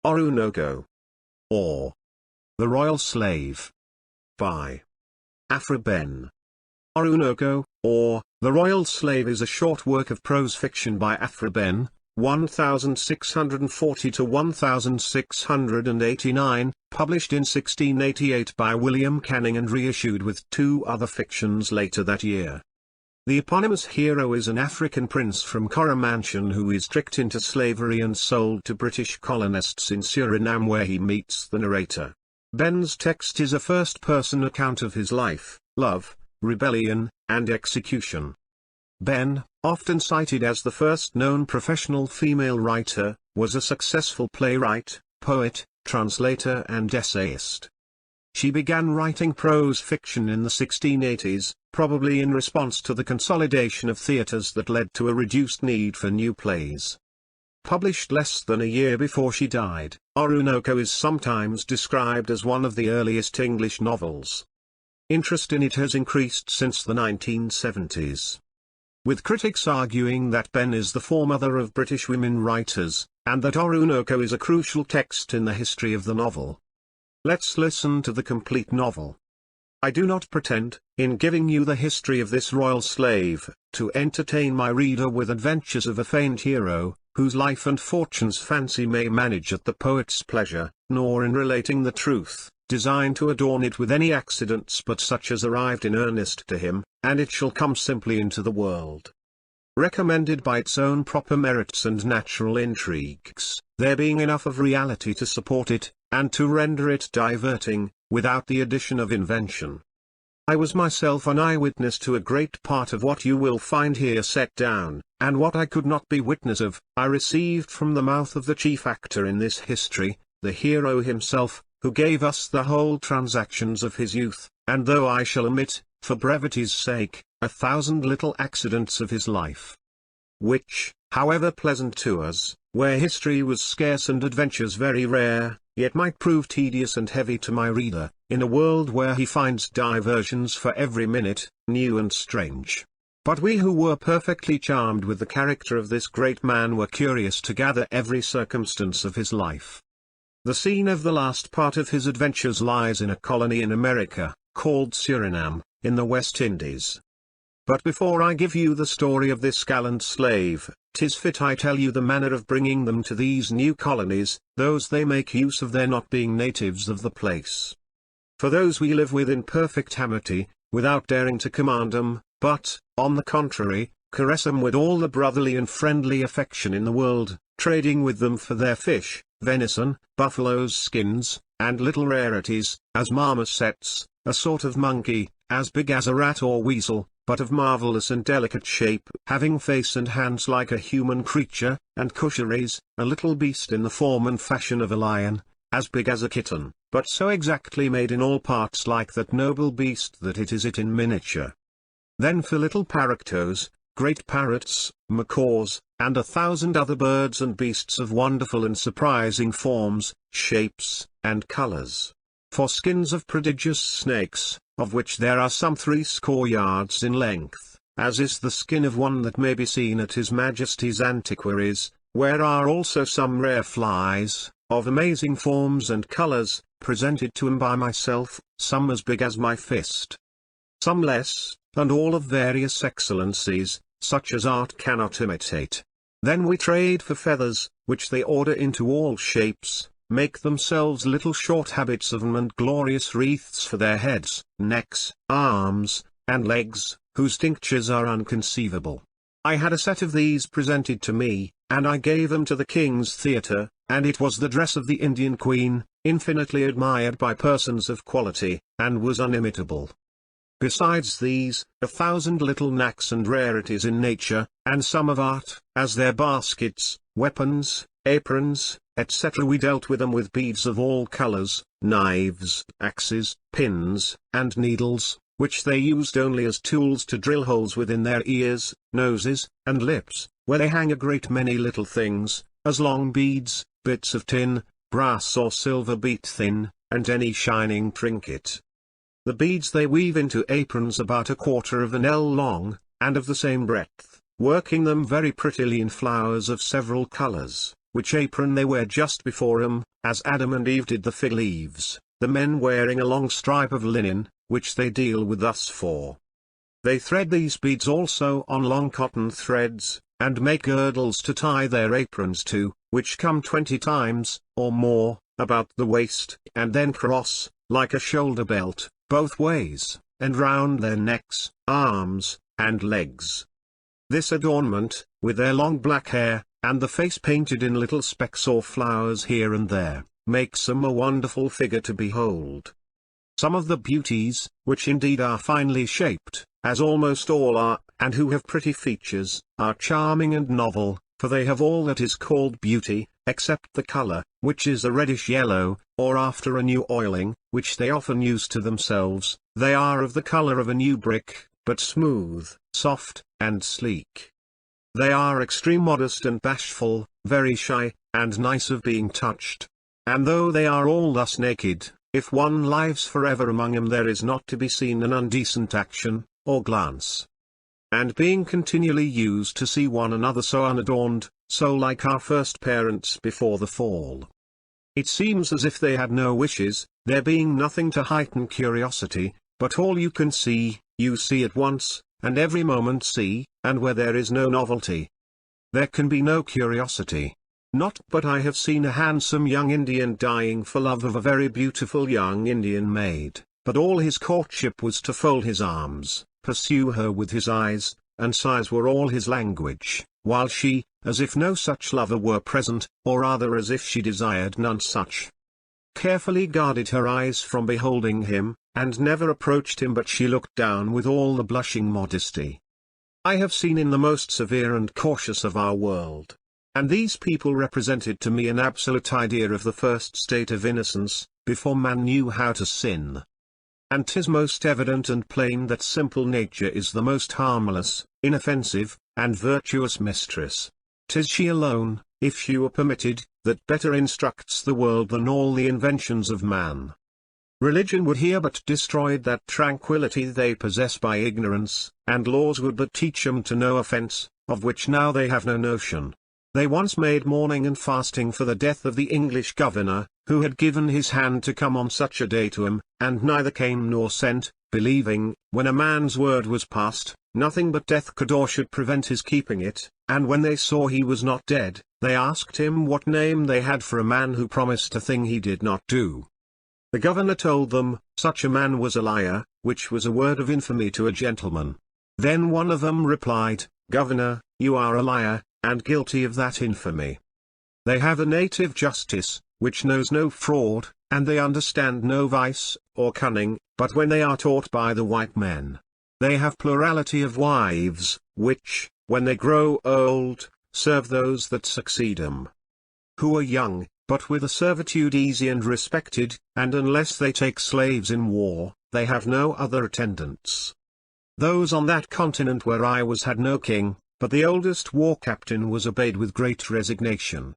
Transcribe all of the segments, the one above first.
Oroonoko, or The Royal Slave, by Aphra Behn. Oroonoko, or The Royal Slave is a short work of prose fiction by Aphra Behn, 1640 to 1689, published in 1688 by William Canning and reissued with two other fictions later that year. The eponymous hero is an African prince from Coromantia who is tricked into slavery and sold to British colonists in Suriname, where he meets the narrator. Behn's text is a first-person account of his life, love, rebellion, and execution. Behn, often cited as the first known professional female writer, was a successful playwright, poet, translator and essayist. She began writing prose fiction in the 1680s, probably in response to the consolidation of theatres that led to a reduced need for new plays. Published less than a year before she died, Oroonoko is sometimes described as one of the earliest English novels. Interest in it has increased since the 1970s, with critics arguing that Behn is the foremother of British women writers, and that Oroonoko is a crucial text in the history of the novel. Let's listen to the complete novel. I do not pretend, in giving you the history of this royal slave, to entertain my reader with adventures of a feigned hero, whose life and fortunes fancy may manage at the poet's pleasure, nor in relating the truth, designed to adorn it with any accidents but such as arrived in earnest to him, and it shall come simply into the world, recommended by its own proper merits and natural intrigues, there being enough of reality to support it, and to render it diverting, without the addition of invention. I was myself an eyewitness to a great part of what you will find here set down, and what I could not be witness of, I received from the mouth of the chief actor in this history, the hero himself, who gave us the whole transactions of his youth, and though I shall omit, for brevity's sake, 1,000 little accidents of his life, which, however pleasant to us, where history was scarce and adventures very rare, yet might prove tedious and heavy to my reader, in a world where he finds diversions for every minute, new and strange. But we who were perfectly charmed with the character of this great man were curious to gather every circumstance of his life. The scene of the last part of his adventures lies in a colony in America, called Suriname, in the West Indies. But before I give you the story of this gallant slave, 'tis fit I tell you the manner of bringing them to these new colonies, those they make use of their not being natives of the place. For those we live with in perfect amity, without daring to command 'em, but, on the contrary, caress 'em with all the brotherly and friendly affection in the world, trading with them for their fish, venison, buffaloes' skins, and little rarities, as marmosets, a sort of monkey, as big as a rat or weasel, but of marvelous and delicate shape, having face and hands like a human creature, and cusharies, a little beast in the form and fashion of a lion, as big as a kitten, but so exactly made in all parts like that noble beast that it is in miniature. Then for little parroctos, great parrots, macaws, and 1,000 other birds and beasts of wonderful and surprising forms, shapes, and colors. For skins of prodigious snakes, of which there are some 60 yards in length, as is the skin of one that may be seen at His Majesty's antiquaries, where are also some rare flies, of amazing forms and colors, presented to him by myself, some as big as my fist, some less, and all of various excellencies, such as art cannot imitate. Then we trade for feathers, which they order into all shapes, make themselves little short habits of 'em and glorious wreaths for their heads, necks, arms, and legs, whose tinctures are unconceivable. I had a set of these presented to me, and I gave them to the king's theatre, and it was the dress of the Indian queen, infinitely admired by persons of quality, and was unimitable. Besides these, 1,000 little knacks and rarities in nature, and some of art, as their baskets, weapons, aprons, etc. We dealt with them with beads of all colors, knives, axes, pins, and needles, which they used only as tools to drill holes within their ears, noses, and lips, where they hang a great many little things, as long beads, bits of tin, brass or silver beat thin, and any shining trinket. The beads they weave into aprons about 1/4 of an ell long, and of the same breadth, working them very prettily in flowers of several colors. which apron they wear just before him, as Adam and Eve did the fig leaves, the men wearing a long stripe of linen, which they deal with thus for. They thread these beads also on long cotton threads, and make girdles to tie their aprons to, which come 20 times, or more, about the waist, and then cross, like a shoulder belt, both ways, and round their necks, arms, and legs. This adornment, with their long black hair, and the face painted in little specks or flowers here and there, makes them a wonderful figure to behold. Some of the beauties, which indeed are finely shaped, as almost all are, and who have pretty features, are charming and novel, for they have all that is called beauty, except the color, which is a reddish yellow, or after a new oiling, which they often use to themselves, they are of the color of a new brick, but smooth, soft, and sleek. They are extreme modest and bashful, very shy, and nice of being touched. And though they are all thus naked, if one lives forever among them there is not to be seen an undecent action, or glance. And being continually used to see one another so unadorned, so like our first parents before the fall, it seems as if they had no wishes, there being nothing to heighten curiosity, but all you can see, you see at once, and every moment see, and where there is no novelty, there can be no curiosity. Not but I have seen a handsome young Indian dying for love of a very beautiful young Indian maid, but all his courtship was to fold his arms, pursue her with his eyes, and sighs were all his language, while she, as if no such lover were present, or rather as if she desired none such, carefully guarded her eyes from beholding him, and never approached him but she looked down with all the blushing modesty I have seen in the most severe and cautious of our world. And these people represented to me an absolute idea of the first state of innocence, before man knew how to sin. And 'tis most evident and plain that simple nature is the most harmless, inoffensive, and virtuous mistress. 'Tis she alone, if she were permitted, that better instructs the world than all the inventions of man. Religion would here but destroy that tranquillity they possess by ignorance, and laws would but teach them to no offence, of which now they have no notion. They once made mourning and fasting for the death of the English governor, who had given his hand to come on such a day to him, and neither came nor sent, believing, when a man's word was passed, nothing but death could or should prevent his keeping it, and when they saw he was not dead, they asked him what name they had for a man who promised a thing he did not do. The governor told them, such a man was a liar, which was a word of infamy to a gentleman. Then one of them replied, Governor, you are a liar, and guilty of that infamy. They have a native justice, which knows no fraud, and they understand no vice, or cunning, but when they are taught by the white men, they have plurality of wives, which, when they grow old, serve those that succeed them, who are young, but with a servitude easy and respected, and unless they take slaves in war, they have no other attendants. Those on that continent where I was had no king, but the oldest war captain was obeyed with great resignation.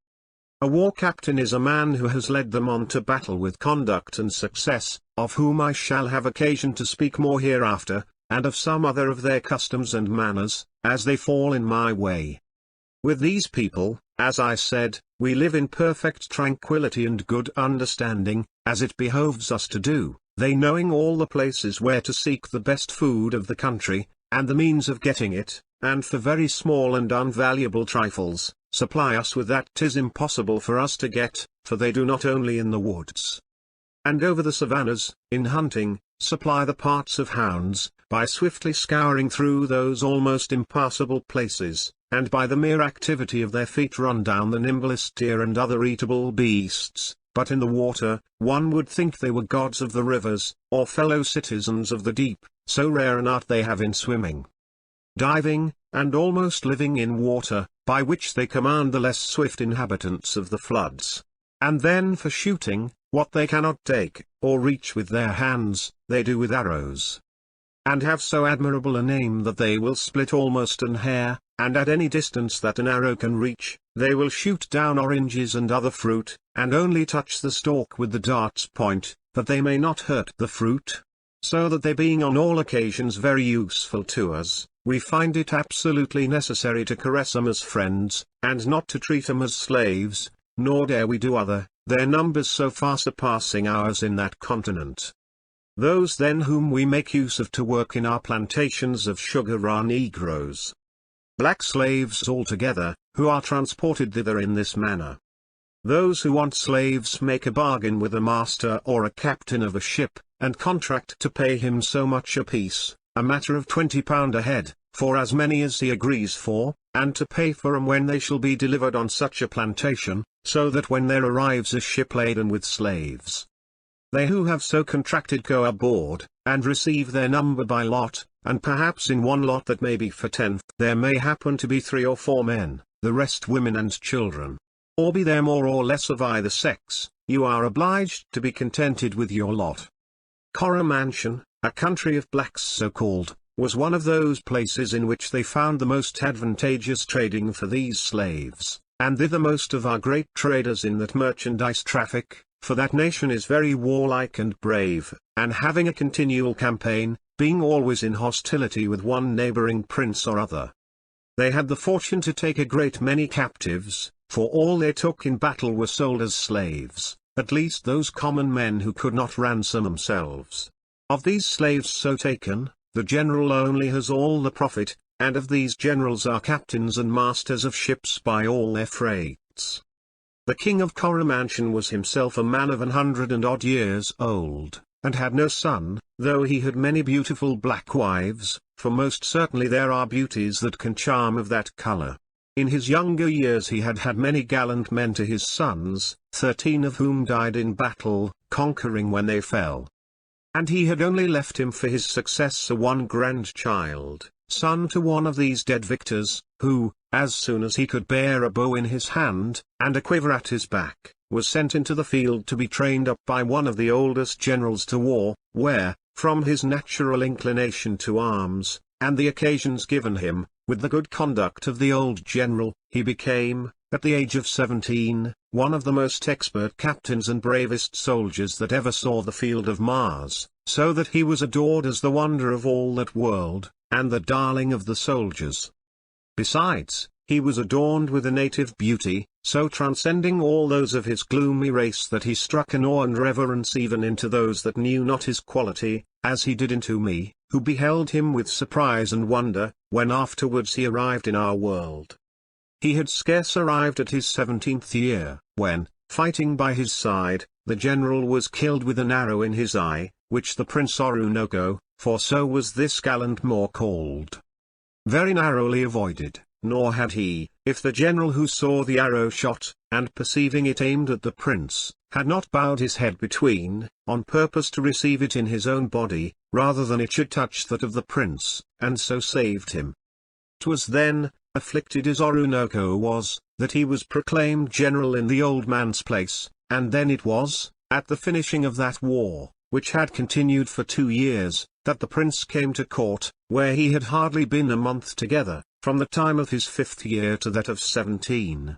A war captain is a man who has led them on to battle with conduct and success, of whom I shall have occasion to speak more hereafter, and of some other of their customs and manners, as they fall in my way. With these people, as I said, we live in perfect tranquillity and good understanding, as it behoves us to do, they knowing all the places where to seek the best food of the country, and the means of getting it, and for very small and unvaluable trifles, supply us with that 'tis impossible for us to get, for they do not only in the woods and over the savannas, in hunting, supply the parts of hounds, by swiftly scouring through those almost impassable places, and by the mere activity of their feet run down the nimblest deer and other eatable beasts, but in the water, one would think they were gods of the rivers, or fellow citizens of the deep, so rare an art they have in swimming, diving, and almost living in water, by which they command the less swift inhabitants of the floods. And then for shooting, what they cannot take, or reach with their hands, they do with arrows, and have so admirable a name that they will split almost an hair, and at any distance that an arrow can reach, they will shoot down oranges and other fruit, and only touch the stalk with the dart's point, that they may not hurt the fruit. so that they being on all occasions very useful to us, we find it absolutely necessary to caress 'em as friends, and not to treat 'em as slaves, nor dare we do other, their numbers so far surpassing ours in that continent. Those then whom we make use of to work in our plantations of sugar are negroes, black slaves altogether, who are transported thither in this manner. Those who want slaves make a bargain with a master or a captain of a ship, and contract to pay him so much apiece, a matter of £20 a head, for as many as he agrees for, and to pay for 'em when they shall be delivered on such a plantation, so that when there arrives a ship laden with slaves, they who have so contracted go aboard, and receive their number by lot, and perhaps in one lot that may be for 10, there may happen to be 3 or 4 men, the rest women and children. Or be there more or less of either sex, you are obliged to be contented with your lot. Coromantun, a country of blacks so called, was one of those places in which they found the most advantageous trading for these slaves, and thither most of our great traders in that merchandise traffic, for that nation is very warlike and brave, and having a continual campaign, being always in hostility with one neighboring prince or other. They had the fortune to take a great many captives, for all they took in battle were sold as slaves, at least those common men who could not ransom themselves. Of these slaves so taken, the general only has all the profit, and of these generals are captains and masters of ships by all their freights. The king of Coromantun was himself a man of 100 and odd years old, and had no son, though he had many beautiful black wives, for most certainly there are beauties that can charm of that colour. In his younger years he had had many gallant men to his sons, 13 of whom died in battle, conquering when they fell. And he had only left him for his successor one grandchild, son to one of these dead victors, who, as soon as he could bear a bow in his hand, and a quiver at his back, was sent into the field to be trained up by one of the oldest generals to war, where, from his natural inclination to arms, and the occasions given him, with the good conduct of the old general, he became, at the age of 17, one of the most expert captains and bravest soldiers that ever saw the field of Mars, so that he was adored as the wonder of all that world, and the darling of the soldiers. Besides, he was adorned with a native beauty, so transcending all those of his gloomy race that he struck an awe and reverence even into those that knew not his quality, as he did into me, who beheld him with surprise and wonder, when afterwards he arrived in our world. He had scarce arrived at his 17th year, when, fighting by his side, the general was killed with an arrow in his eye, which the Prince Oroonoko, for so was this gallant Moor called, very narrowly avoided, nor had he, if the general who saw the arrow shot, and perceiving it aimed at the prince, had not bowed his head between, on purpose to receive it in his own body, rather than it should touch that of the prince, and so saved him. 'Twas then, afflicted as Oroonoko was, that he was proclaimed general in the old man's place, and then it was, at the finishing of that war, which had continued for 2 years, that the prince came to court, where he had hardly been a month together, from the time of his 5th year to that of 17.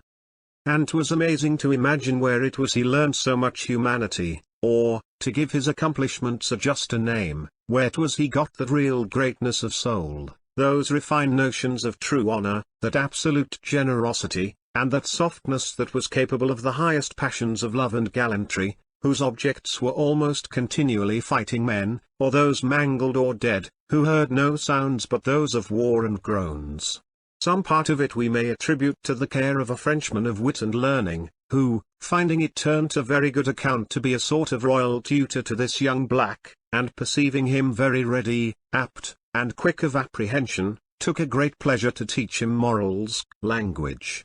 And 'twas amazing to imagine where it was he learned so much humanity, or, to give his accomplishments a juster name, where 'twas he got that real greatness of soul, those refined notions of true honor, that absolute generosity, and that softness that was capable of the highest passions of love and gallantry, whose objects were almost continually fighting men, or those mangled or dead, who heard no sounds but those of war and groans. Some part of it we may attribute to the care of a Frenchman of wit and learning, who, finding it turned to very good account to be a sort of royal tutor to this young black, and perceiving him very ready, apt, and quick of apprehension, took a great pleasure to teach him morals, language,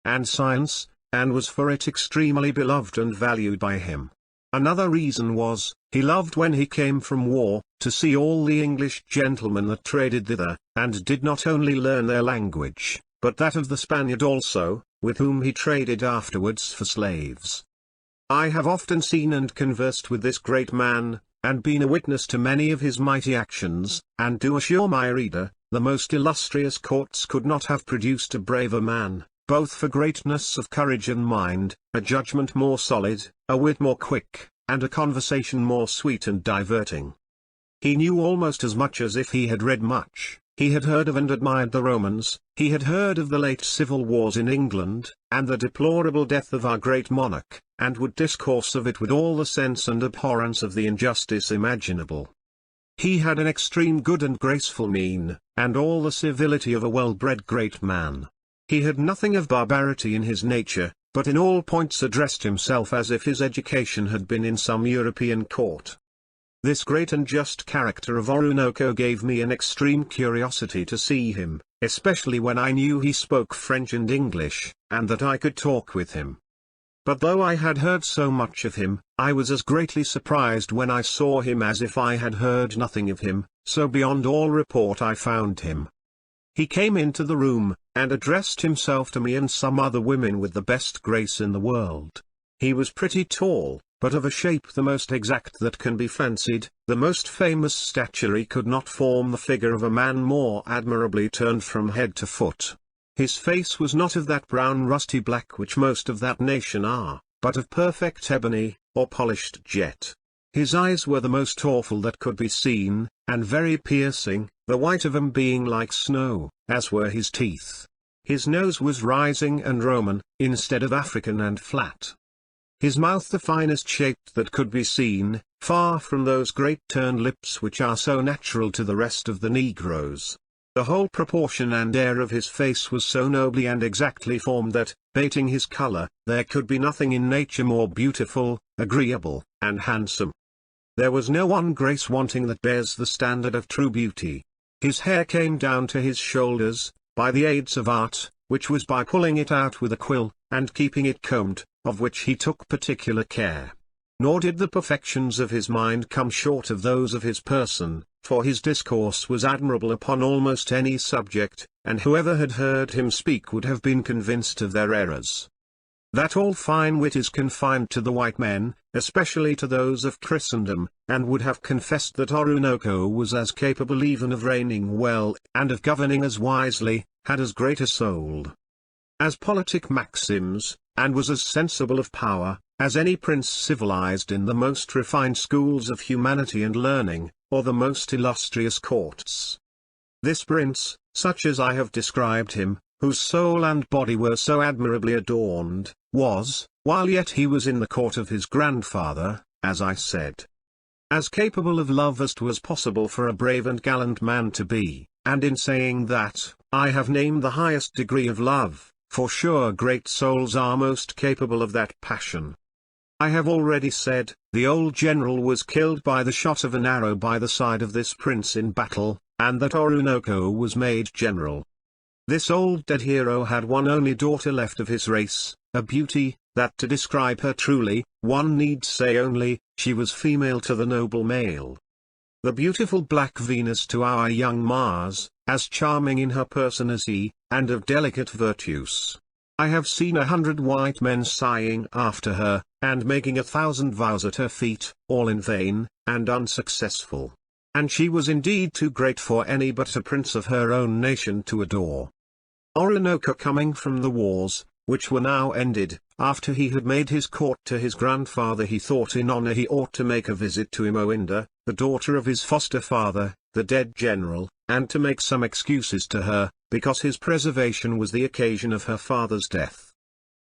and science, and was for it extremely beloved and valued by him. Another reason was, he loved when he came from war, to see all the English gentlemen that traded thither, and did not only learn their language, but that of the Spaniard also, with whom he traded afterwards for slaves. I have often seen and conversed with this great man, and been a witness to many of his mighty actions, and do assure my reader, the most illustrious courts could not have produced a braver man, both for greatness of courage and mind, a judgment more solid, a wit more quick, and a conversation more sweet and diverting. He knew almost as much as if he had read much. He had heard of and admired the Romans, he had heard of the late civil wars in England, and the deplorable death of our great monarch, and would discourse of it with all the sense and abhorrence of the injustice imaginable. He had an extreme good and graceful mien, and all the civility of a well-bred great man. He had nothing of barbarity in his nature, but in all points addressed himself as if his education had been in some European court. This great and just character of Oroonoko gave me an extreme curiosity to see him, especially when I knew he spoke French and English, and that I could talk with him. But though I had heard so much of him, I was as greatly surprised when I saw him as if I had heard nothing of him, so beyond all report I found him. He came into the room, and addressed himself to me and some other women with the best grace in the world. He was pretty tall, but of a shape the most exact that can be fancied. The most famous statuary could not form the figure of a man more admirably turned from head to foot. His face was not of that brown rusty black which most of that nation are, but of perfect ebony, or polished jet. His eyes were the most awful that could be seen, and very piercing, the white of 'em being like snow, as were his teeth. His nose was rising and Roman, instead of African and flat. His mouth the finest shaped that could be seen, far from those great turned lips which are so natural to the rest of the negroes. The whole proportion and air of his face was so nobly and exactly formed that, bating his color, there could be nothing in nature more beautiful, agreeable, and handsome. There was no one grace wanting that bears the standard of true beauty. His hair came down to his shoulders, by the aids of art, which was by pulling it out with a quill, and keeping it combed, of which he took particular care. Nor did the perfections of his mind come short of those of his person, for his discourse was admirable upon almost any subject, and whoever had heard him speak would have been convinced of their errors. That all fine wit is confined to the white men, especially to those of Christendom, and would have confessed that Oroonoko was as capable even of reigning well, and of governing as wisely, had as great a soul as politic maxims, and was as sensible of power, as any prince civilized in the most refined schools of humanity and learning, or the most illustrious courts. This prince, such as I have described him, whose soul and body were so admirably adorned, was, while yet he was in the court of his grandfather, as I said, as capable of love as 'twas possible for a brave and gallant man to be, and in saying that, I have named the highest degree of love, for sure great souls are most capable of that passion. I have already said, the old general was killed by the shot of an arrow by the side of this prince in battle, and that Oroonoko was made general. This old dead hero had one only daughter left of his race, a beauty, that to describe her truly, one need say only, she was female to the noble male. The beautiful black Venus to our young Mars, as charming in her person as he, and of delicate virtues. I have seen 100 white men sighing after her, and making 1,000 vows at her feet, all in vain, and unsuccessful. And she was indeed too great for any but a prince of her own nation to adore. Oroonoko coming from the wars, which were now ended, after he had made his court to his grandfather, he thought in honor he ought to make a visit to Imoinda, the daughter of his foster father, the dead general, and to make some excuses to her, because his preservation was the occasion of her father's death.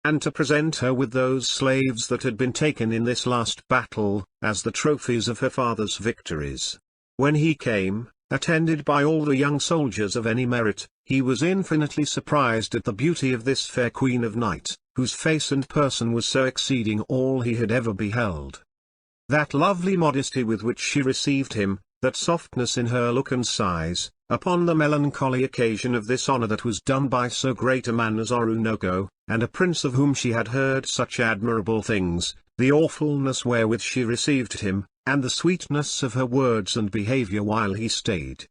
And to present her with those slaves that had been taken in this last battle, as the trophies of her father's victories. When he came, attended by all the young soldiers of any merit, he was infinitely surprised at the beauty of this fair queen of night, whose face and person was so exceeding all he had ever beheld. That lovely modesty with which she received him, that softness in her look and sighs, upon the melancholy occasion of this honor that was done by so great a man as Oroonoko, and a prince of whom she had heard such admirable things, the awfulness wherewith she received him, and the sweetness of her words and behavior while he stayed,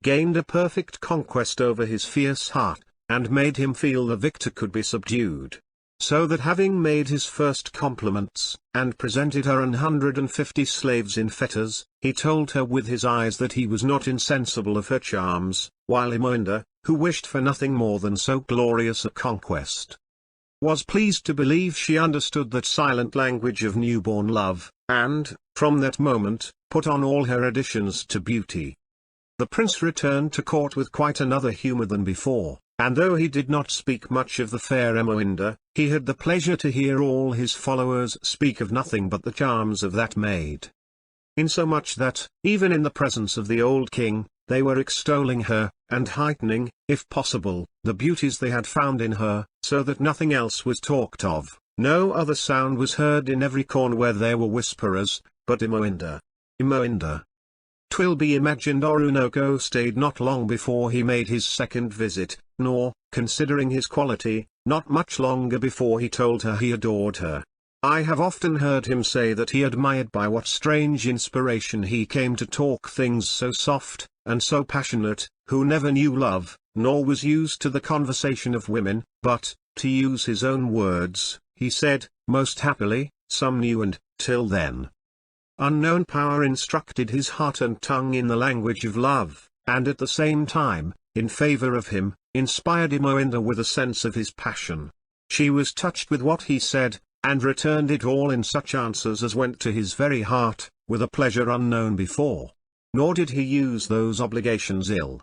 gained a perfect conquest over his fierce heart, and made him feel the victor could be subdued. So that having made his first compliments, and presented her 150 slaves in fetters, he told her with his eyes that he was not insensible of her charms, while Imoinda, who wished for nothing more than so glorious a conquest, was pleased to believe she understood that silent language of newborn love, and, from that moment, put on all her additions to beauty. The prince returned to court with quite another humour than before, and though he did not speak much of the fair Imoinda, he had the pleasure to hear all his followers speak of nothing but the charms of that maid. Insomuch that, even in the presence of the old king, they were extolling her, and heightening, if possible, the beauties they had found in her, so that nothing else was talked of, no other sound was heard in every corner where there were whisperers, but Imoinda. Imoinda. 'Twill be imagined Oroonoko stayed not long before he made his second visit, nor, considering his quality, not much longer before he told her he adored her. I have often heard him say that he admired by what strange inspiration he came to talk things so soft, and so passionate, who never knew love, nor was used to the conversation of women, but, to use his own words, he said, most happily, some new and, till then, unknown power instructed his heart and tongue in the language of love, and at the same time, in favour of him, inspired Imoinda with a sense of his passion. She was touched with what he said, and returned it all in such answers as went to his very heart, with a pleasure unknown before. Nor did he use those obligations ill.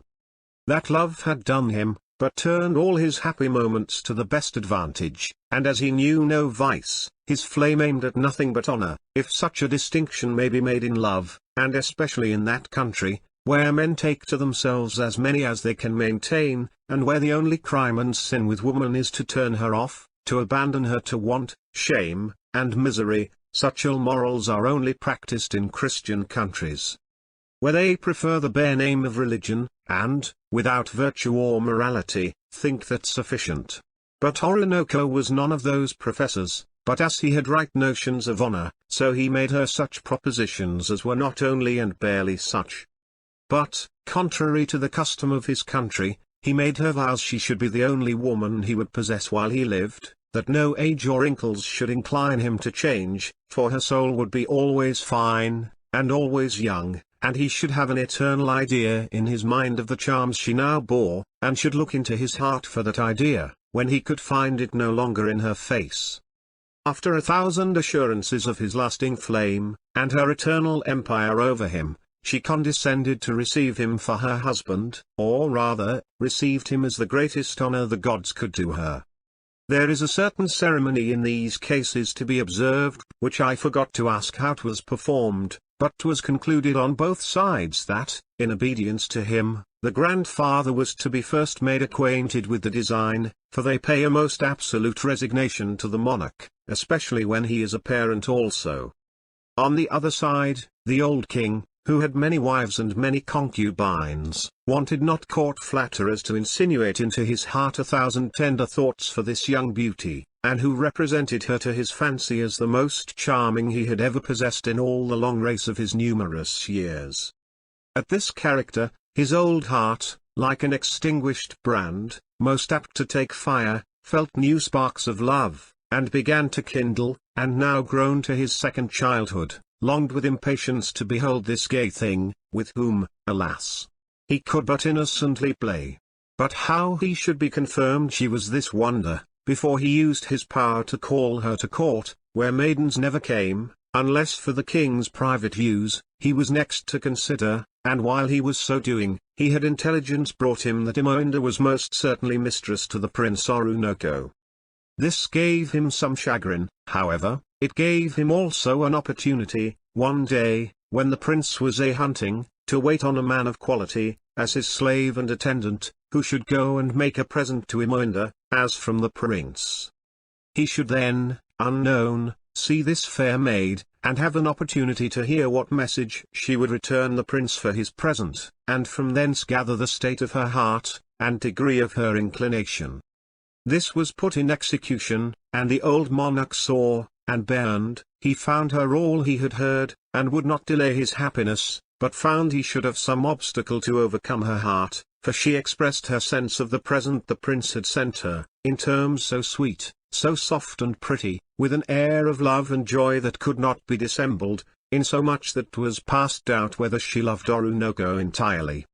That love had done him, but turned all his happy moments to the best advantage, and as he knew no vice, his flame aimed at nothing but honour, if such a distinction may be made in love, and especially in that country, where men take to themselves as many as they can maintain, and where the only crime and sin with woman is to turn her off, to abandon her to want, shame, and misery. Such ill morals are only practiced in Christian countries, where they prefer the bare name of religion, and, without virtue or morality, think that sufficient. But Oroonoko was none of those professors, but as he had right notions of honour, so he made her such propositions as were not only and barely such, but, contrary to the custom of his country, he made her vows she should be the only woman he would possess while he lived, that no age or wrinkles should incline him to change, for her soul would be always fine, and always young, and he should have an eternal idea in his mind of the charms she now bore, and should look into his heart for that idea, when he could find it no longer in her face. After 1,000 assurances of his lasting flame, and her eternal empire over him, she condescended to receive him for her husband, or rather, received him as the greatest honour the gods could do her. There is a certain ceremony in these cases to be observed, which I forgot to ask how 'twas performed, but 'twas concluded on both sides that, in obedience to him, the grandfather was to be first made acquainted with the design, for they pay a most absolute resignation to the monarch, especially when he is a parent also. On the other side, the old king, who had many wives and many concubines, wanted not court flatterers to insinuate into his heart 1,000 tender thoughts for this young beauty, and who represented her to his fancy as the most charming he had ever possessed in all the long race of his numerous years. At this character, his old heart, like an extinguished brand, most apt to take fire, felt new sparks of love, and began to kindle, and now grown to his second childhood, longed with impatience to behold this gay thing, with whom, alas, he could but innocently play. But how he should be confirmed she was this wonder, before he used his power to call her to court, where maidens never came, unless for the king's private use, he was next to consider, and while he was so doing, he had intelligence brought him that Imoinda was most certainly mistress to the Prince Oroonoko. This gave him some chagrin, however. It gave him also an opportunity, one day, when the prince was a-hunting, to wait on a man of quality, as his slave and attendant, who should go and make a present to Imoinda, as from the prince. He should then, unknown, see this fair maid, and have an opportunity to hear what message she would return the prince for his present, and from thence gather the state of her heart, and degree of her inclination. This was put in execution, and the old monarch saw, and burned, he found her all he had heard, and would not delay his happiness, but found he should have some obstacle to overcome her heart, for she expressed her sense of the present the prince had sent her, in terms so sweet, so soft and pretty, with an air of love and joy that could not be dissembled, insomuch that 'twas past doubt whether she loved Oroonoko entirely.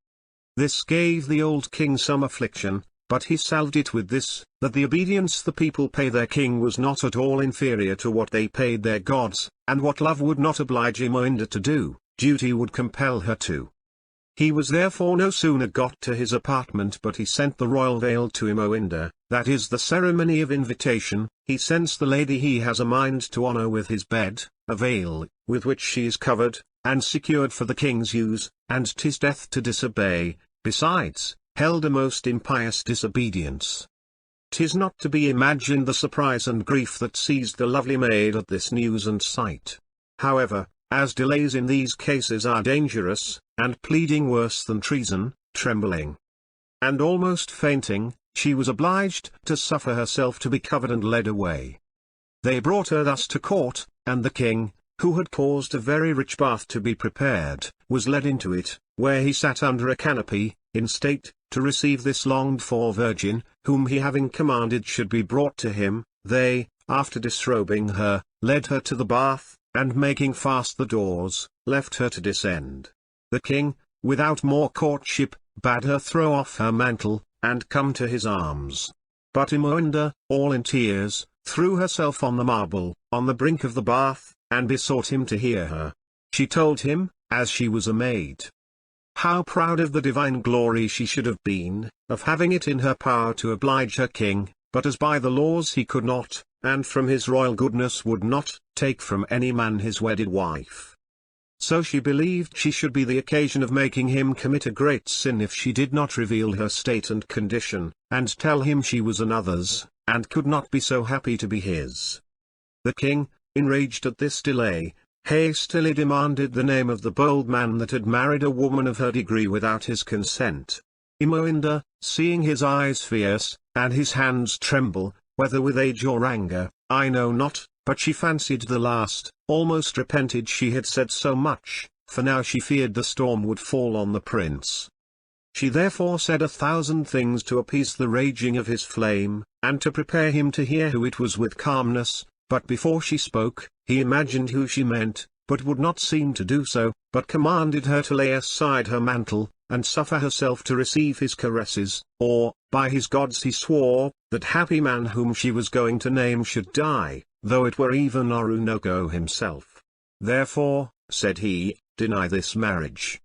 This gave the old king some affliction, but he salved it with this, that the obedience the people pay their king was not at all inferior to what they paid their gods, and what love would not oblige Imoinda to do, duty would compel her to. He was therefore no sooner got to his apartment but he sent the royal veil to Imoinda, that is the ceremony of invitation. He sends the lady he has a mind to honor with his bed, a veil, with which she is covered, and secured for the king's use, and 'tis death to disobey, besides, held a most impious disobedience. 'Tis not to be imagined the surprise and grief that seized the lovely maid at this news and sight. However, as delays in these cases are dangerous, and pleading worse than treason, trembling and almost fainting, she was obliged to suffer herself to be covered and led away. They brought her thus to court, and the king, who had caused a very rich bath to be prepared, was led into it, where he sat under a canopy, in state, to receive this longed-for virgin, whom he having commanded should be brought to him. They, after disrobing her, led her to the bath, and making fast the doors, left her to descend. The king, without more courtship, bade her throw off her mantle, and come to his arms. But Imoinda, all in tears, threw herself on the marble, on the brink of the bath, and besought him to hear her. She told him, as she was a maid, how proud of the divine glory she should have been, of having it in her power to oblige her king, but as by the laws he could not, and from his royal goodness would not, take from any man his wedded wife. So she believed she should be the occasion of making him commit a great sin if she did not reveal her state and condition, and tell him she was another's, and could not be so happy to be his. The king, enraged at this delay, hastily demanded the name of the bold man that had married a woman of her degree without his consent. Imoinda, seeing his eyes fierce, and his hands tremble, whether with age or anger, I know not, but she fancied the last, almost repented she had said so much, for now she feared the storm would fall on the prince. She therefore said 1,000 things to appease the raging of his flame, and to prepare him to hear who it was with calmness, but before she spoke, he imagined who she meant, but would not seem to do so, but commanded her to lay aside her mantle, and suffer herself to receive his caresses, or, by his gods he swore, that happy man whom she was going to name should die, though it were even Oroonoko himself. Therefore, said he, deny this marriage,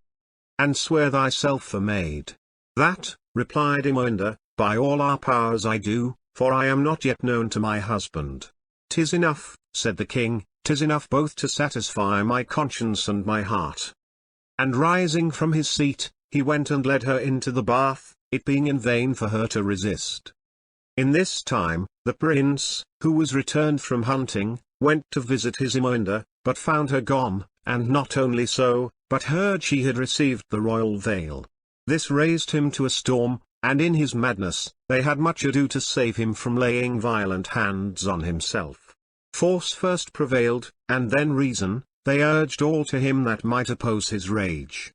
and swear thyself a maid. That, replied Imoinda, by all our powers I do, for I am not yet known to my husband. 'Tis enough, said the king, 'tis enough both to satisfy my conscience and my heart. And rising from his seat, he went and led her into the bath, it being in vain for her to resist. In this time, the prince, who was returned from hunting, went to visit his Imoinda, but found her gone, and not only so, but heard she had received the royal veil. This raised him to a storm, and in his madness, they had much ado to save him from laying violent hands on himself. Force first prevailed, and then reason. They urged all to him that might oppose his rage.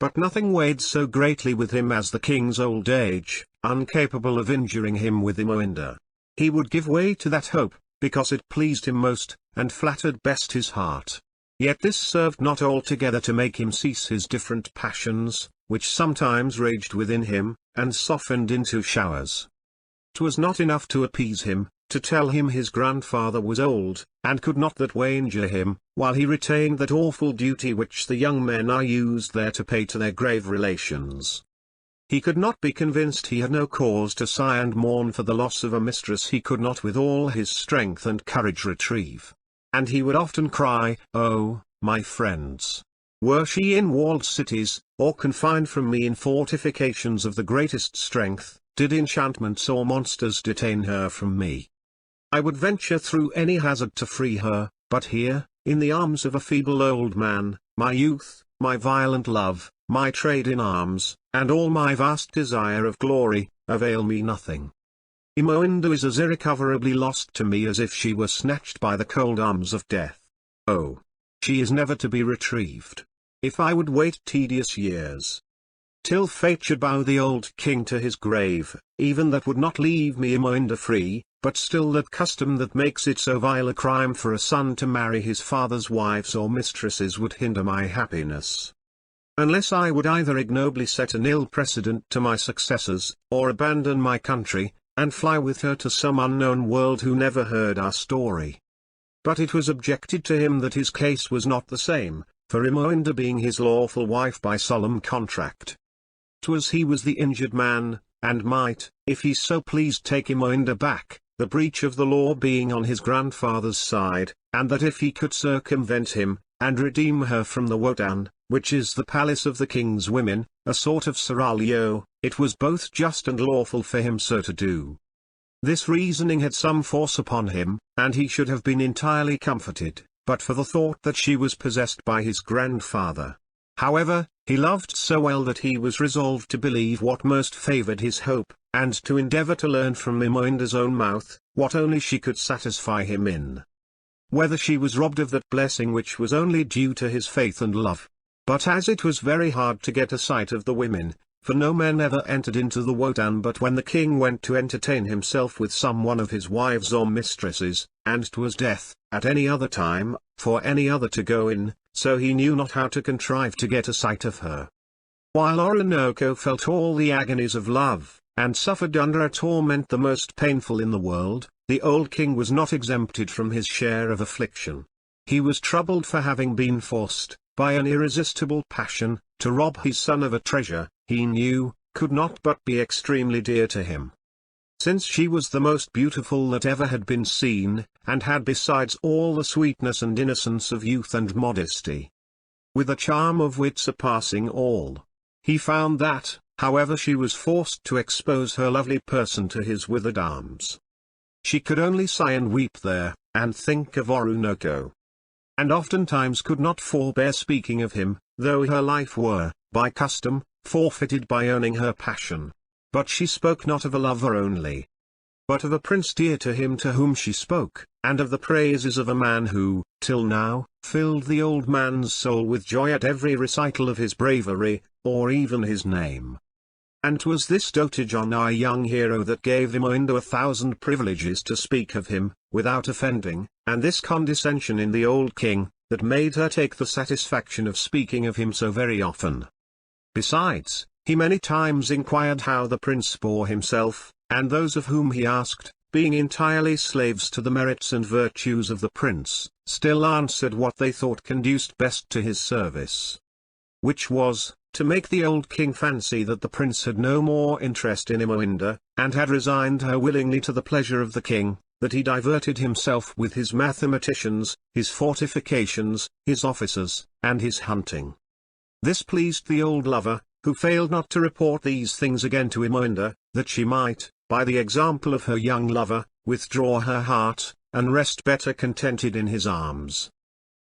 But nothing weighed so greatly with him as the king's old age, incapable of injuring him with Imoinda. He would give way to that hope, because it pleased him most, and flattered best his heart. Yet this served not altogether to make him cease his different passions, which sometimes raged within him, and softened into showers. 'Twas not enough to appease him, to tell him his grandfather was old, and could not that way injure him, while he retained that awful duty which the young men are used there to pay to their grave relations. He could not be convinced he had no cause to sigh and mourn for the loss of a mistress he could not with all his strength and courage retrieve. And he would often cry, "Oh, my friends! Were she in walled cities, or confined from me in fortifications of the greatest strength, did enchantments or monsters detain her from me, I would venture through any hazard to free her, but here, in the arms of a feeble old man, my youth, my violent love, my trade in arms, and all my vast desire of glory, avail me nothing. Imoinda is as irrecoverably lost to me as if she were snatched by the cold arms of death. Oh! She is never to be retrieved. If I would wait tedious years, till fate should bow the old king to his grave, even that would not leave me Imoinda free, but still that custom that makes it so vile a crime for a son to marry his father's wives or mistresses would hinder my happiness. Unless I would either ignobly set an ill precedent to my successors, or abandon my country, and fly with her to some unknown world who never heard our story. But it was objected to him that his case was not the same, for Imoinda being his lawful wife by solemn contract. 'Twas he was the injured man, and might, if he so pleased, take Imoinda back, the breach of the law being on his grandfather's side, and that if he could circumvent him, and redeem her from the Wotan, which is the palace of the king's women, a sort of seraglio, it was both just and lawful for him so to do. This reasoning had some force upon him, and he should have been entirely comforted, but for the thought that she was possessed by his grandfather. However, he loved so well that he was resolved to believe what most favoured his hope, and to endeavour to learn from Imoinda's own mouth, what only she could satisfy him in. Whether she was robbed of that blessing which was only due to his faith and love. But as it was very hard to get a sight of the women, for no man ever entered into the Wotan but when the king went to entertain himself with some one of his wives or mistresses, and 'twas death, at any other time, for any other to go in, so he knew not how to contrive to get a sight of her. While Oroonoko felt all the agonies of love, and suffered under a torment the most painful in the world, the old king was not exempted from his share of affliction. He was troubled for having been forced, by an irresistible passion, to rob his son of a treasure, he knew, could not but be extremely dear to him. Since she was the most beautiful that ever had been seen, and had besides all the sweetness and innocence of youth and modesty, with a charm of wit surpassing all, he found that, however she was forced to expose her lovely person to his withered arms, she could only sigh and weep there, and think of Oroonoko. And oftentimes could not forbear speaking of him, though her life were, by custom, forfeited by owning her passion. But she spoke not of a lover only, but of a prince dear to him to whom she spoke, and of the praises of a man who, till now, filled the old man's soul with joy at every recital of his bravery, or even his name. And 'twas this dotage on our young hero that gave Imoinda 1,000 privileges to speak of him, without offending, and this condescension in the old king, that made her take the satisfaction of speaking of him so very often. Besides, he many times inquired how the prince bore himself, and those of whom he asked, being entirely slaves to the merits and virtues of the prince, still answered what they thought conduced best to his service. Which was, to make the old king fancy that the prince had no more interest in Imoinda, and had resigned her willingly to the pleasure of the king, that he diverted himself with his mathematicians, his fortifications, his officers, and his hunting. This pleased the old lover, who failed not to report these things again to Imoinda, that she might, by the example of her young lover, withdraw her heart, and rest better contented in his arms.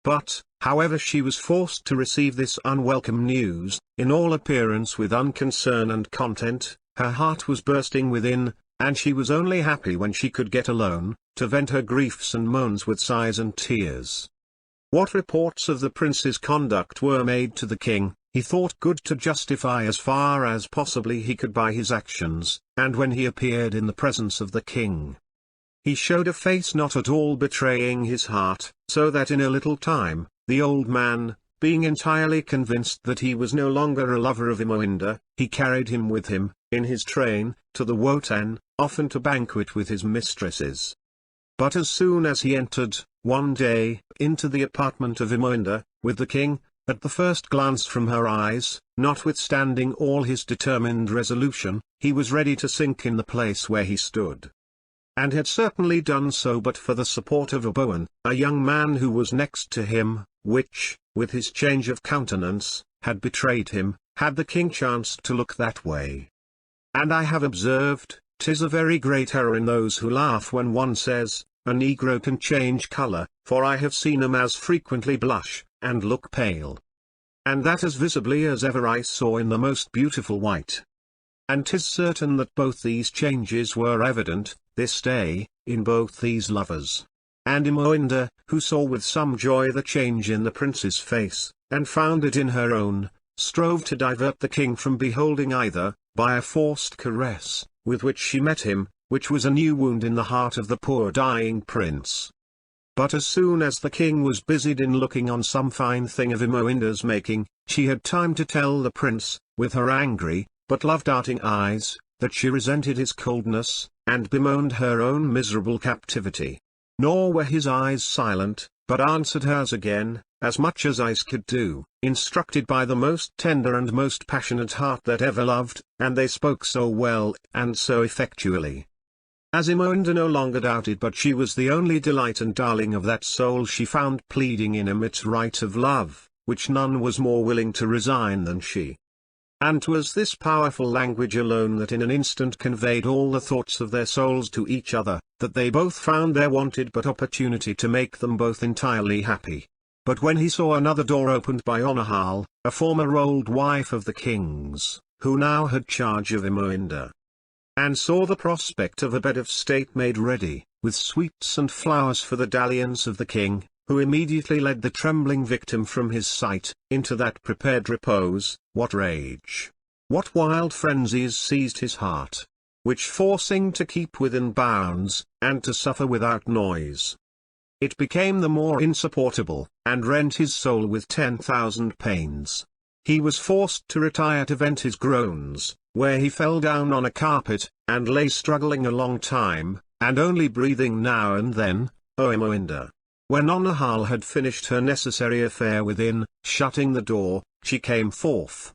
But, however, she was forced to receive this unwelcome news, in all appearance with unconcern and content. Her heart was bursting within, and she was only happy when she could get alone, to vent her griefs and moans with sighs and tears. What reports of the prince's conduct were made to the king, he thought good to justify as far as possibly he could by his actions, and when he appeared in the presence of the king, he showed a face not at all betraying his heart, so that in a little time, the old man, being entirely convinced that he was no longer a lover of Imoinda, he carried him with him, in his train, to the Wotan, often to banquet with his mistresses. But as soon as he entered, one day, into the apartment of Imoinda, with the king, at the first glance from her eyes, notwithstanding all his determined resolution, he was ready to sink in the place where he stood, and had certainly done so but for the support of Aboan, a young man who was next to him, which, with his change of countenance, had betrayed him, had the king chanced to look that way. And I have observed, 'tis a very great error in those who laugh when one says, a negro can change colour, for I have seen 'em as frequently blush, and look pale, and that as visibly as ever I saw in the most beautiful white. And 'tis certain that both these changes were evident, this day, in both these lovers. And Imoinda, who saw with some joy the change in the prince's face, and found it in her own, strove to divert the king from beholding either, by a forced caress, with which she met him, which was a new wound in the heart of the poor dying prince. But as soon as the king was busied in looking on some fine thing of Imoinda's making, she had time to tell the prince, with her angry, but love-darting eyes, that she resented his coldness, and bemoaned her own miserable captivity. Nor were his eyes silent, but answered hers again, as much as eyes could do, instructed by the most tender and most passionate heart that ever loved, and they spoke so well, and so effectually. As Imoinda no longer doubted but she was the only delight and darling of that soul, she found pleading in him its right of love, which none was more willing to resign than she. And 'twas this powerful language alone that in an instant conveyed all the thoughts of their souls to each other, that they both found there wanted but opportunity to make them both entirely happy. But when he saw another door opened by Oroonoko, a former old wife of the king's, who now had charge of Imoinda, and saw the prospect of a bed of state made ready, with sweets and flowers for the dalliance of the king, who immediately led the trembling victim from his sight, into that prepared repose, what rage, what wild frenzies seized his heart, which forcing to keep within bounds, and to suffer without noise, it became the more insupportable, and rent his soul with 10,000 pains. He was forced to retire to vent his groans, where he fell down on a carpet, and lay struggling a long time, and only breathing now and then, "O Imoinda." When Oroonoko had finished her necessary affair within, shutting the door, she came forth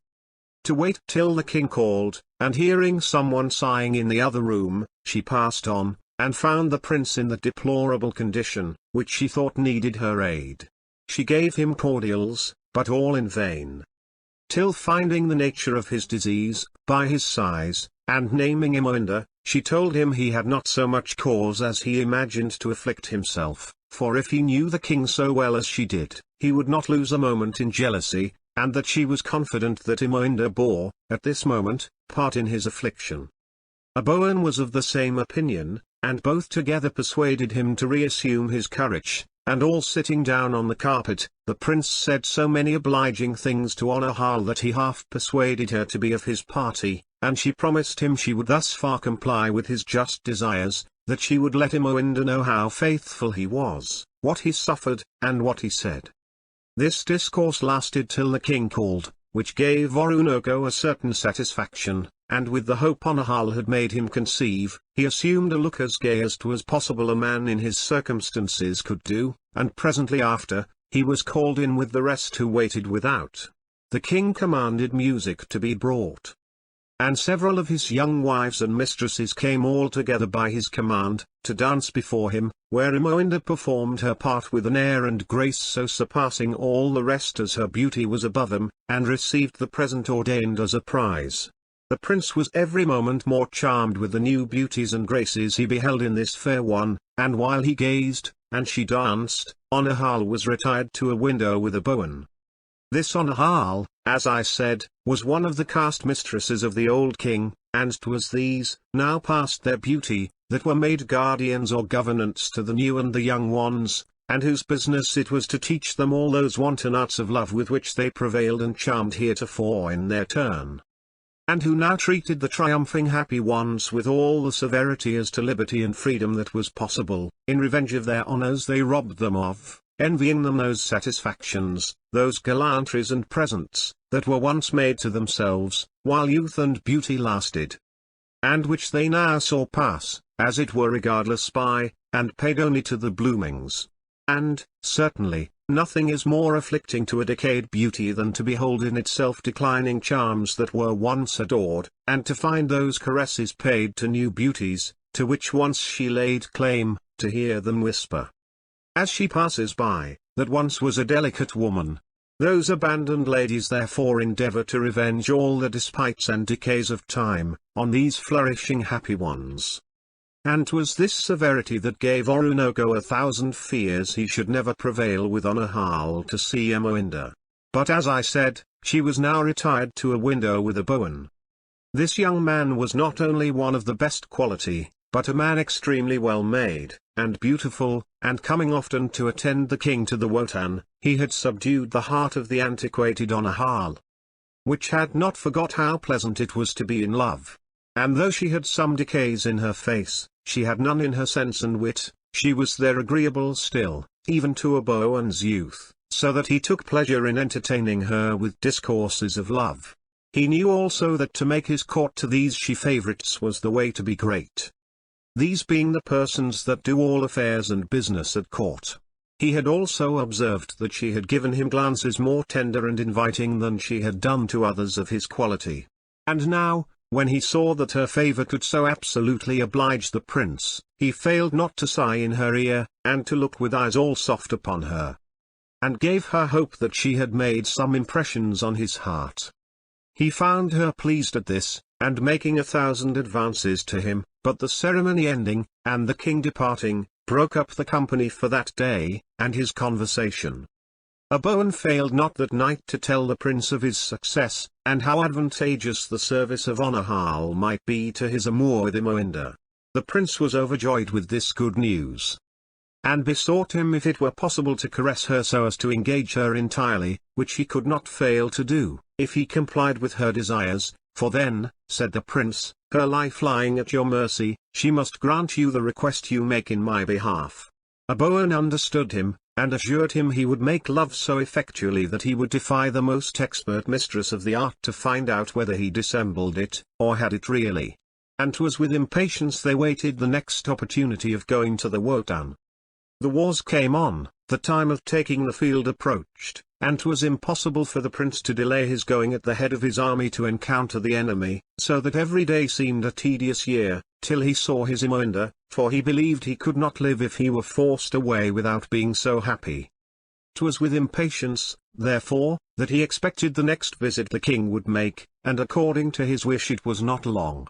to wait till the king called, and hearing someone sighing in the other room, she passed on, and found the prince in the deplorable condition, which she thought needed her aid. She gave him cordials, but all in vain. Till finding the nature of his disease, by his sighs, and naming Imoinda, she told him he had not so much cause as he imagined to afflict himself, for if he knew the king so well as she did, he would not lose a moment in jealousy, and that she was confident that Imoinda bore, at this moment, part in his affliction. Behn was of the same opinion, and both together persuaded him to reassume his courage, and all sitting down on the carpet, the prince said so many obliging things to Oroonoko that he half persuaded her to be of his party, and she promised him she would thus far comply with his just desires, that she would let Imoinda know how faithful he was, what he suffered, and what he said. This discourse lasted till the king called, which gave Oroonoko a certain satisfaction, and with the hope Oroonoko had made him conceive, he assumed a look as gay as 'twas possible a man in his circumstances could do, and presently after, he was called in with the rest who waited without. The king commanded music to be brought, and several of his young wives and mistresses came all together by his command, to dance before him, where Imoinda performed her part with an air and grace so surpassing all the rest as her beauty was above them, and received the present ordained as a prize. The prince was every moment more charmed with the new beauties and graces he beheld in this fair one, and while he gazed, and she danced, Oroonoko was retired to a window with Behn. This Oroonoko, as I said, was one of the caste mistresses of the old king, and 'twas these, now past their beauty, that were made guardians or governants to the new and the young ones, and whose business it was to teach them all those wanton arts of love with which they prevailed and charmed heretofore in their turn, and who now treated the triumphing happy ones with all the severity as to liberty and freedom that was possible. In revenge of their honours they robbed them of, envying them those satisfactions, those gallantries and presents, that were once made to themselves, while youth and beauty lasted, and which they now saw pass, as it were regardless by, and paid only to the bloomings. And, certainly, nothing is more afflicting to a decayed beauty than to behold in itself declining charms that were once adored, and to find those caresses paid to new beauties, to which once she laid claim, to hear them whisper, as she passes by, that once was a delicate woman. Those abandoned ladies therefore endeavour to revenge all the despites and decays of time, on these flourishing happy ones. And 'twas this severity that gave Oroonoko 1,000 fears he should never prevail with Oroonoko to see Imoinda. But as I said, she was now retired to a window with Behn. This young man was not only one of the best quality, but a man extremely well made, and beautiful, and coming often to attend the king to the Wotan, he had subdued the heart of the antiquated Oroonoko, which had not forgot how pleasant it was to be in love. And though she had some decays in her face, she had none in her sense and wit, she was there agreeable still, even to Behn's youth, so that he took pleasure in entertaining her with discourses of love. He knew also that to make his court to these she favourites was the way to be great, these being the persons that do all affairs and business at court. He had also observed that she had given him glances more tender and inviting than she had done to others of his quality. And now, when he saw that her favour could so absolutely oblige the prince, he failed not to sigh in her ear, and to look with eyes all soft upon her, and gave her hope that she had made some impressions on his heart. He found her pleased at this, and making 1,000 advances to him, but the ceremony ending, and the king departing, broke up the company for that day, and his conversation. Bowen failed not that night to tell the prince of his success, and how advantageous the service of Oroonoko might be to his amour with Imoinda. The prince was overjoyed with this good news, and besought him if it were possible to caress her so as to engage her entirely, which he could not fail to do, if he complied with her desires, for then, said the prince, her life lying at your mercy, she must grant you the request you make in my behalf. Bowen understood him, and assured him he would make love so effectually that he would defy the most expert mistress of the art to find out whether he dissembled it, or had it really. And 'twas with impatience they waited the next opportunity of going to the Wotan. The wars came on, the time of taking the field approached, and 'twas impossible for the prince to delay his going at the head of his army to encounter the enemy, so that every day seemed a tedious year, till he saw his Imoinda, for he believed he could not live if he were forced away without being so happy. 'Twas with impatience, therefore, that he expected the next visit the king would make, and according to his wish it was not long.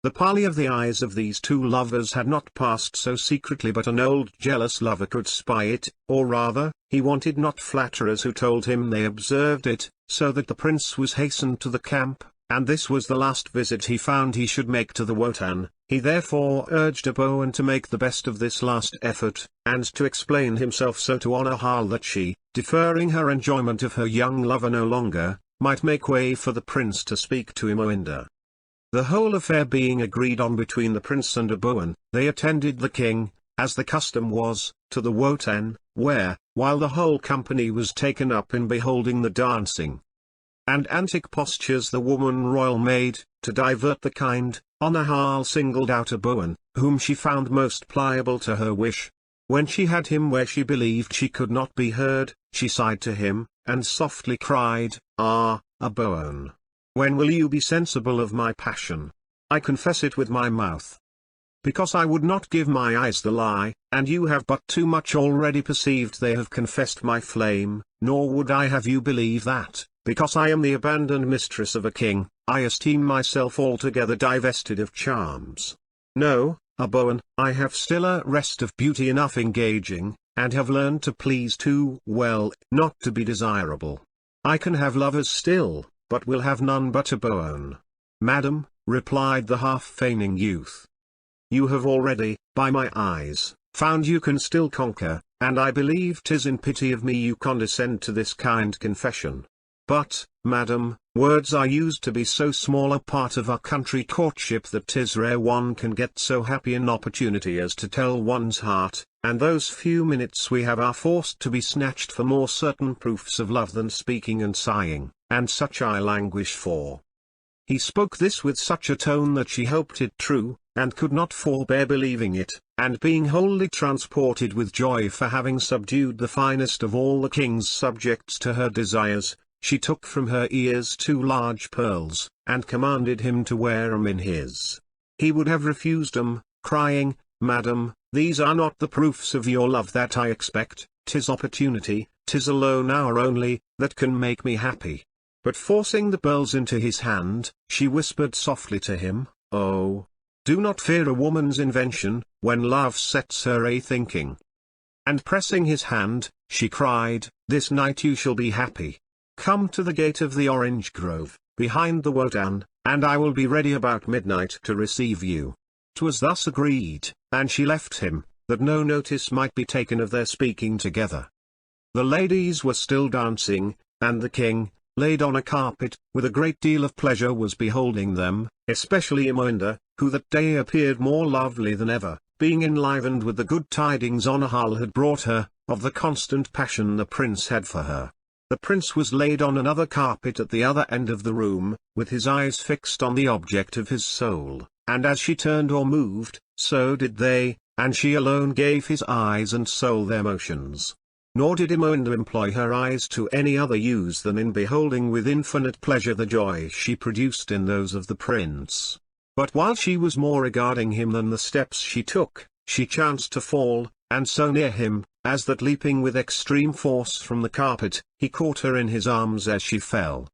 The parley of the eyes of these two lovers had not passed so secretly, but an old jealous lover could spy it, or rather, he wanted not flatterers who told him they observed it, so that the prince was hastened to the camp, and this was the last visit he found he should make to the Wotan. He therefore urged Bowen to make the best of this last effort, and to explain himself so to Oroonoko that she, deferring her enjoyment of her young lover no longer, might make way for the prince to speak to Imoinda. The whole affair being agreed on between the prince and Bowen, they attended the king, as the custom was, to the Wotan, where, while the whole company was taken up in beholding the dancing and antic postures the woman royal made, to divert the kind, Oroonoko singled out Bowen, whom she found most pliable to her wish. When she had him where she believed she could not be heard, she sighed to him, and softly cried, "Ah, Bowen! When will you be sensible of my passion? I confess it with my mouth, because I would not give my eyes the lie, and you have but too much already perceived they have confessed my flame, nor would I have you believe that, because I am the abandoned mistress of a king, I esteem myself altogether divested of charms. No, Bowen, I have still a rest of beauty enough engaging, and have learned to please too well, not to be desirable. I can have lovers still, but will have none but Bowen." "Madam," replied the half-feigning youth, "you have already, by my eyes, found you can still conquer, and I believe 'tis in pity of me you condescend to this kind confession. But, madam, words are used to be so small a part of our country courtship that 'tis rare one can get so happy an opportunity as to tell one's heart, and those few minutes we have are forced to be snatched for more certain proofs of love than speaking and sighing, and such I languish for." He spoke this with such a tone that she hoped it true, and could not forbear believing it, and being wholly transported with joy for having subdued the finest of all the king's subjects to her desires, she took from her ears 2 large pearls, and commanded him to wear 'em in his. He would have refused 'em, crying, "Madam, these are not the proofs of your love that I expect, 'tis opportunity, 'tis a lone hour only, that can make me happy." But forcing the pearls into his hand, she whispered softly to him, "Oh, do not fear a woman's invention, when love sets her a-thinking." And pressing his hand, she cried, "This night you shall be happy. Come to the gate of the orange grove, behind the Wotan, and I will be ready about midnight to receive you." 'Twas thus agreed, and she left him, that no notice might be taken of their speaking together. The ladies were still dancing, and the king, laid on a carpet, with a great deal of pleasure was beholding them, especially Imoinda, who that day appeared more lovely than ever, being enlivened with the good tidings Oroonoko had brought her, of the constant passion the prince had for her. The prince was laid on another carpet at the other end of the room, with his eyes fixed on the object of his soul, and as she turned or moved, so did they, and she alone gave his eyes and soul their motions. Nor did Imoinda employ her eyes to any other use than in beholding with infinite pleasure the joy she produced in those of the prince. But while she was more regarding him than the steps she took, she chanced to fall, and so near him, as that leaping with extreme force from the carpet, he caught her in his arms as she fell.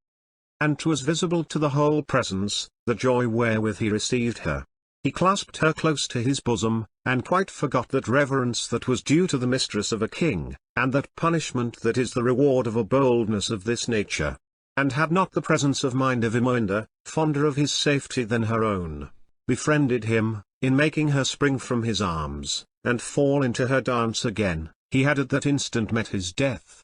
And 'twas visible to the whole presence, the joy wherewith he received her. He clasped her close to his bosom, and quite forgot that reverence that was due to the mistress of a king, and that punishment that is the reward of a boldness of this nature. And had not the presence of mind of Imoinda, fonder of his safety than her own, befriended him, in making her spring from his arms, and fall into her dance again, he had at that instant met his death.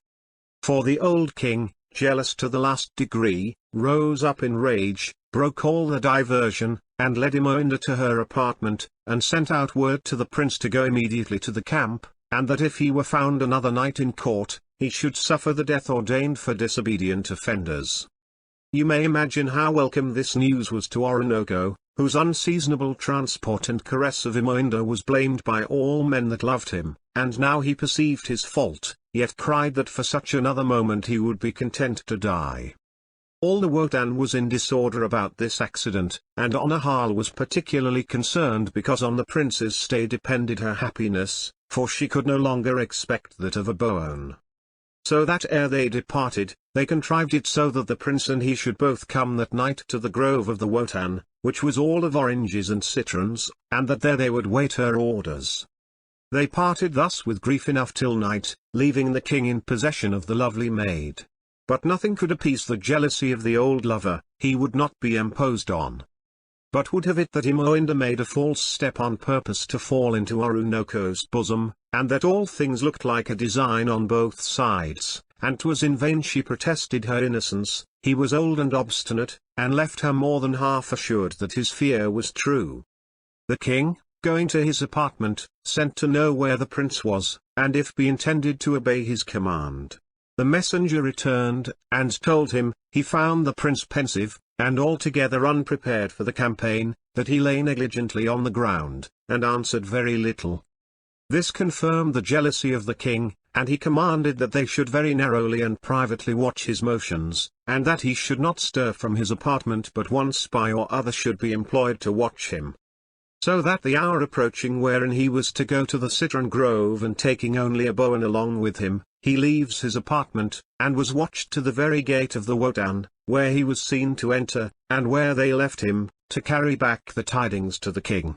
For the old king, jealous to the last degree, rose up in rage, broke all the diversion, and led Imoinda to her apartment, and sent out word to the prince to go immediately to the camp, and that if he were found another night in court, he should suffer the death ordained for disobedient offenders. You may imagine how welcome this news was to Oroonoko, whose unseasonable transport and caress of Imoinda was blamed by all men that loved him, and now he perceived his fault, yet cried that for such another moment he would be content to die. All the Wotan was in disorder about this accident, and Oroonoko was particularly concerned because on the prince's stay depended her happiness, for she could no longer expect that of a Boan. So that ere they departed, they contrived it so that the prince and he should both come that night to the grove of the Wotan, which was all of oranges and citrons, and that there they would wait her orders. They parted thus with grief enough till night, leaving the king in possession of the lovely maid. But nothing could appease the jealousy of the old lover, he would not be imposed on. But would have it that Imoinda made a false step on purpose to fall into Oroonoko's bosom, and that all things looked like a design on both sides, and 'twas in vain she protested her innocence, he was old and obstinate, and left her more than half assured that his fear was true. The king, going to his apartment, sent to know where the prince was, and if he intended to obey his command. The messenger returned, and told him, he found the prince pensive, and altogether unprepared for the campaign, that he lay negligently on the ground, and answered very little. This confirmed the jealousy of the king, and he commanded that they should very narrowly and privately watch his motions, and that he should not stir from his apartment but one spy or other should be employed to watch him. So that the hour approaching wherein he was to go to the citron grove and taking only a Boan along with him, he leaves his apartment, and was watched to the very gate of the Wotan, where he was seen to enter, and where they left him, to carry back the tidings to the king.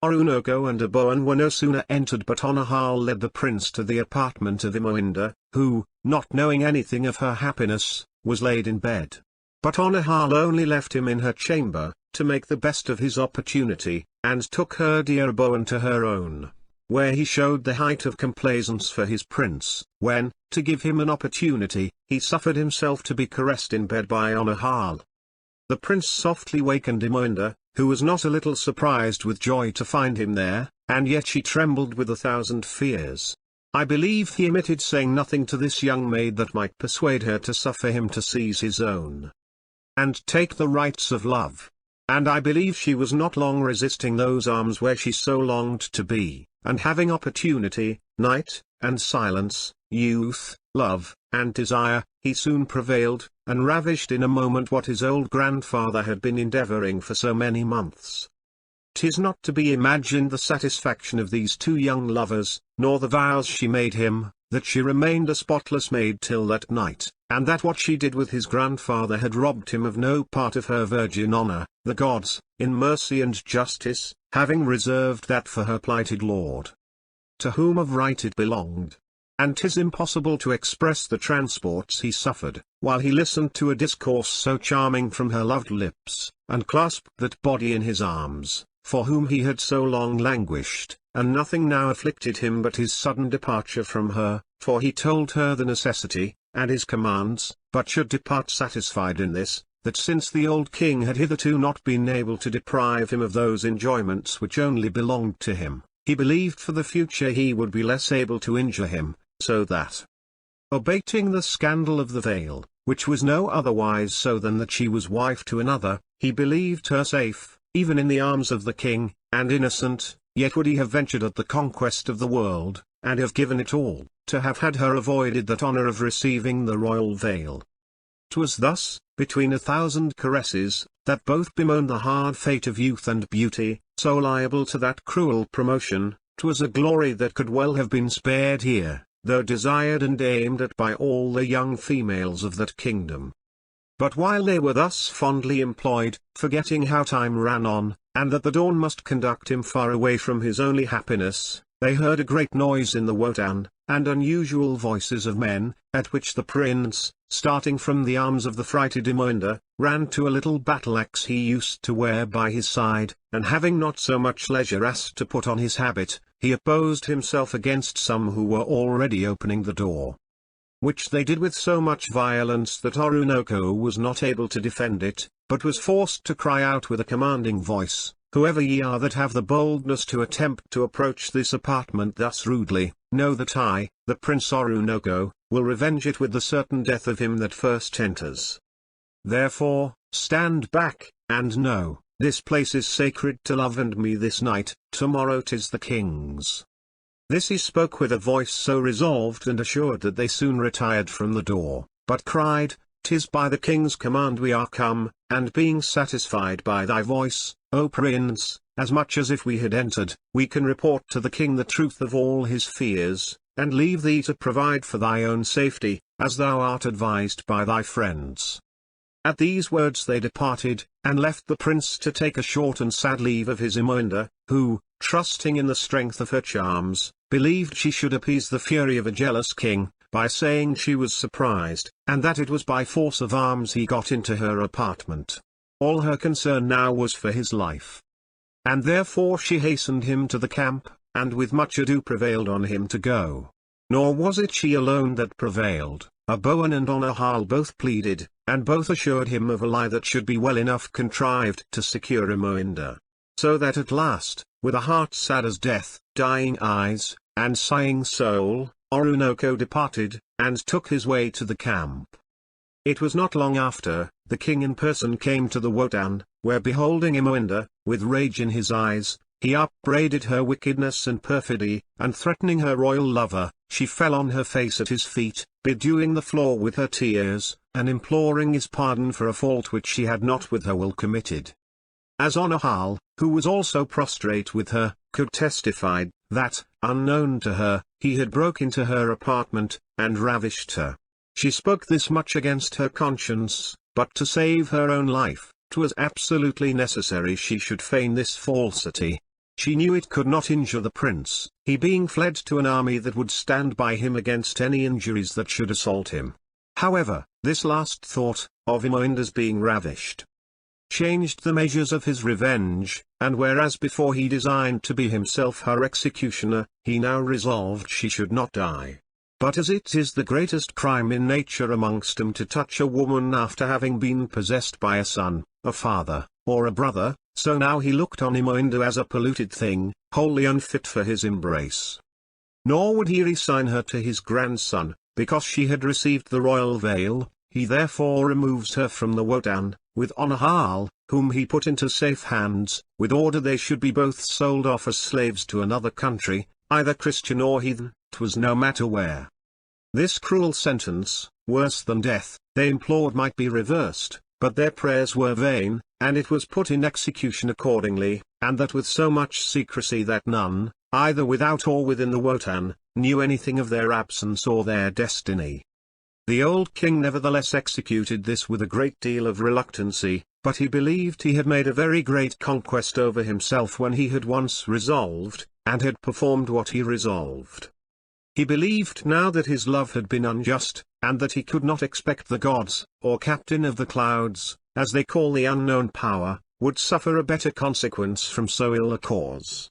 Oroonoko and a Boan were no sooner entered but Oroonoko led the prince to the apartment of Imoinda, who, not knowing anything of her happiness, was laid in bed. But Oroonoko only left him in her chamber, to make the best of his opportunity, and took her dear Boan to her own, where he showed the height of complaisance for his prince, when, to give him an opportunity, he suffered himself to be caressed in bed by Oroonoko. The prince softly wakened Imoinda, who was not a little surprised with joy to find him there, and yet she trembled with 1,000 fears. I believe he omitted saying nothing to this young maid that might persuade her to suffer him to seize his own, and take the rights of love. And I believe she was not long resisting those arms where she so longed to be, and having opportunity, night, and silence, youth, love, and desire, he soon prevailed, and ravished in a moment what his old grandfather had been endeavoring for so many months. 'Tis not to be imagined the satisfaction of these two young lovers, nor the vows she made him, that she remained a spotless maid till that night, and that what she did with his grandfather had robbed him of no part of her virgin honor, the gods, in mercy and justice, having reserved that for her plighted lord, to whom of right it belonged. And 'tis impossible to express the transports he suffered, while he listened to a discourse so charming from her loved lips, and clasped that body in his arms, for whom he had so long languished, and nothing now afflicted him but his sudden departure from her, for he told her the necessity, and his commands, but should depart satisfied in this, that since the old king had hitherto not been able to deprive him of those enjoyments which only belonged to him, he believed for the future he would be less able to injure him, so that, abating the scandal of the veil, which was no otherwise so than that she was wife to another, he believed her safe, even in the arms of the king, and innocent, yet would he have ventured at the conquest of the world, and have given it all, to have had her avoided that honour of receiving the royal veil. 'Twas thus, between 1,000 caresses, that both bemoaned the hard fate of youth and beauty, so liable to that cruel promotion. 'Twas a glory that could well have been spared here, though desired and aimed at by all the young females of that kingdom. But while they were thus fondly employed, forgetting how time ran on, and that the dawn must conduct him far away from his only happiness, they heard a great noise in the Wotan, and unusual voices of men, at which the prince, starting from the arms of the frighted Imoinda, ran to a little battle-axe he used to wear by his side, and having not so much leisure as to put on his habit, he opposed himself against some who were already opening the door. Which they did with so much violence that Oroonoko was not able to defend it, but was forced to cry out with a commanding voice, "Whoever ye are that have the boldness to attempt to approach this apartment thus rudely, know that I, the Prince Oroonoko, will revenge it with the certain death of him that first enters. Therefore, stand back, and know, this place is sacred to love and me this night, tomorrow 'tis the king's." This he spoke with a voice so resolved and assured that they soon retired from the door, but cried, "'Tis by the king's command we are come, and being satisfied by thy voice, O prince, as much as if we had entered, we can report to the king the truth of all his fears, and leave thee to provide for thy own safety, as thou art advised by thy friends." At these words they departed, and left the prince to take a short and sad leave of his Imoinda, who, trusting in the strength of her charms, believed she should appease the fury of a jealous king, by saying she was surprised, and that it was by force of arms he got into her apartment. All her concern now was for his life. And therefore she hastened him to the camp, and with much ado prevailed on him to go. Nor was it she alone that prevailed, Behn and Onahal both pleaded, and both assured him of a lie that should be well enough contrived to secure Imoinda. So that at last, with a heart sad as death, dying eyes, and sighing soul, Oroonoko departed, and took his way to the camp. It was not long after, the king in person came to the Wotan, where beholding Imoinda, with rage in his eyes, he upbraided her wickedness and perfidy, and threatening her royal lover, she fell on her face at his feet, bedewing the floor with her tears, and imploring his pardon for a fault which she had not with her will committed. As Onahal, who was also prostrate with her, could testify, that, unknown to her, he had broke into her apartment, and ravished her. She spoke this much against her conscience, but to save her own life, 'twas absolutely necessary she should feign this falsity. She knew it could not injure the prince, he being fled to an army that would stand by him against any injuries that should assault him. However, this last thought, of Imoinda's being ravished, changed the measures of his revenge, and whereas before he designed to be himself her executioner, he now resolved she should not die. But as it is the greatest crime in nature amongst them to touch a woman after having been possessed by a son, a father, or a brother, so now he looked on Imoinda as a polluted thing, wholly unfit for his embrace. Nor would he resign her to his grandson, because she had received the royal veil. He therefore removes her from the Wotan, with Onahal, whom he put into safe hands, with order they should be both sold off as slaves to another country, either Christian or heathen, 'twas no matter where. This cruel sentence, worse than death, they implored might be reversed, but their prayers were vain, and it was put in execution accordingly, and that with so much secrecy that none, either without or within the Wotan, knew anything of their absence or their destiny. The old king nevertheless executed this with a great deal of reluctancy, but he believed he had made a very great conquest over himself when he had once resolved, and had performed what he resolved. He believed now that his love had been unjust, and that he could not expect the gods, or captain of the clouds, as they call the unknown power, would suffer a better consequence from so ill a cause.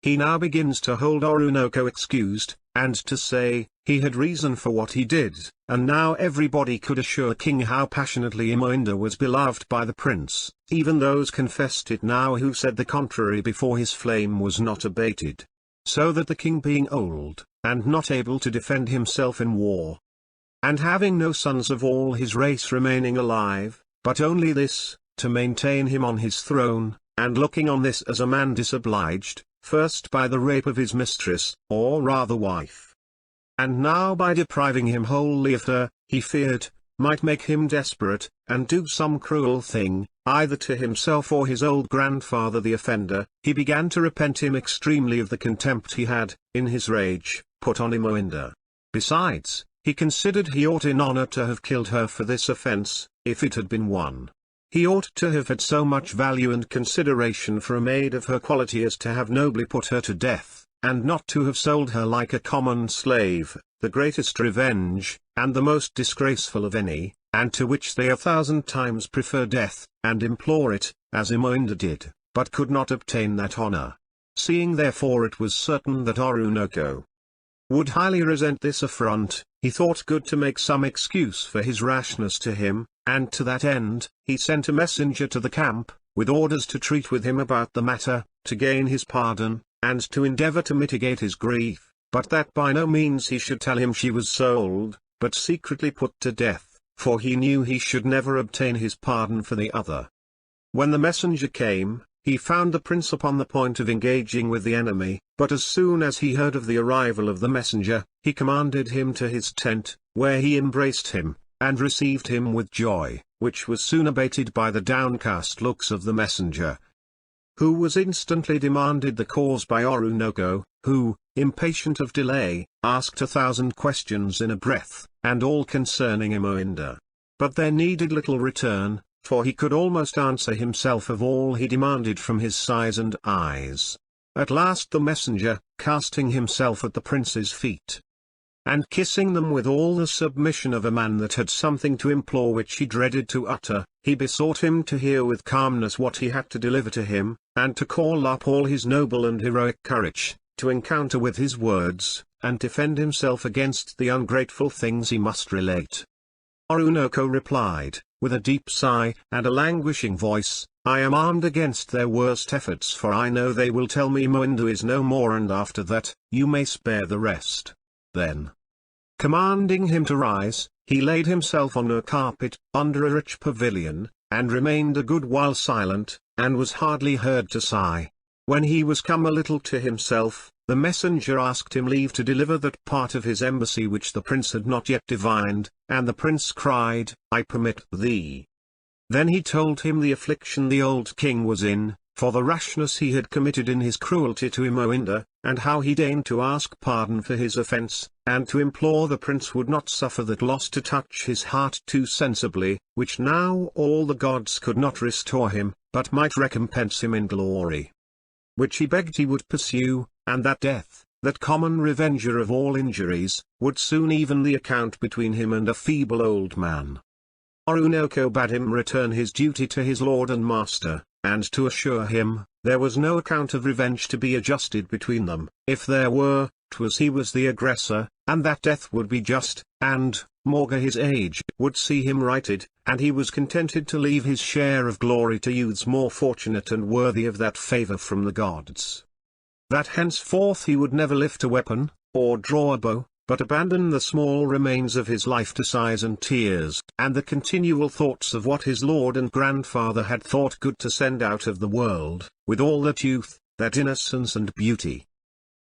He now begins to hold Oroonoko excused, and to say, he had reason for what he did, and now everybody could assure King how passionately Imoinda was beloved by the prince, even those confessed it now who said the contrary before his flame was not abated. So that the king being old, and not able to defend himself in war, and having no sons of all his race remaining alive, but only this, to maintain him on his throne, and looking on this as a man disobliged, first by the rape of his mistress, or rather wife. And now by depriving him wholly of her, he feared, might make him desperate, and do some cruel thing, either to himself or his old grandfather the offender. He began to repent him extremely of the contempt he had, in his rage, put on Imoinda. Besides, he considered he ought in honor to have killed her for this offense, if it had been one. He ought to have had so much value and consideration for a maid of her quality as to have nobly put her to death, and not to have sold her like a common slave, the greatest revenge, and the most disgraceful of any, and to which they 1,000 times prefer death, and implore it, as Imoinda did, but could not obtain that honor. Seeing therefore it was certain that Oroonoko would highly resent this affront, he thought good to make some excuse for his rashness to him, and to that end, he sent a messenger to the camp, with orders to treat with him about the matter, to gain his pardon, and to endeavor to mitigate his grief, but that by no means he should tell him she was sold, but secretly put to death, for he knew he should never obtain his pardon for the other. When the messenger came, he found the prince upon the point of engaging with the enemy, but as soon as he heard of the arrival of the messenger, he commanded him to his tent, where he embraced him, and received him with joy, which was soon abated by the downcast looks of the messenger, who was instantly demanded the cause by Oroonoko, who, impatient of delay, asked 1,000 questions in a breath, and all concerning Imoinda. But there needed little return, for he could almost answer himself of all he demanded from his sighs and eyes. At last the messenger, casting himself at the prince's feet, and kissing them with all the submission of a man that had something to implore which he dreaded to utter, he besought him to hear with calmness what he had to deliver to him, and to call up all his noble and heroic courage, to encounter with his words, and defend himself against the ungrateful things he must relate. Oroonoko replied, with a deep sigh, and a languishing voice, I am armed against their worst efforts, for I know they will tell me Imoinda is no more, and after that, you may spare the rest. Then, commanding him to rise, he laid himself on a carpet, under a rich pavilion, and remained a good while silent, and was hardly heard to sigh. When he was come a little to himself, the messenger asked him leave to deliver that part of his embassy which the prince had not yet divined, and the prince cried, I permit thee. Then he told him the affliction the old king was in, for the rashness he had committed in his cruelty to Imoinda, and how he deigned to ask pardon for his offense, and to implore the prince would not suffer that loss to touch his heart too sensibly, which now all the gods could not restore him, but might recompense him in glory. Which he begged he would pursue, and that death, that common revenger of all injuries, would soon even the account between him and a feeble old man. Oroonoko bade him return his duty to his lord and master, and to assure him, there was no account of revenge to be adjusted between them. If there were, 'twas he was the aggressor, and that death would be just, and, maugre his age, would see him righted, and he was contented to leave his share of glory to youths more fortunate and worthy of that favor from the gods. That henceforth he would never lift a weapon, or draw a bow, but abandon the small remains of his life to sighs and tears, and the continual thoughts of what his lord and grandfather had thought good to send out of the world, with all that youth, that innocence and beauty.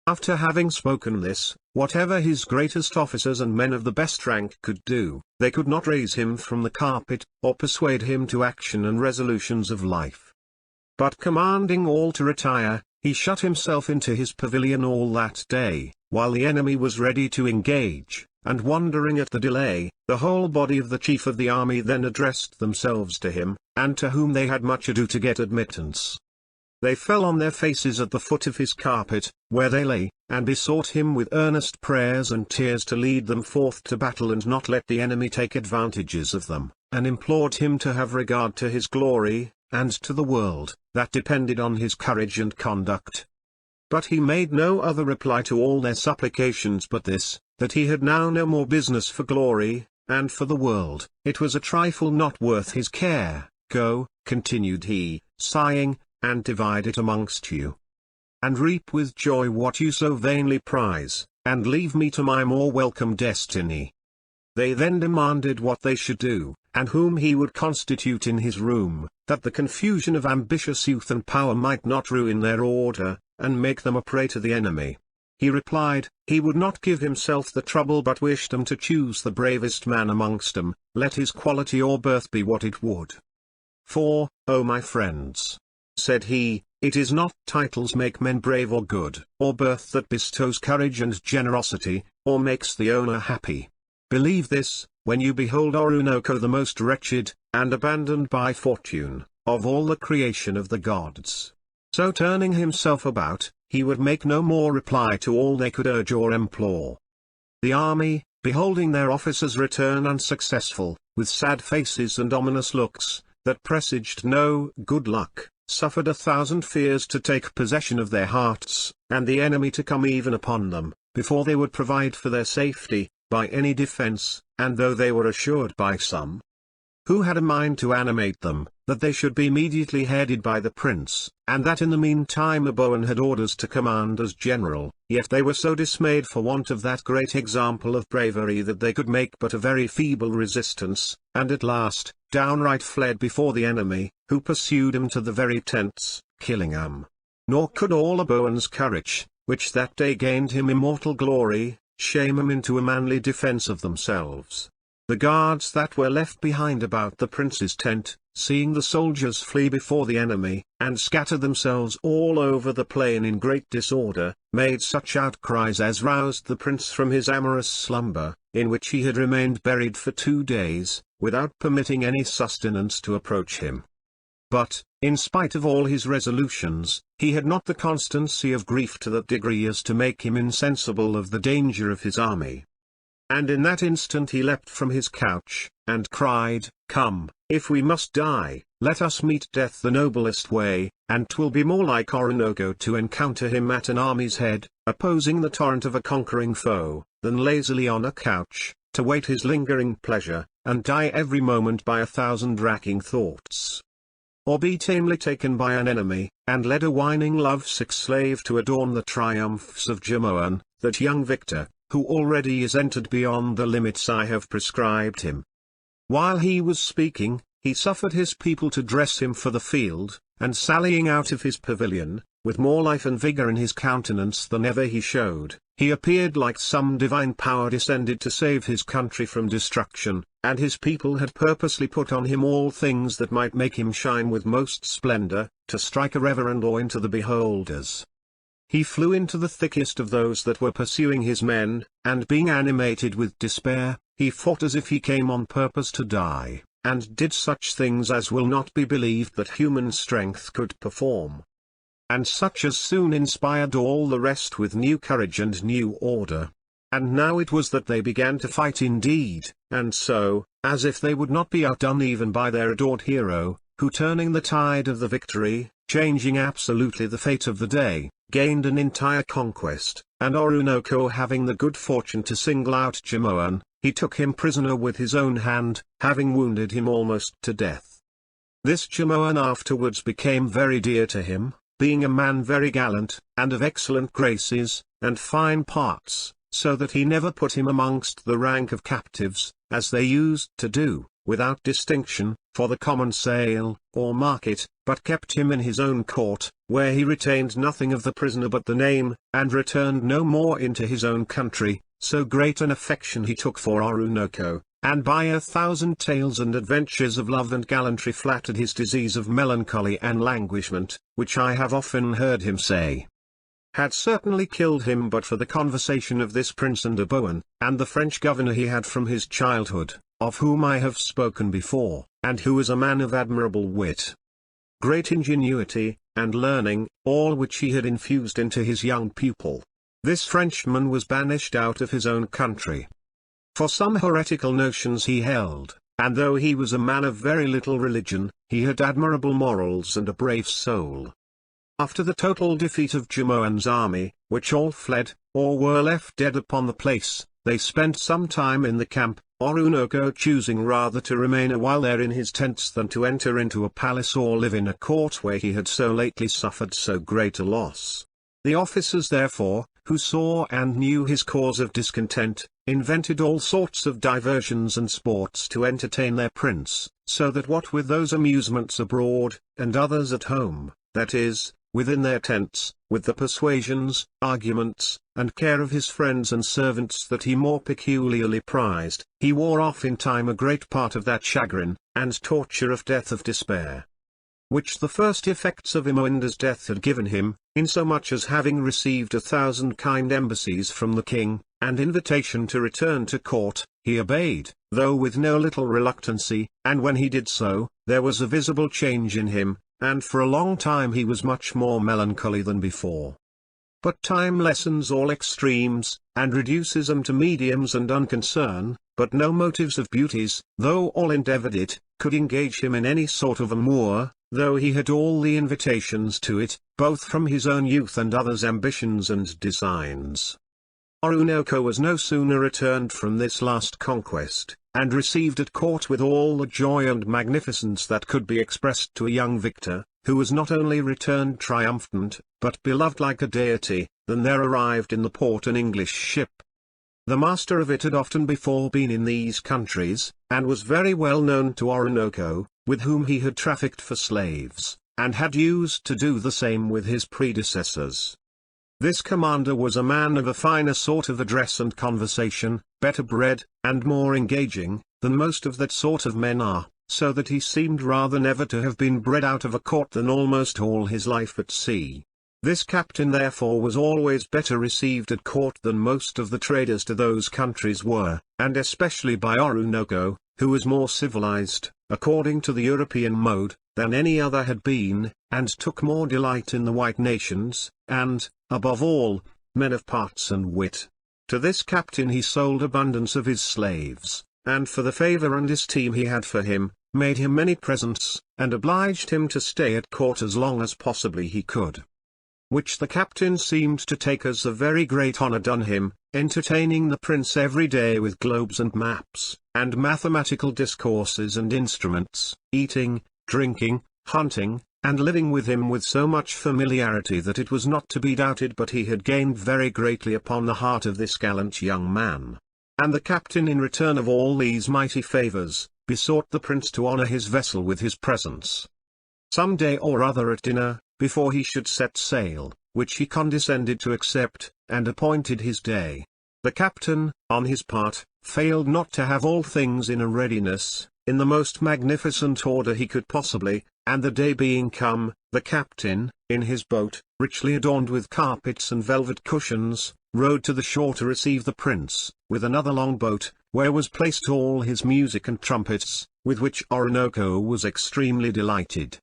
After having spoken this, whatever his greatest officers and men of the best rank could do, they could not raise him from the carpet, or persuade him to action and resolutions of life. But commanding all to retire, he shut himself into his pavilion all that day, while the enemy was ready to engage, and wondering at the delay, the whole body of the chief of the army then addressed themselves to him, and to whom they had much ado to get admittance. They fell on their faces at the foot of his carpet, where they lay, and besought him with earnest prayers and tears to lead them forth to battle and not let the enemy take advantages of them, and implored him to have regard to his glory, and to the world, that depended on his courage and conduct. But he made no other reply to all their supplications but this, that he had now no more business for glory, and for the world, it was a trifle not worth his care. Go, continued he, sighing, and divide it amongst you, and reap with joy what you so vainly prize, and leave me to my more welcome destiny. They then demanded what they should do, and whom he would constitute in his room, that the confusion of ambitious youth and power might not ruin their order, and make them a prey to the enemy. He replied, he would not give himself the trouble but wished them to choose the bravest man amongst them, let his quality or birth be what it would. For, O my friends, said he, it is not titles make men brave or good, or birth that bestows courage and generosity, or makes the owner happy. Believe this, when you behold Oroonoko the most wretched, and abandoned by fortune, of all the creation of the gods. So turning himself about, he would make no more reply to all they could urge or implore. The army, beholding their officers return unsuccessful, with sad faces and ominous looks, that presaged no good luck, suffered 1,000 fears to take possession of their hearts, and the enemy to come even upon them, before they would provide for their safety, by any defense, and though they were assured by some, who had a mind to animate them, that they should be immediately headed by the prince, and that in the meantime Bowen had orders to command as general, yet they were so dismayed for want of that great example of bravery that they could make but a very feeble resistance, and at last, downright fled before the enemy, who pursued him to the very tents, killing him. Nor could all Bowen's courage, which that day gained him immortal glory, shame him into a manly defence of themselves. The guards that were left behind about the prince's tent, seeing the soldiers flee before the enemy, and scatter themselves all over the plain in great disorder, made such outcries as roused the prince from his amorous slumber, in which he had remained buried for 2 days, without permitting any sustenance to approach him. But, in spite of all his resolutions, he had not the constancy of grief to that degree as to make him insensible of the danger of his army. And in that instant he leapt from his couch, and cried, Come, if we must die, let us meet death the noblest way, and 'twill be more like Oroonoko to encounter him at an army's head, opposing the torrent of a conquering foe, than lazily on a couch, to wait his lingering pleasure, and die every moment by 1,000 racking thoughts. Or be tamely taken by an enemy, and led a whining love-sick slave to adorn the triumphs of Jimoan, that young victor, who already is entered beyond the limits I have prescribed him. While he was speaking, he suffered his people to dress him for the field, and sallying out of his pavilion, with more life and vigour in his countenance than ever he showed, he appeared like some divine power descended to save his country from destruction, and his people had purposely put on him all things that might make him shine with most splendour, to strike a reverend awe into the beholders. He flew into the thickest of those that were pursuing his men, and being animated with despair, he fought as if he came on purpose to die, and did such things as will not be believed that human strength could perform. And such as soon inspired all the rest with new courage and new order. And now it was that they began to fight indeed, and so, as if they would not be outdone even by their adored hero, who turning the tide of the victory, changing absolutely the fate of the day, gained an entire conquest, and Oroonoko having the good fortune to single out Jimoan, he took him prisoner with his own hand, having wounded him almost to death. This Jimoan afterwards became very dear to him, being a man very gallant, and of excellent graces, and fine parts, so that he never put him amongst the rank of captives, as they used to do, without distinction, for the common sale, or market, but kept him in his own court, where he retained nothing of the prisoner but the name, and returned no more into his own country, so great an affection he took for Oroonoko, and by 1,000 tales and adventures of love and gallantry flattered his disease of melancholy and languishment, which I have often heard him say had certainly killed him but for the conversation of this prince and Bowen, and the French governor he had from his childhood, of whom I have spoken before, and who was a man of admirable wit, great ingenuity, and learning, all which he had infused into his young pupil. This Frenchman was banished out of his own country for some heretical notions he held, and though he was a man of very little religion, he had admirable morals and a brave soul. After the total defeat of Jimoan's army, which all fled, or were left dead upon the place, they spent some time in the camp, Oroonoko choosing rather to remain a while there in his tents than to enter into a palace or live in a court where he had so lately suffered so great a loss. The officers therefore, who saw and knew his cause of discontent, invented all sorts of diversions and sports to entertain their prince, so that what with those amusements abroad, and others at home, that is, within their tents, with the persuasions, arguments, and care of his friends and servants that he more peculiarly prized, he wore off in time a great part of that chagrin, and torture of death of despair, which the first effects of Imoinda's death had given him, insomuch as having received 1,000 kind embassies from the king, and invitation to return to court, he obeyed, though with no little reluctancy, and when he did so, there was a visible change in him, and for a long time he was much more melancholy than before. But time lessens all extremes, and reduces them to mediums and unconcern, but no motives of beauties, though all endeavoured it, could engage him in any sort of amour, though he had all the invitations to it, both from his own youth and others' ambitions and designs. Oroonoko was no sooner returned from this last conquest, and received at court with all the joy and magnificence that could be expressed to a young victor, who was not only returned triumphant, but beloved like a deity, than there arrived in the port an English ship. The master of it had often before been in these countries, and was very well known to Oroonoko, with whom he had trafficked for slaves, and had used to do the same with his predecessors. This commander was a man of a finer sort of address and conversation, better bred, and more engaging, than most of that sort of men are, so that he seemed rather never to have been bred out of a court than almost all his life at sea. This captain therefore was always better received at court than most of the traders to those countries were, and especially by Oroonoko, who was more civilized, according to the European mode, than any other had been, and took more delight in the white nations, and, above all, men of parts and wit. To this captain he sold abundance of his slaves, and for the favour and esteem he had for him, made him many presents, and obliged him to stay at court as long as possibly he could, which the captain seemed to take as a very great honour done him, entertaining the prince every day with globes and maps, and mathematical discourses and instruments, eating, drinking, hunting, and living with him with so much familiarity that it was not to be doubted but he had gained very greatly upon the heart of this gallant young man. And the captain in return of all these mighty favours, besought the prince to honour his vessel with his presence some day or other at dinner, before he should set sail, which he condescended to accept, and appointed his day. The captain, on his part, failed not to have all things in a readiness, in the most magnificent order he could possibly, and the day being come, the captain, in his boat, richly adorned with carpets and velvet cushions, rowed to the shore to receive the prince, with another long boat, where was placed all his music and trumpets, with which Oroonoko was extremely delighted.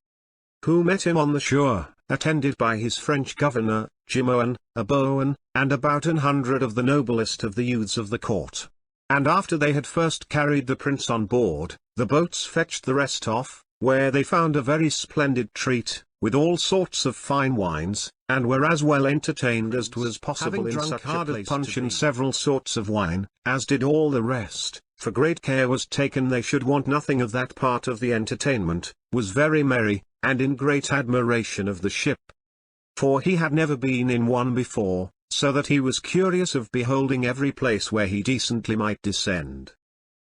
Who met him on the shore, attended by his French governor, Imoinda, a Bowen, and about 100 of the noblest of the youths of the court. And after they had first carried the prince on board, the boats fetched the rest off, where they found a very splendid treat, with all sorts of fine wines, and were as well entertained as 'twas possible in such a place punch and several sorts of wine, as did all the rest, for great care was taken they should want nothing of that part of the entertainment, was very merry, and in great admiration of the ship. For he had never been in one before, so that he was curious of beholding every place where he decently might descend.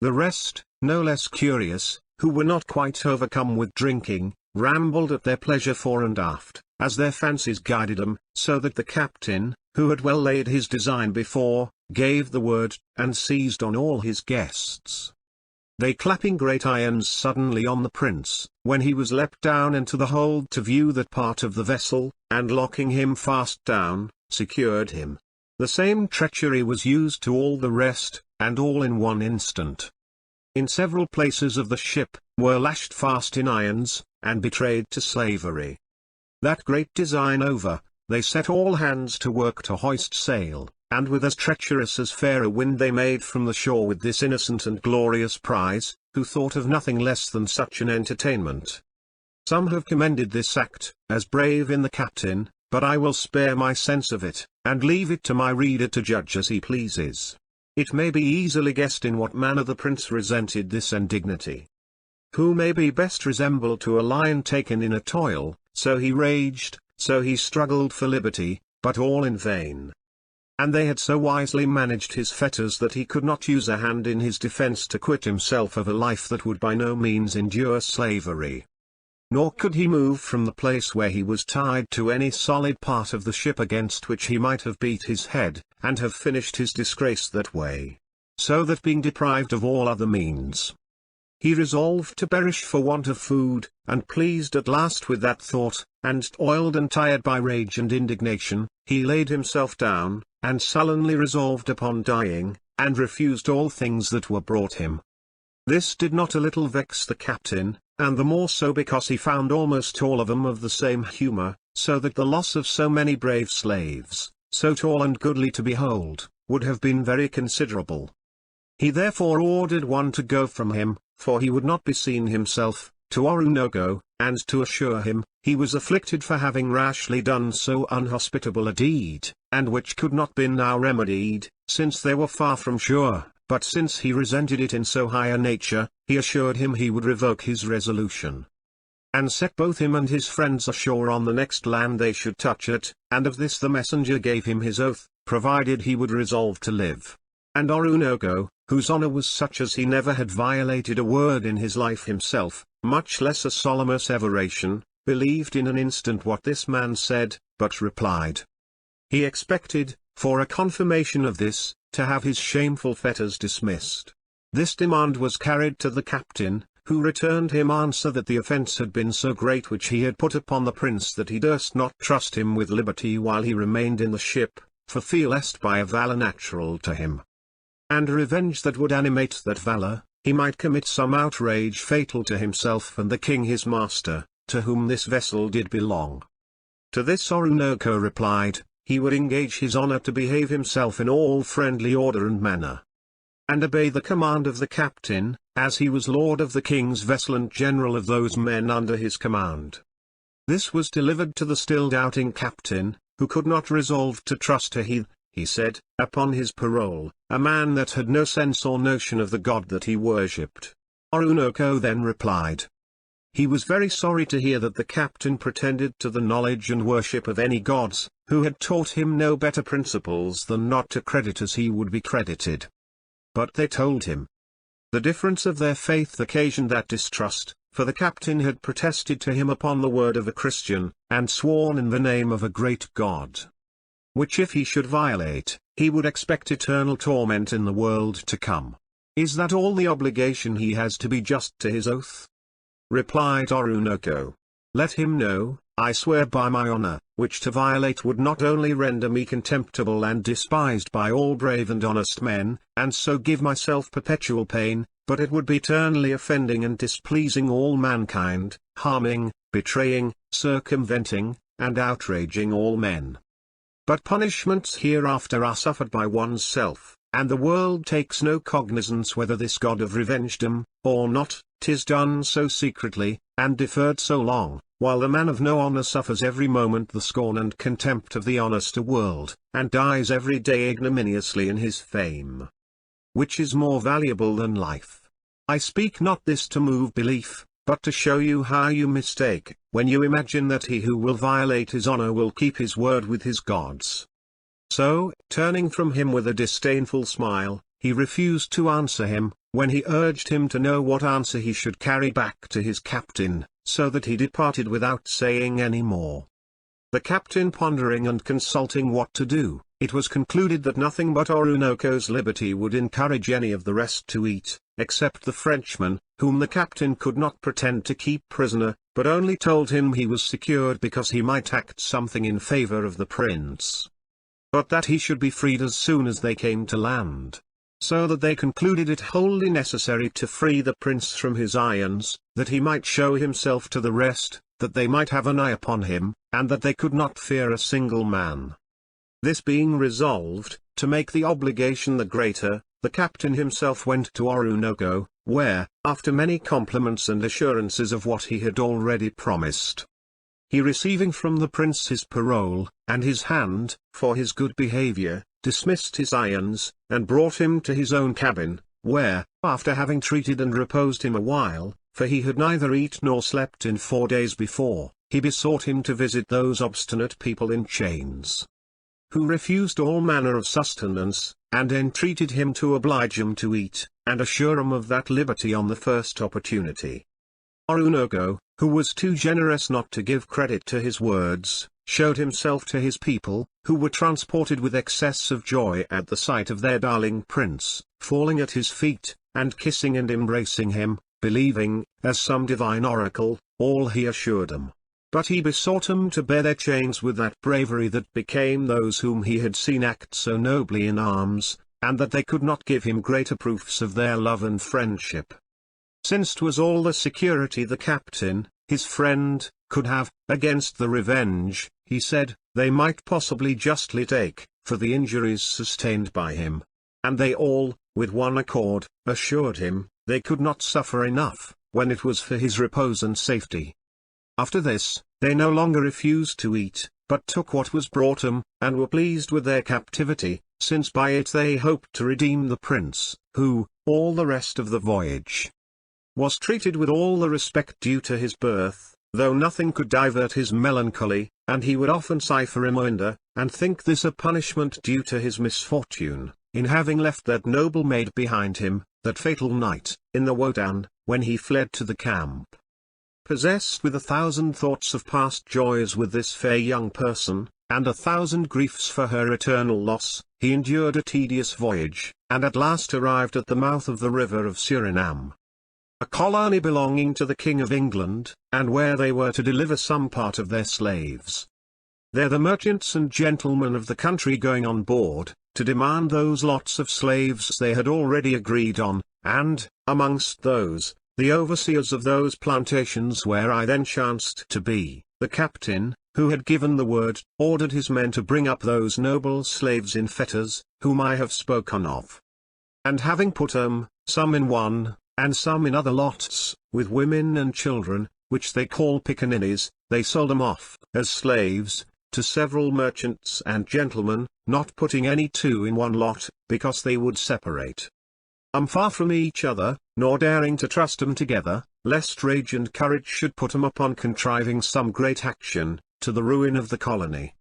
The rest, no less curious, who were not quite overcome with drinking, rambled at their pleasure fore and aft, as their fancies guided them, so that the captain, who had well laid his design before, gave the word, and seized on all his guests. They clapping great irons suddenly on the prince, when he was leapt down into the hold to view that part of the vessel, and locking him fast down, secured him. The same treachery was used to all the rest, and all in one instant. In several places of the ship, were lashed fast in irons, and betrayed to slavery. That great design over, they set all hands to work to hoist sail, and with as treacherous as fair a wind they made from the shore with this innocent and glorious prize, who thought of nothing less than such an entertainment. Some have commended this act, as brave in the captain, but I will spare my sense of it, and leave it to my reader to judge as he pleases. It may be easily guessed in what manner the prince resented this indignity. Who may be best resembled to a lion taken in a toil, so he raged, so he struggled for liberty, but all in vain. And they had so wisely managed his fetters that he could not use a hand in his defense to quit himself of a life that would by no means endure slavery. nor could he move from the place where he was tied to any solid part of the ship against which he might have beat his head, and have finished his disgrace that way. So that being deprived of all other means, he resolved to perish for want of food, and pleased at last with that thought, and toiled and tired by rage and indignation, he laid himself down, and sullenly resolved upon dying, and refused all things that were brought him. This did not a little vex the captain, and the more so because he found almost all of them of the same humour, so that the loss of so many brave slaves, so tall and goodly to behold, would have been very considerable. He therefore ordered one to go from him, for he would not be seen himself, to Oroonoko, and to assure him, he was afflicted for having rashly done so unhospitable a deed, and which could not be now remedied, since they were far from sure, but since he resented it in so high a nature, he assured him he would revoke his resolution, and set both him and his friends ashore on the next land they should touch at, and of this the messenger gave him his oath, provided he would resolve to live. And Oroonoko, whose honour was such as he never had violated a word in his life himself, much less a solemn asseveration, believed in an instant what this man said, but replied. He expected, for a confirmation of this, to have his shameful fetters dismissed. This demand was carried to the captain, who returned him answer that the offence had been so great which he had put upon the prince that he durst not trust him with liberty while he remained in the ship, for fear lest by a valour natural to him, and revenge that would animate that valour, he might commit some outrage fatal to himself and the king his master, to whom this vessel did belong. To this Oroonoko replied, he would engage his honour to behave himself in all friendly order and manner, and obey the command of the captain, as he was lord of the king's vessel and general of those men under his command. This was delivered to the still doubting captain, who could not resolve to trust to he said, upon his parole, a man that had no sense or notion of the God that he worshipped. Oroonoko then replied. He was very sorry to hear that the captain pretended to the knowledge and worship of any gods, who had taught him no better principles than not to credit as he would be credited. But they told him. The difference of their faith occasioned that distrust, for the captain had protested to him upon the word of a Christian, and sworn in the name of a great God, which if he should violate, he would expect eternal torment in the world to come. Is that all the obligation he has to be just to his oath? Replied Oroonoko. Let him know, I swear by my honour, which to violate would not only render me contemptible and despised by all brave and honest men, and so give myself perpetual pain, but it would be eternally offending and displeasing all mankind, harming, betraying, circumventing, and outraging all men. But punishments hereafter are suffered by one's self, and the world takes no cognizance whether this god of revengedom, or not. 'Tis done so secretly, and deferred so long, while the man of no honour suffers every moment the scorn and contempt of the honester world, and dies every day ignominiously in his fame. Which is more valuable than life? I speak not this to move belief, but to show you how you mistake, when you imagine that he who will violate his honour will keep his word with his gods. So, turning from him with a disdainful smile, he refused to answer him, when he urged him to know what answer he should carry back to his captain, so that he departed without saying any more. The captain pondering and consulting what to do, it was concluded that nothing but Oroonoko's liberty would encourage any of the rest to eat, except the Frenchman, whom the captain could not pretend to keep prisoner, but only told him he was secured because he might act something in favour of the prince, but that he should be freed as soon as they came to land. So that they concluded it wholly necessary to free the prince from his irons, that he might show himself to the rest, that they might have an eye upon him, and that they could not fear a single man. This being resolved, to make the obligation the greater, the captain himself went to Oroonoko, where, after many compliments and assurances of what he had already promised, he receiving from the prince his parole, and his hand, for his good behaviour, dismissed his irons, and brought him to his own cabin, where, after having treated and reposed him a while, for he had neither eat nor slept in 4 days before, he besought him to visit those obstinate people in chains, who refused all manner of sustenance, and entreated him to oblige them to eat, and assure them of that liberty on the first opportunity. Oroonoko, who was too generous not to give credit to his words, showed himself to his people, who were transported with excess of joy at the sight of their darling prince, falling at his feet, and kissing and embracing him, believing, as some divine oracle, all he assured them. But he besought them to bear their chains with that bravery that became those whom he had seen act so nobly in arms, and that they could not give him greater proofs of their love and friendship. Since 'twas all the security the captain, his friend, could have, against the revenge, he said, they might possibly justly take, for the injuries sustained by him. And they all, with one accord, assured him, they could not suffer enough, when it was for his repose and safety. After this, they no longer refused to eat, but took what was brought them, and were pleased with their captivity, since by it they hoped to redeem the prince, who, all the rest of the voyage, was treated with all the respect due to his birth, though nothing could divert his melancholy, and he would often sigh for Imoinda, and think this a punishment due to his misfortune, in having left that noble maid behind him, that fatal night, in the Wodan, when he fled to the camp. Possessed with 1,000 thoughts of past joys with this fair young person, and 1,000 griefs for her eternal loss, he endured a tedious voyage, and at last arrived at the mouth of the river of Suriname, a colony belonging to the King of England, and where they were to deliver some part of their slaves. There the merchants and gentlemen of the country going on board, to demand those lots of slaves they had already agreed on, and, amongst those, the overseers of those plantations where I then chanced to be, the captain, who had given the word, ordered his men to bring up those noble slaves in fetters, whom I have spoken of. And having put them, some in one, and some in other lots, with women and children, which they call pickaninnies, they sold them off, as slaves, to several merchants and gentlemen, not putting any two in one lot, because they would separate far from each other, nor daring to trust 'em together, lest rage and courage should put 'em upon contriving some great action, to the ruin of the colony.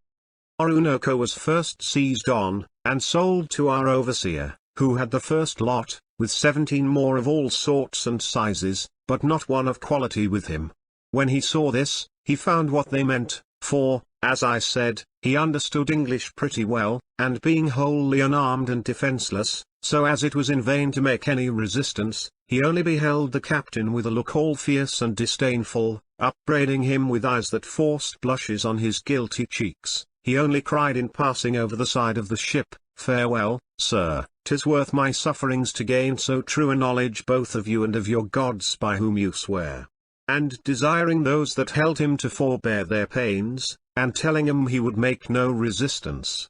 Oroonoko was first seized on, and sold to our overseer, who had the first lot, with 17 more of all sorts and sizes, but not one of quality with him. When he saw this, he found what they meant, for, as I said, he understood English pretty well, and being wholly unarmed and defenseless, so as it was in vain to make any resistance, he only beheld the captain with a look all fierce and disdainful, upbraiding him with eyes that forced blushes on his guilty cheeks. He only cried in passing over the side of the ship, "Farewell, sir, 'tis worth my sufferings to gain so true a knowledge both of you and of your gods by whom you swear." And desiring those that held him to forbear their pains, and telling him he would make no resistance,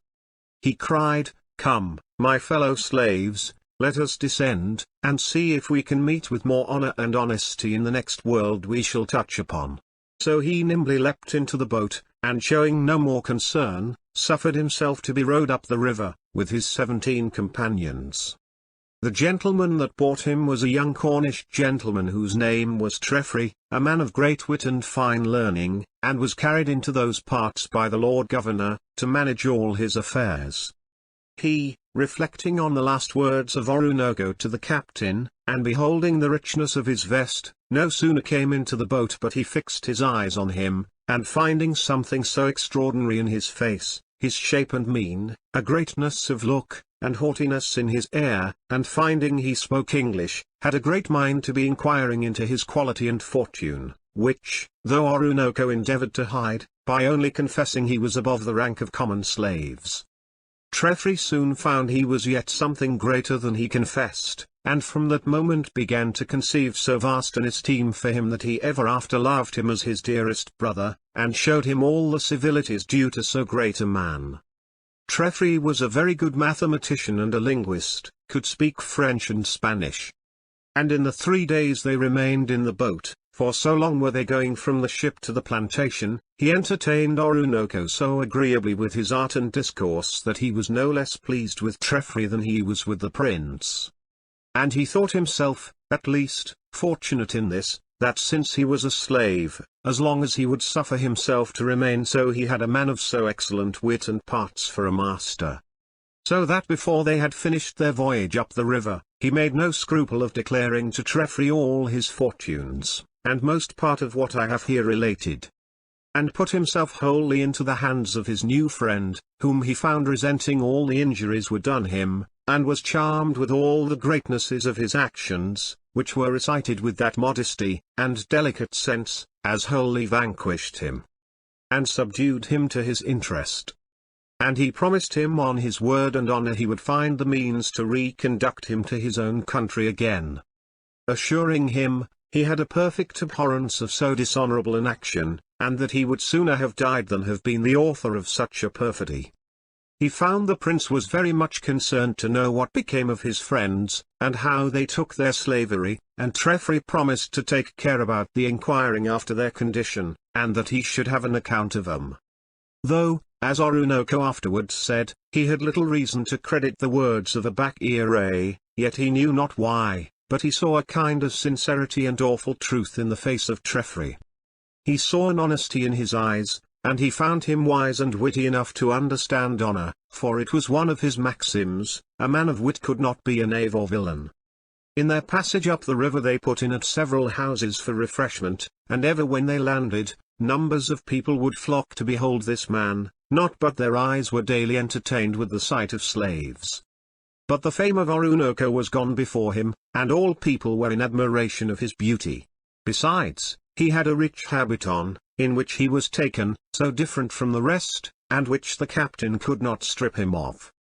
he cried, "Come, my fellow slaves, let us descend, and see if we can meet with more honor and honesty in the next world we shall touch upon." So he nimbly leapt into the boat, and showing no more concern, suffered himself to be rowed up the river, with his 17 companions. The gentleman that bought him was a young Cornish gentleman whose name was Treffry, a man of great wit and fine learning, and was carried into those parts by the Lord Governor, to manage all his affairs. He, reflecting on the last words of Oroonoko to the captain, and beholding the richness of his vest, no sooner came into the boat but he fixed his eyes on him, and finding something so extraordinary in his face, his shape and mien, a greatness of look, and haughtiness in his air, and finding he spoke English, had a great mind to be inquiring into his quality and fortune, which, though Oroonoko endeavored to hide, by only confessing he was above the rank of common slaves, Treffry soon found he was yet something greater than he confessed, and from that moment began to conceive so vast an esteem for him that he ever after loved him as his dearest brother, and showed him all the civilities due to so great a man. Treffry was a very good mathematician and a linguist, could speak French and Spanish. And in the 3 days they remained in the boat, for so long were they going from the ship to the plantation, he entertained Oroonoko so agreeably with his art and discourse that he was no less pleased with Treffry than he was with the prince. And he thought himself, at least, fortunate in this, that since he was a slave, as long as he would suffer himself to remain so, he had a man of so excellent wit and parts for a master. So that before they had finished their voyage up the river, he made no scruple of declaring to Treffry all his fortunes, and most part of what I have here related, and put himself wholly into the hands of his new friend, whom he found resenting all the injuries were done him, and was charmed with all the greatnesses of his actions, which were recited with that modesty and delicate sense, as wholly vanquished him, and subdued him to his interest. And he promised him on his word and honour he would find the means to reconduct him to his own country again, assuring him, he had a perfect abhorrence of so dishonourable an action, and that he would sooner have died than have been the author of such a perfidy. He found the prince was very much concerned to know what became of his friends, and how they took their slavery, and Treffry promised to take care about the inquiring after their condition, and that he should have an account of them. Though, as Oroonoko afterwards said, he had little reason to credit the words of a back-ear, yet he knew not why, but he saw a kind of sincerity and awful truth in the face of Treffry. He saw an honesty in his eyes, and he found him wise and witty enough to understand honour, for it was one of his maxims, a man of wit could not be a knave or villain. In their passage up the river they put in at several houses for refreshment, and ever when they landed, numbers of people would flock to behold this man, not but their eyes were daily entertained with the sight of slaves. But the fame of Oroonoko was gone before him, and all people were in admiration of his beauty. Besides, he had a rich habit on, in which he was taken, so different from the rest, and which the captain could not strip him of,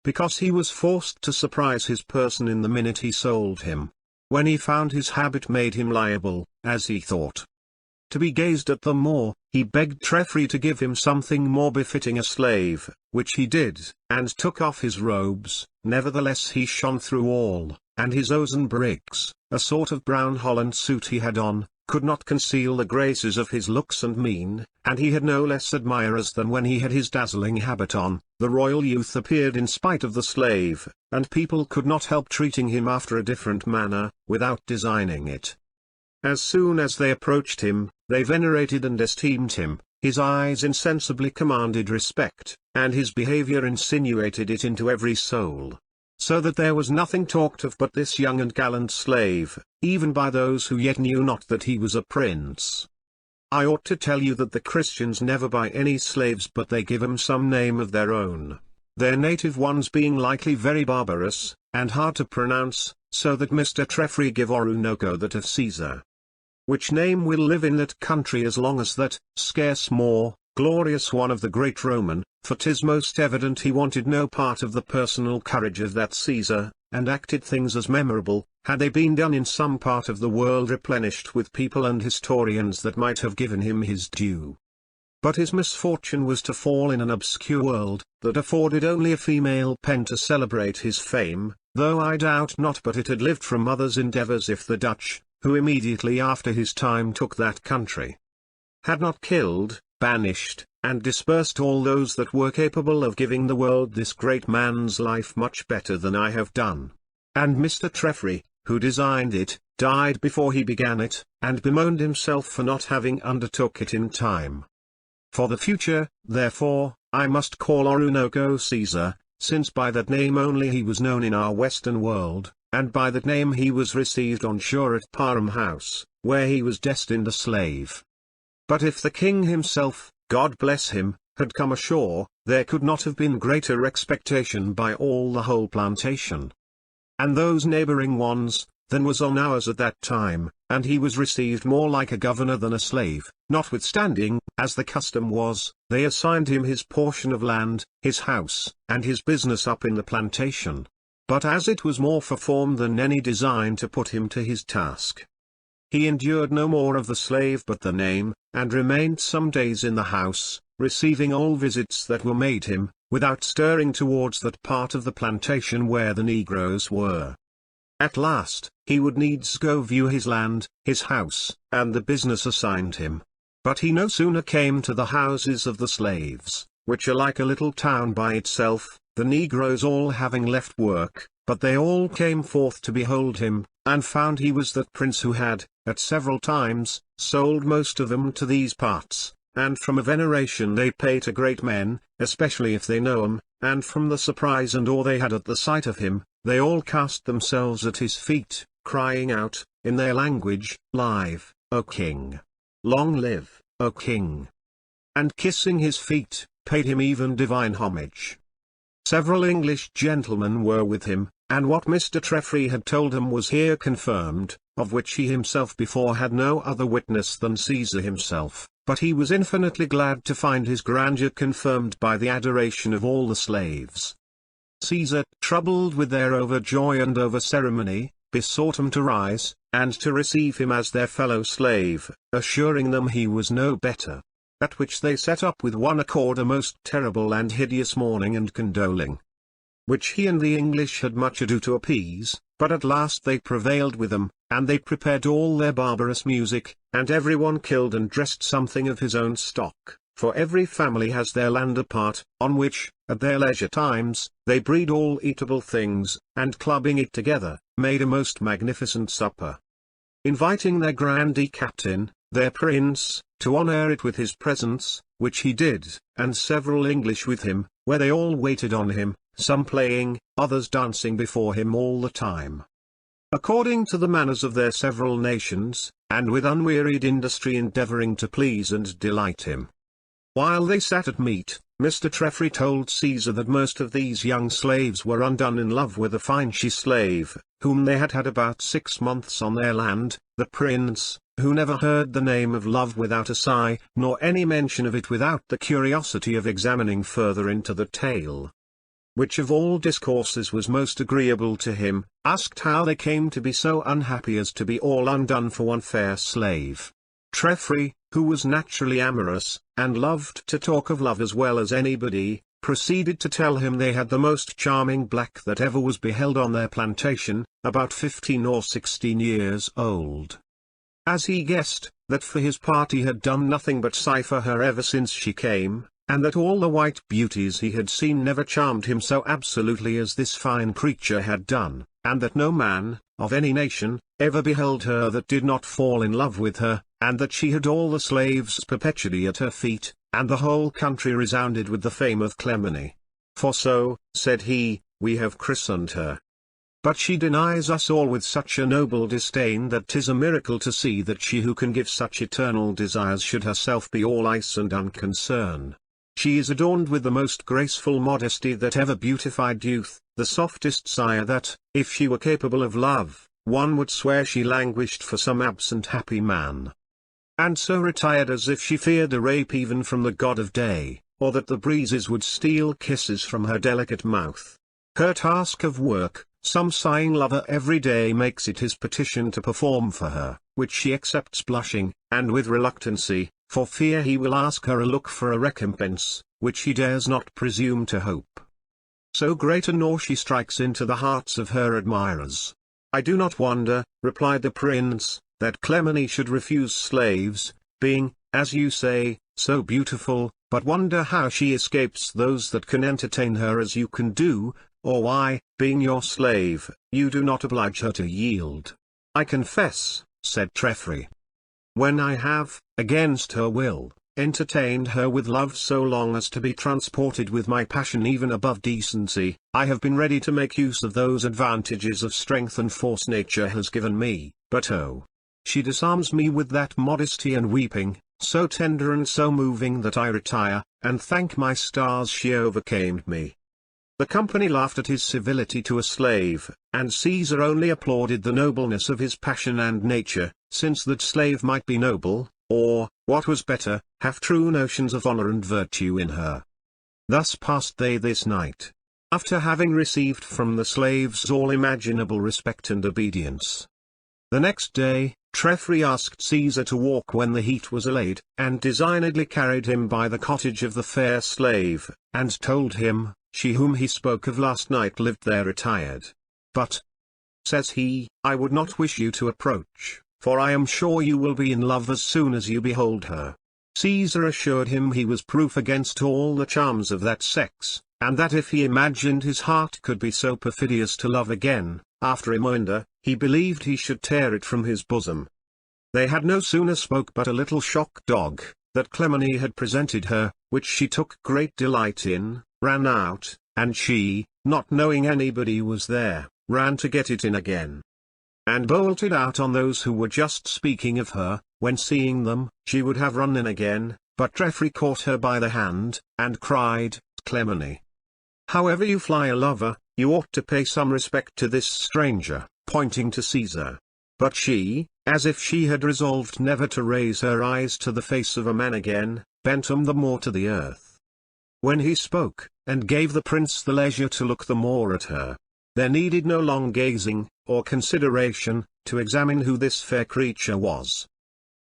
because he was forced to surprise his person in the minute he sold him, when he found his habit made him liable, as he thought, to be gazed at the more. He begged Treffry to give him something more befitting a slave, which he did, and took off his robes. Nevertheless he shone through all, and his ozen bricks, a sort of brown holland suit he had on, could not conceal the graces of his looks and mien, and he had no less admirers than when he had his dazzling habit on. The royal youth appeared in spite of the slave, and people could not help treating him after a different manner, without designing it. As soon as they approached him, they venerated and esteemed him, his eyes insensibly commanded respect, and his behaviour insinuated it into every soul. So that there was nothing talked of but this young and gallant slave, even by those who yet knew not that he was a prince. I ought to tell you that the Christians never buy any slaves but they give 'em some name of their own, their native ones being likely very barbarous, and hard to pronounce, so that Mr. Treffry give Oroonoko that of Caesar, which name will live in that country as long as that, scarce more, glorious one of the great Roman, for 'tis most evident he wanted no part of the personal courage of that Caesar, and acted things as memorable, had they been done in some part of the world replenished with people and historians that might have given him his due. But his misfortune was to fall in an obscure world, that afforded only a female pen to celebrate his fame, though I doubt not but it had lived from others' endeavours if the Dutch, who immediately after his time took that country, had not killed, banished, and dispersed all those that were capable of giving the world this great man's life much better than I have done. And Mr. Treffry, who designed it, died before he began it, and bemoaned himself for not having undertook it in time. For the future, therefore, I must call Oroonoko Caesar, since by that name only he was known in our western world, and by that name he was received on shore at Parham House, where he was destined a slave. But if the king himself, God bless him, had come ashore, there could not have been greater expectation by all the whole plantation, and those neighbouring ones, than was on ours at that time, and he was received more like a governor than a slave, notwithstanding, as the custom was, they assigned him his portion of land, his house, and his business up in the plantation. But as it was more for form than any design to put him to his task, he endured no more of the slave but the name, and remained some days in the house, receiving all visits that were made him, without stirring towards that part of the plantation where the negroes were. At last, he would needs go view his land, his house, and the business assigned him. But he no sooner came to the houses of the slaves, which are like a little town by itself, the negroes all having left work, but they all came forth to behold him, and found he was that prince who had, at several times, sold most of them to these parts, and from a veneration they pay to great men, especially if they know 'em, and from the surprise and awe they had at the sight of him, they all cast themselves at his feet, crying out, in their language, "Live, O king! Long live, O king!" And kissing his feet, paid him even divine homage. Several English gentlemen were with him, and what Mr. Treffry had told him was here confirmed, of which he himself before had no other witness than Caesar himself, but he was infinitely glad to find his grandeur confirmed by the adoration of all the slaves. Caesar, troubled with their over-joy and over-ceremony, besought them to rise, and to receive him as their fellow slave, assuring them he was no better. At which they set up with one accord a most terrible and hideous mourning and condoling, which he and the English had much ado to appease, but at last they prevailed with them, and they prepared all their barbarous music, and every one killed and dressed something of his own stock, for every family has their land apart, on which, at their leisure times, they breed all eatable things, and clubbing it together, made a most magnificent supper, inviting their grandee captain, their prince, to honour it with his presence, which he did, and several English with him, where they all waited on him, some playing, others dancing before him all the time, according to the manners of their several nations, and with unwearied industry endeavouring to please and delight him. While they sat at meat, Mr. Treffry told Caesar that most of these young slaves were undone in love with a fine she-slave, whom they had had about 6 months on their land, the prince, who never heard the name of love without a sigh, nor any mention of it without the curiosity of examining further into the tale, which of all discourses was most agreeable to him, asked how they came to be so unhappy as to be all undone for one fair slave. Treffry, who was naturally amorous, and loved to talk of love as well as anybody, proceeded to tell him they had the most charming black that ever was beheld on their plantation, about 15 or 16 years old. As he guessed, that for his part he had done nothing but sigh for her ever since she came, and that all the white beauties he had seen never charmed him so absolutely as this fine creature had done, and that no man, of any nation, ever beheld her that did not fall in love with her, and that she had all the slaves perpetually at her feet, and the whole country resounded with the fame of Clemeny. For so, said he, we have christened her. But she denies us all with such a noble disdain that 'tis a miracle to see that she who can give such eternal desires should herself be all ice and unconcern. She is adorned with the most graceful modesty that ever beautified youth, the softest sire that, if she were capable of love, one would swear she languished for some absent happy man. And so retired as if she feared a rape even from the god of day, or that the breezes would steal kisses from her delicate mouth. Her task of work, some sighing lover every day makes it his petition to perform for her, which she accepts blushing, and with reluctancy, for fear he will ask her a look for a recompense, which he dares not presume to hope. So great a gnaw she strikes into the hearts of her admirers. I do not wonder, replied the prince, that Clemeny should refuse slaves, being, as you say, so beautiful, but wonder how she escapes those that can entertain her as you can do, or why, being your slave, you do not oblige her to yield. I confess, said Treffry, when I have, against her will, entertained her with love so long as to be transported with my passion even above decency, I have been ready to make use of those advantages of strength and force nature has given me, but oh! She disarms me with that modesty and weeping, so tender and so moving that I retire, and thank my stars she overcame me. The company laughed at his civility to a slave, and Caesar only applauded the nobleness of his passion and nature, since that slave might be noble, or, what was better, have true notions of honor and virtue in her. Thus passed they this night, after having received from the slaves all imaginable respect and obedience. The next day, Treffry asked Caesar to walk when the heat was allayed, and designedly carried him by the cottage of the fair slave, and told him, she whom he spoke of last night lived there retired. But, says he, I would not wish you to approach, for I am sure you will be in love as soon as you behold her. Caesar assured him he was proof against all the charms of that sex, and that if he imagined his heart could be so perfidious to love again, after Imoinda, he believed he should tear it from his bosom. They had no sooner spoke but a little shock dog, that Clemeny had presented her, which she took great delight in, ran out, and she, not knowing anybody was there, ran to get it in again. and bolted out on those who were just speaking of her. When seeing them, she would have run in again, but Geoffrey caught her by the hand, and cried, "Clemeny, however you fly a lover, you ought to pay some respect to this stranger," pointing to Caesar. But she, as if she had resolved never to raise her eyes to the face of a man again, bent them the more to the earth. When he spoke, and gave the prince the leisure to look the more at her, there needed no long gazing, or consideration, to examine who this fair creature was.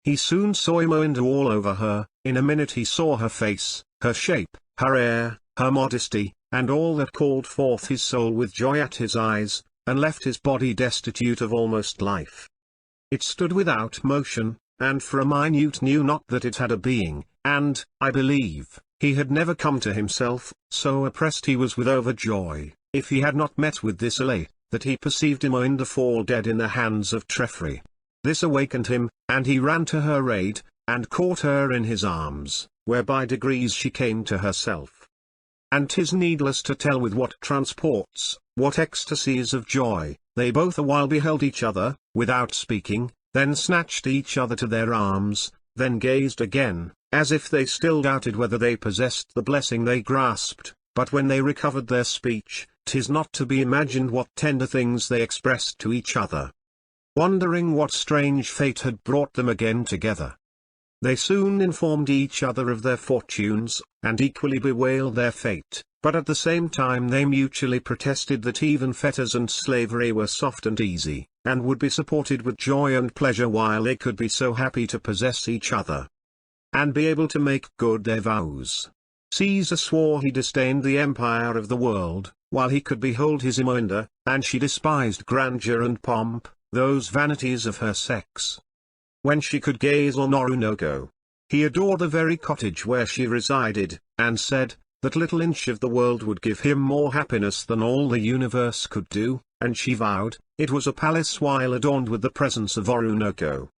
He soon saw Imoinda all over her. In a minute he saw her face, her shape, her air, her modesty, and all that called forth his soul with joy at his eyes, and left his body destitute of almost life. It stood without motion, and for a minute knew not that it had a being, and, I believe, he had never come to himself, so oppressed he was with overjoy, if he had not met with this allay, that he perceived Imoinda fall dead in the hands of Geoffrey. This awakened him, and he ran to her aid, and caught her in his arms, where by degrees she came to herself. And 'tis needless to tell with what transports, what ecstasies of joy, they both awhile beheld each other, without speaking, then snatched each other to their arms, then gazed again, as if they still doubted whether they possessed the blessing they grasped, but when they recovered their speech, 'tis not to be imagined what tender things they expressed to each other. Wondering what strange fate had brought them again together, they soon informed each other of their fortunes, and equally bewailed their fate, but at the same time they mutually protested that even fetters and slavery were soft and easy, and would be supported with joy and pleasure while they could be so happy to possess each other, and be able to make good their vows. Caesar swore he disdained the empire of the world, while he could behold his Imoinda, and she despised grandeur and pomp, those vanities of her sex. When she could gaze on Oroonoko, he adored the very cottage where she resided, and said, that little inch of the world would give him more happiness than all the universe could do, and she vowed, it was a palace while adorned with the presence of Oroonoko.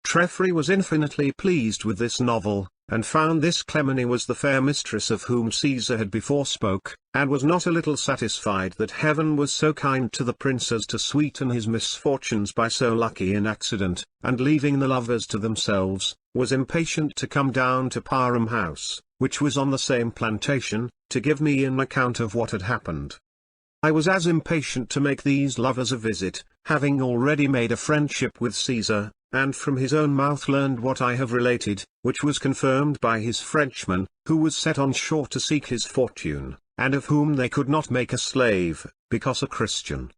Geoffrey was infinitely pleased with this novel, and found this Clemeny was the fair mistress of whom Caesar had before spoke, and was not a little satisfied that heaven was so kind to the prince as to sweeten his misfortunes by so lucky an accident, and leaving the lovers to themselves, was impatient to come down to Parham House, which was on the same plantation, to give me an account of what had happened. I was as impatient to make these lovers a visit, having already made a friendship with Caesar, and from his own mouth learned what I have related, which was confirmed by his Frenchman, who was set on shore to seek his fortune, and of whom they could not make a slave, because a Christian.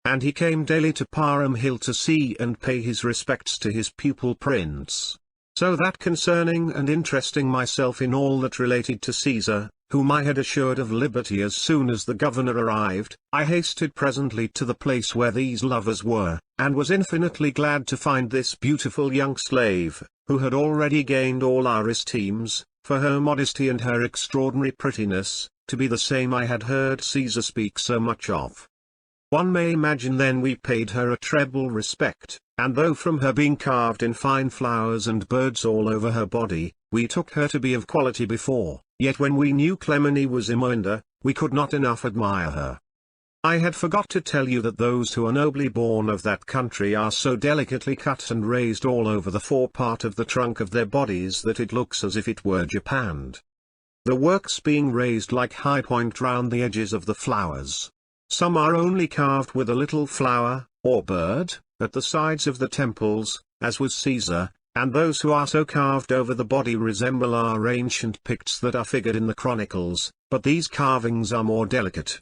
And he came daily to Parham Hill to see and pay his respects to his pupil Prince. So that concerning and interesting myself in all that related to Caesar, whom I had assured of liberty as soon as the governor arrived, I hasted presently to the place where these lovers were, and was infinitely glad to find this beautiful young slave, who had already gained all our esteems, for her modesty and her extraordinary prettiness, to be the same I had heard Caesar speak so much of. One may imagine then we paid her a treble respect, and though from her being carved in fine flowers and birds all over her body, we took her to be of quality before, yet when we knew Clemeny was Imoinda, we could not enough admire her. I had forgot to tell you that those who are nobly born of that country are so delicately cut and raised all over the forepart of the trunk of their bodies that it looks as if it were japanned. The works being raised like high point round the edges of the flowers. Some are only carved with a little flower, or bird, at the sides of the temples, as was Caesar, and those who are so carved over the body resemble our ancient Picts that are figured in the chronicles, but these carvings are more delicate.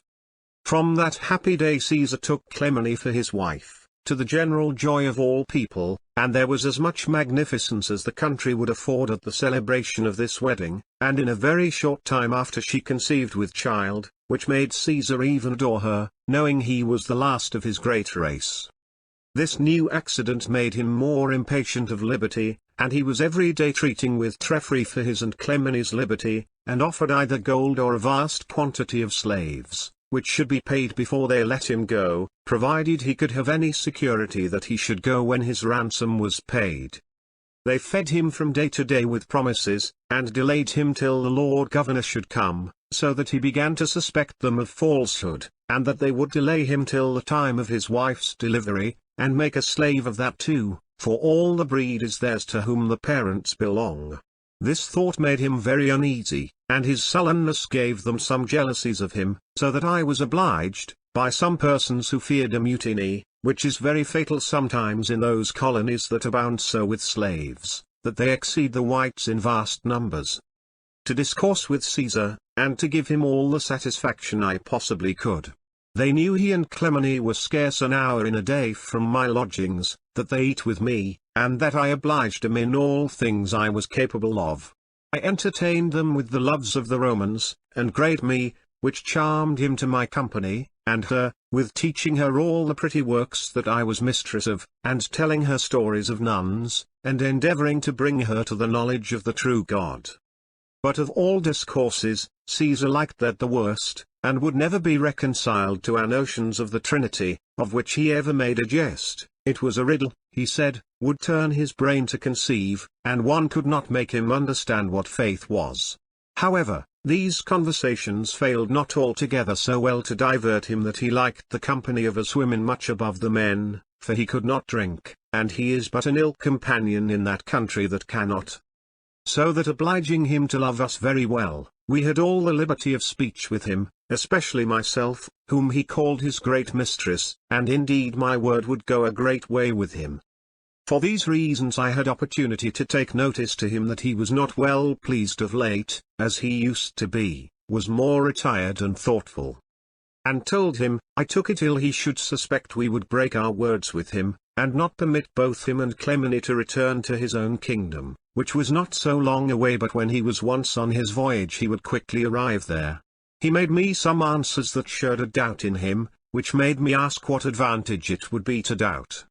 From that happy day Caesar took Clemeny for his wife, to the general joy of all people, and there was as much magnificence as the country would afford at the celebration of this wedding, and in a very short time after she conceived with child, which made Caesar even adore her, knowing he was the last of his great race. This new accident made him more impatient of liberty, and he was every day treating with Geoffrey for his and Clemeny's liberty, and offered either gold or a vast quantity of slaves, which should be paid before they let him go, provided he could have any security that he should go when his ransom was paid. They fed him from day to day with promises, and delayed him till the Lord Governor should come, so that he began to suspect them of falsehood, and that they would delay him till the time of his wife's delivery, and make a slave of that too, for all the breed is theirs to whom the parents belong. This thought made him very uneasy, and his sullenness gave them some jealousies of him, so that I was obliged, by some persons who feared a mutiny, which is very fatal sometimes in those colonies that abound so with slaves, that they exceed the whites in vast numbers, to discourse with Caesar, and to give him all the satisfaction I possibly could. They knew he and Clemeny were scarce an hour in a day from my lodgings, that they eat with me, and that I obliged them in all things I was capable of. I entertained them with the loves of the Romans, and great me, which charmed him to my company, and her, with teaching her all the pretty works that I was mistress of, and telling her stories of nuns, and endeavouring to bring her to the knowledge of the true God. But of all discourses, Caesar liked that the worst, and would never be reconciled to our notions of the Trinity, of which he ever made a jest. It was a riddle, he said, would turn his brain to conceive, and one could not make him understand what faith was. However, these conversations failed not altogether so well to divert him that he liked the company of us women much above the men, for he could not drink, and he is but an ill companion in that country that cannot. So that obliging him to love us very well, we had all the liberty of speech with him, especially myself, whom he called his great mistress, and indeed my word would go a great way with him. For these reasons I had opportunity to take notice to him that he was not well pleased of late, as he used to be, was more retired and thoughtful. And told him, I took it ill he should suspect we would break our words with him, and not permit both him and Clemeny to return to his own kingdom, which was not so long away, but when he was once on his voyage he would quickly arrive there. He made me some answers that showed a doubt in him, which made me ask what advantage it would be to doubt.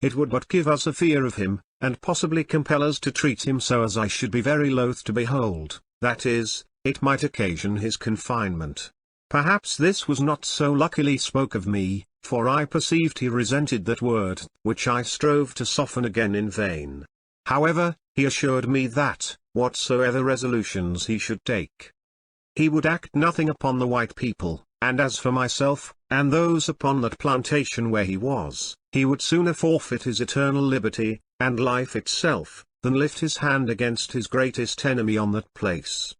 It would but give us a fear of him, and possibly compel us to treat him so as I should be very loath to behold, that is, it might occasion his confinement. Perhaps this was not so luckily spoke of me, for I perceived he resented that word, which I strove to soften again in vain. However, he assured me that, whatsoever resolutions he should take, he would act nothing upon the white people, and as for myself, and those upon that plantation where he was, he would sooner forfeit his eternal liberty, and life itself, than lift his hand against his greatest enemy on that place.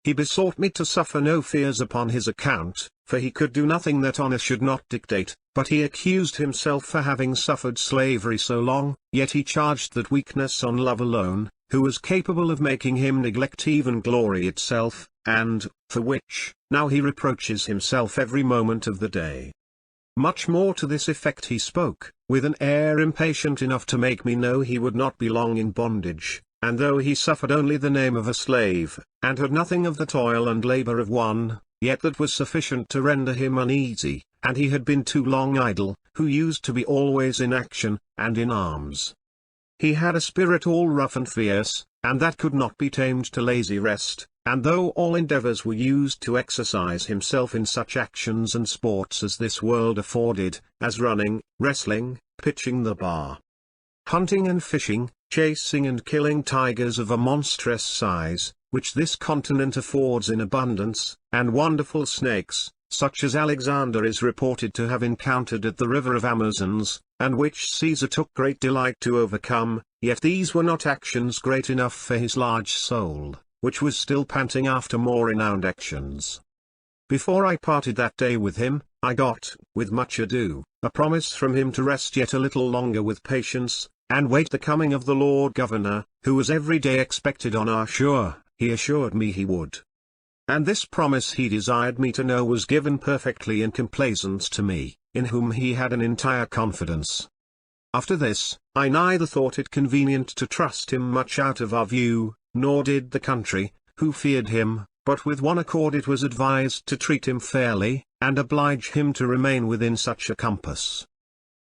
He besought me to suffer no fears upon his account, for he could do nothing that honor should not dictate, but he accused himself for having suffered slavery so long, yet he charged that weakness on love alone, who was capable of making him neglect even glory itself, and, for which, now he reproaches himself every moment of the day. Much more to this effect he spoke, with an air impatient enough to make me know he would not be long in bondage, and though he suffered only the name of a slave, and had nothing of the toil and labour of one, yet that was sufficient to render him uneasy, and he had been too long idle, who used to be always in action, and in arms. He had a spirit all rough and fierce, and that could not be tamed to lazy rest, and though all endeavours were used to exercise himself in such actions and sports as this world afforded, as running, wrestling, pitching the bar, hunting and fishing, chasing and killing tigers of a monstrous size, which this continent affords in abundance, and wonderful snakes, such as Alexander is reported to have encountered at the river of Amazons, and which Caesar took great delight to overcome, yet these were not actions great enough for his large soul, which was still panting after more renowned actions. Before I parted that day with him, I got, with much ado, a promise from him to rest yet a little longer with patience, and wait the coming of the Lord Governor, who was every day expected on our shore. He assured me he would. And this promise he desired me to know was given perfectly in complaisance to me, in whom he had an entire confidence. After this, I neither thought it convenient to trust him much out of our view, nor did the country, who feared him, but with one accord it was advised to treat him fairly, and oblige him to remain within such a compass.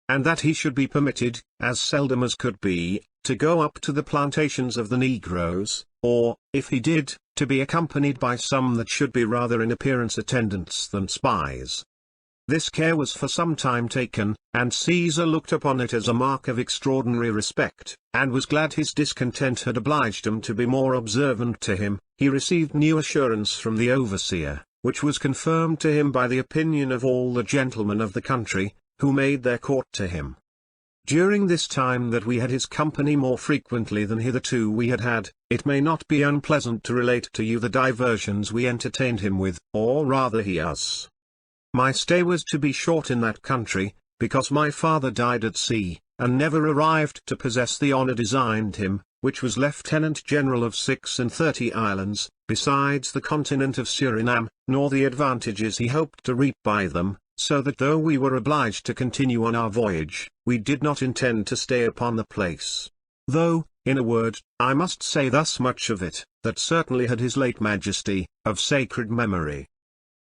And that he should be permitted, as seldom as could be, to go up to the plantations of the negroes, or, if he did, to be accompanied by some that should be rather in appearance attendants than spies. This care was for some time taken, and Caesar looked upon it as a mark of extraordinary respect, and was glad his discontent had obliged him to be more observant to him. He received new assurance from the overseer, which was confirmed to him by the opinion of all the gentlemen of the country, who made their court to him. During this time that we had his company more frequently than hitherto we had had, it may not be unpleasant to relate to you the diversions we entertained him with, or rather he us. My stay was to be short in that country, because my father died at sea, and never arrived to possess the honour designed him, which was Lieutenant General of 36 islands, besides the continent of Suriname, nor the advantages he hoped to reap by them, so that though we were obliged to continue on our voyage, we did not intend to stay upon the place. Though, in a word, I must say thus much of it, that certainly had his late Majesty, of sacred memory,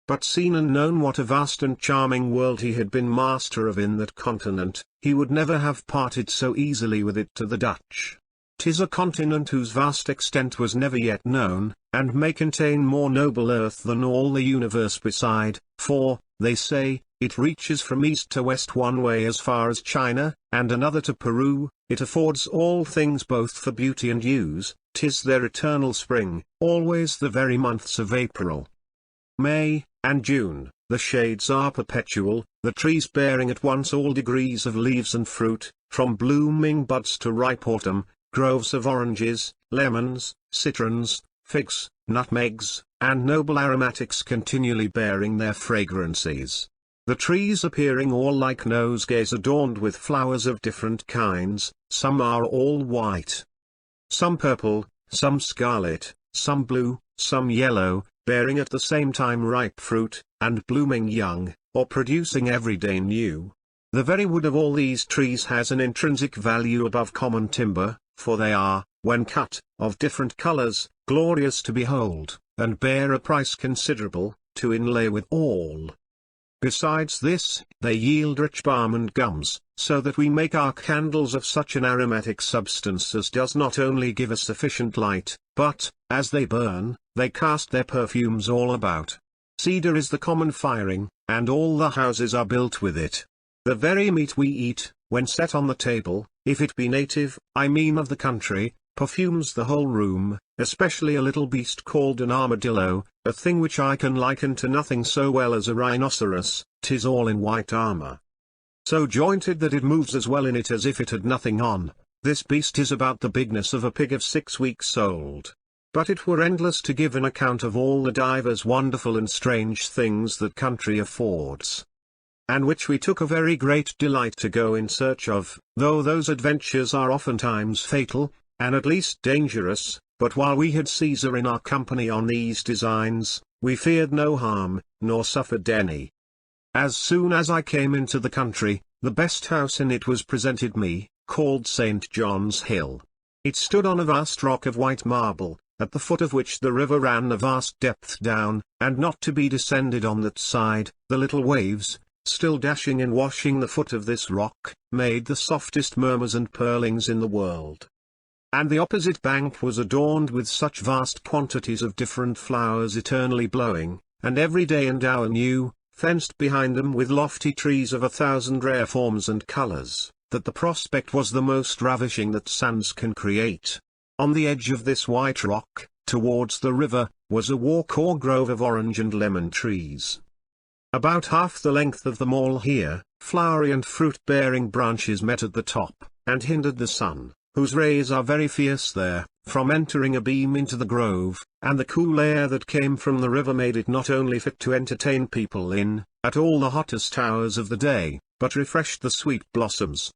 but seen and known what a vast and charming world he had been master of in that continent, he would never have parted so easily with it to the Dutch. 'Tis a continent whose vast extent was never yet known, and may contain more noble earth than all the universe beside, for, they say, it reaches from east to west one way as far as China, and another to Peru. It affords all things both for beauty and use, 'tis their eternal spring, always the very months of April, May, and June. The shades are perpetual, the trees bearing at once all degrees of leaves and fruit, from blooming buds to ripe autumn, groves of oranges, lemons, citrons, figs, nutmegs, and noble aromatics continually bearing their fragrances. The trees appearing all like nosegays adorned with flowers of different kinds, some are all white, some purple, some scarlet, some blue, some yellow, bearing at the same time ripe fruit, and blooming young, or producing every day new. The very wood of all these trees has an intrinsic value above common timber, for they are, when cut, of different colors, glorious to behold, and bear a price considerable, to inlay with all. Besides this, they yield rich balm and gums, so that we make our candles of such an aromatic substance as does not only give us sufficient light, but, as they burn, they cast their perfumes all about. Cedar is the common firing, and all the houses are built with it. The very meat we eat, when set on the table, if it be native, I mean of the country, perfumes the whole room, especially a little beast called an armadillo, a thing which I can liken to nothing so well as a rhinoceros. 'Tis all in white armor, so jointed that it moves as well in it as if it had nothing on. This beast is about the bigness of a pig of 6 weeks old. But it were endless to give an account of all the divers wonderful and strange things that country affords, and which we took a very great delight to go in search of, though those adventures are oftentimes fatal, and at least dangerous. But while we had Caesar in our company on these designs, we feared no harm, nor suffered any. As soon as I came into the country, the best house in it was presented me, called St. John's Hill. It stood on a vast rock of white marble, at the foot of which the river ran a vast depth down, and not to be descended on that side. The little waves, still dashing and washing the foot of this rock, made the softest murmurs and purlings in the world. And the opposite bank was adorned with such vast quantities of different flowers eternally blowing, and every day and hour new, fenced behind them with lofty trees of 1,000 rare forms and colors, that the prospect was the most ravishing that sands can create. On the edge of this white rock, towards the river, was a walk or grove of orange and lemon trees, about half the length of them all here. Flowery and fruit-bearing branches met at the top, and hindered the sun, whose rays are very fierce there, from entering a beam into the grove, and the cool air that came from the river made it not only fit to entertain people in, at all the hottest hours of the day, but refreshed the sweet blossoms,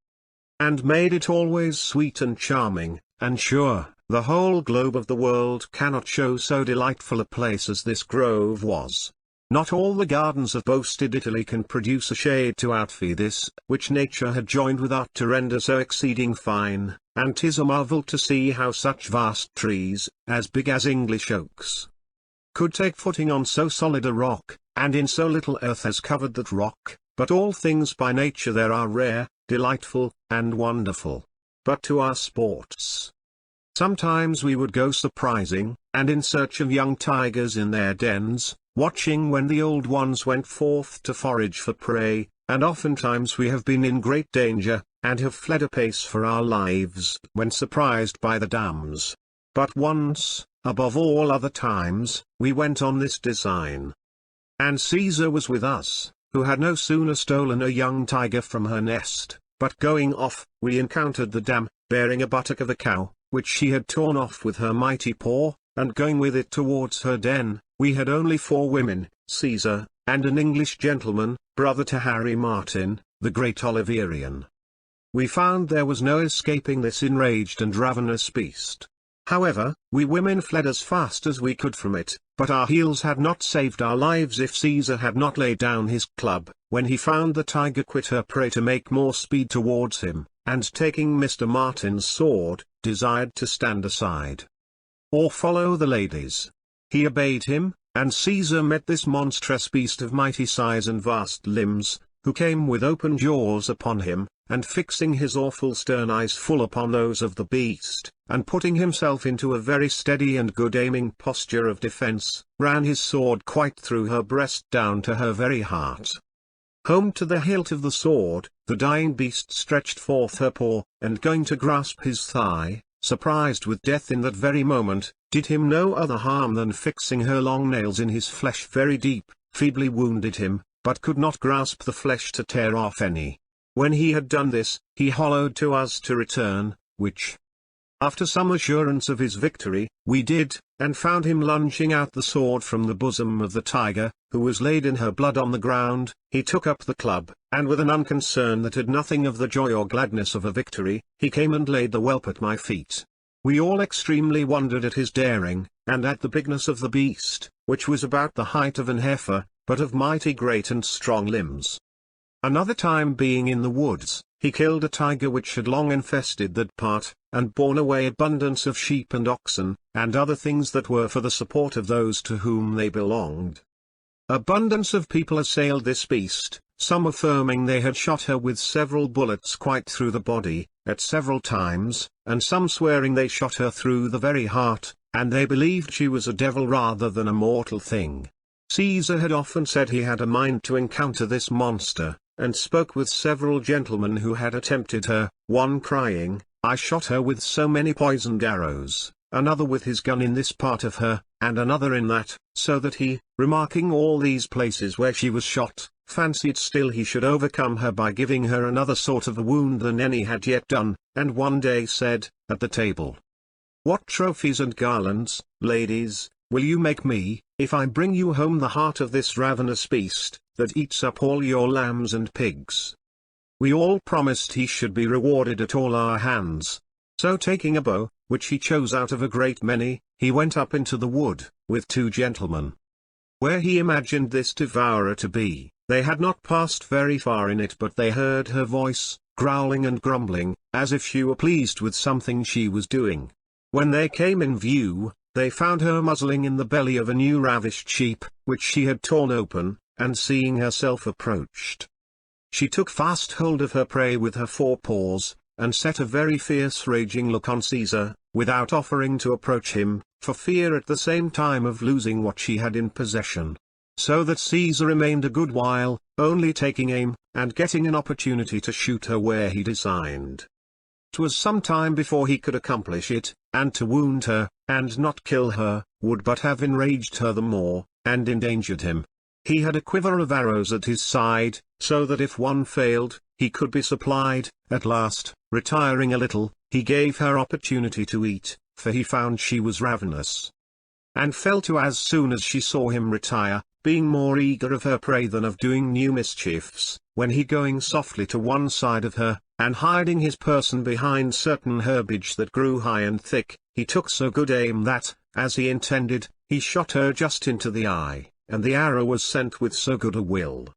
and made it always sweet and charming. And sure, the whole globe of the world cannot show so delightful a place as this grove was. Not all the gardens of boasted Italy can produce a shade to outfie this, which nature had joined with art to render so exceeding fine, and 'tis a marvel to see how such vast trees, as big as English oaks, could take footing on so solid a rock, and in so little earth as covered that rock. But all things by nature there are rare, delightful, and wonderful. But to our sports, sometimes we would go surprising, and in search of young tigers in their dens, watching when the old ones went forth to forage for prey, and oftentimes we have been in great danger, and have fled apace for our lives when surprised by the dams. But once, above all other times, we went on this design, and Caesar was with us, who had no sooner stolen a young tiger from her nest, but going off, we encountered the dam, bearing a buttock of a cow, which she had torn off with her mighty paw, and going with it towards her den. We had only 4 women, Caesar, and an English gentleman, brother to Harry Martin, the great Oliverian. We found there was no escaping this enraged and ravenous beast. However, we women fled as fast as we could from it, but our heels had not saved our lives if Caesar had not laid down his club, when he found the tiger quit her prey to make more speed towards him, and taking Mr. Martin's sword, desired to stand aside, or follow the ladies. He obeyed him, and Caesar met this monstrous beast of mighty size and vast limbs, who came with open jaws upon him, and fixing his awful stern eyes full upon those of the beast, and putting himself into a very steady and good aiming posture of defence, ran his sword quite through her breast down to her very heart. Home to the hilt of the sword, the dying beast stretched forth her paw, and going to grasp his thigh, surprised with death in that very moment, did him no other harm than fixing her long nails in his flesh very deep, feebly wounded him, but could not grasp the flesh to tear off any. When he had done this, he hollowed to us to return, which, after some assurance of his victory, we did, and found him lunging out the sword from the bosom of the tiger, who was laid in her blood on the ground. He took up the club, and with an unconcern that had nothing of the joy or gladness of a victory, he came and laid the whelp at my feet. We all extremely wondered at his daring, and at the bigness of the beast, which was about the height of an heifer, but of mighty great and strong limbs. Another time being in the woods, he killed a tiger which had long infested that part, and borne away abundance of sheep and oxen, and other things that were for the support of those to whom they belonged. Abundance of people assailed this beast, some affirming they had shot her with several bullets quite through the body, at several times, and some swearing they shot her through the very heart, and they believed she was a devil rather than a mortal thing. Caesar had often said he had a mind to encounter this monster, and spoke with several gentlemen who had attempted her, one crying, "I shot her with so many poisoned arrows," another with his gun in this part of her, and another in that, so that he, remarking all these places where she was shot, fancied still he should overcome her by giving her another sort of a wound than any had yet done, and one day said, at the table, "What trophies and garlands, ladies, will you make me, if I bring you home the heart of this ravenous beast, that eats up all your lambs and pigs?" We all promised he should be rewarded at all our hands. So taking a bow, which he chose out of a great many, he went up into the wood, with 2 gentlemen. Where he imagined this devourer to be, they had not passed very far in it, but they heard her voice, growling and grumbling, as if she were pleased with something she was doing. When they came in view, they found her muzzling in the belly of a new ravished sheep, which she had torn open, and seeing herself approached, she took fast hold of her prey with her 4 paws, and set a very fierce raging look on Caesar, without offering to approach him, for fear at the same time of losing what she had in possession. So that Caesar remained a good while, only taking aim, and getting an opportunity to shoot her where he designed. 'Twas some time before he could accomplish it, and to wound her, and not kill her, would but have enraged her the more, and endangered him. He had a quiver of arrows at his side, so that if one failed, he could be supplied. At last, retiring a little, he gave her opportunity to eat, for he found she was ravenous, and fell to as soon as she saw him retire, being more eager of her prey than of doing new mischiefs, when he going softly to one side of her, and hiding his person behind certain herbage that grew high and thick, he took so good aim that, as he intended, he shot her just into the eye, and the arrow was sent with so good a will,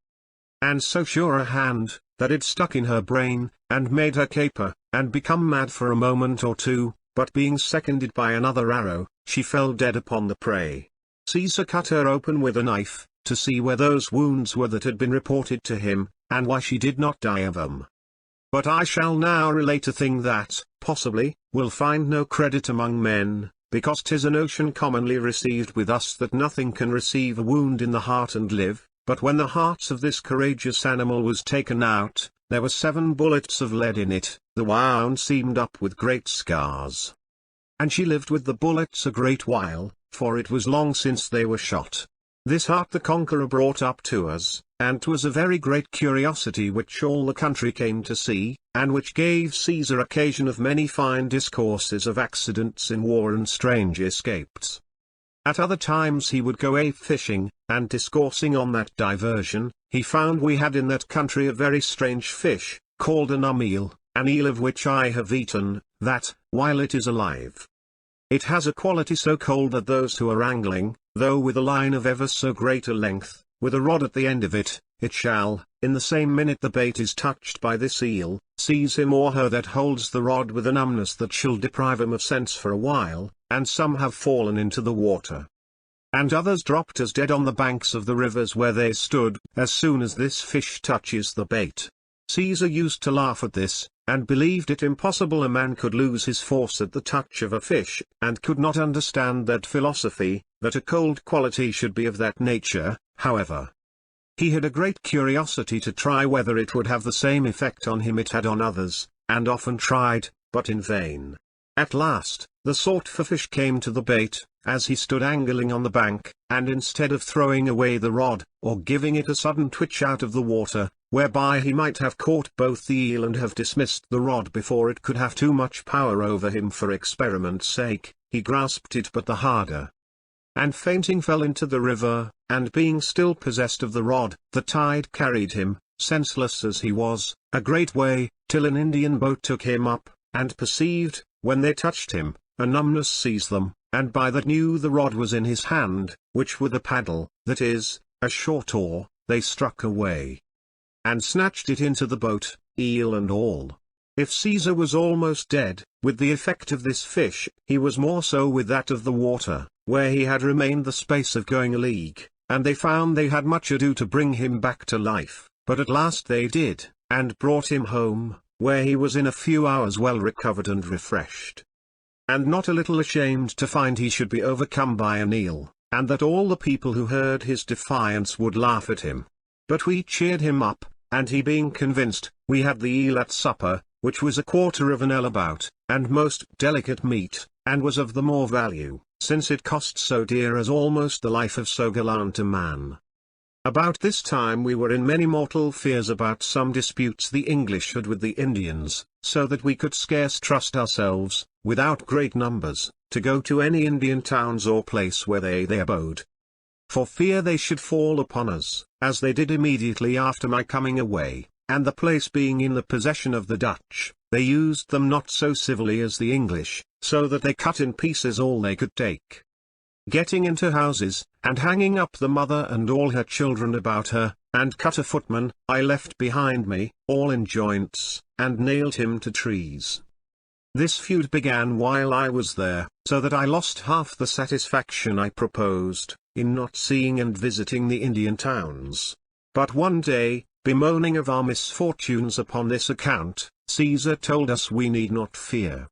and so sure a hand, that it stuck in her brain, and made her caper, and become mad for a moment or 2, but being seconded by another arrow, she fell dead upon the prey. Caesar cut her open with a knife, to see where those wounds were that had been reported to him, and why she did not die of them. But I shall now relate a thing that, possibly, will find no credit among men, because 'tis a notion commonly received with us that nothing can receive a wound in the heart and live. But when the hearts of this courageous animal was taken out, there were 7 bullets of lead in it, the wound seamed up with great scars. And she lived with the bullets a great while, for it was long since they were shot. This hart the conqueror brought up to us, and 'twas a very great curiosity which all the country came to see, and which gave Caesar occasion of many fine discourses of accidents in war and strange escapes. At other times he would go a-fishing, and discoursing on that diversion, he found we had in that country a very strange fish, called an eel of which I have eaten, that, while it is alive, it has a quality so cold that those who are angling, though with a line of ever so great a length, with a rod at the end of it, it shall, in the same minute the bait is touched by this eel, seize him or her that holds the rod with a numbness that shall deprive him of sense for a while, and some have fallen into the water, and others dropped as dead on the banks of the rivers where they stood, as soon as this fish touches the bait. Caesar used to laugh at this, and believed it impossible a man could lose his force at the touch of a fish, and could not understand that philosophy, that a cold quality should be of that nature. However, he had a great curiosity to try whether it would have the same effect on him it had on others, and often tried, but in vain. At last, the sought for fish came to the bait, as he stood angling on the bank, and instead of throwing away the rod, or giving it a sudden twitch out of the water, whereby he might have caught both the eel and have dismissed the rod before it could have too much power over him for experiment's sake, he grasped it but the harder, and fainting fell into the river, and being still possessed of the rod, the tide carried him, senseless as he was, a great way, till an Indian boat took him up, and perceived, when they touched him, a numbness seized them, and by that knew the rod was in his hand, which with a paddle, that is, a short oar, they struck away, and snatched it into the boat, eel and all. If Caesar was almost dead, with the effect of this fish, he was more so with that of the water, where he had remained the space of going a league, and they found they had much ado to bring him back to life, but at last they did, and brought him home, where he was in a few hours well recovered and refreshed, and not a little ashamed to find he should be overcome by an eel, and that all the people who heard his defiance would laugh at him. But we cheered him up, and he being convinced, we had the eel at supper, which was a quarter of an ell about, and most delicate meat, and was of the more value, since it cost so dear as almost the life of so gallant a man. About this time we were in many mortal fears about some disputes the English had with the Indians, so that we could scarce trust ourselves, without great numbers, to go to any Indian towns or place where they abode, for fear they should fall upon us, as they did immediately after my coming away, and the place being in the possession of the Dutch, they used them not so civilly as the English, so that they cut in pieces all they could take, getting into houses, and hanging up the mother and all her children about her, and cut a footman, I left behind me, all in joints, and nailed him to trees. This feud began while I was there, so that I lost half the satisfaction I proposed, in not seeing and visiting the Indian towns. But one day, bemoaning of our misfortunes upon this account, Caesar told us we need not fear,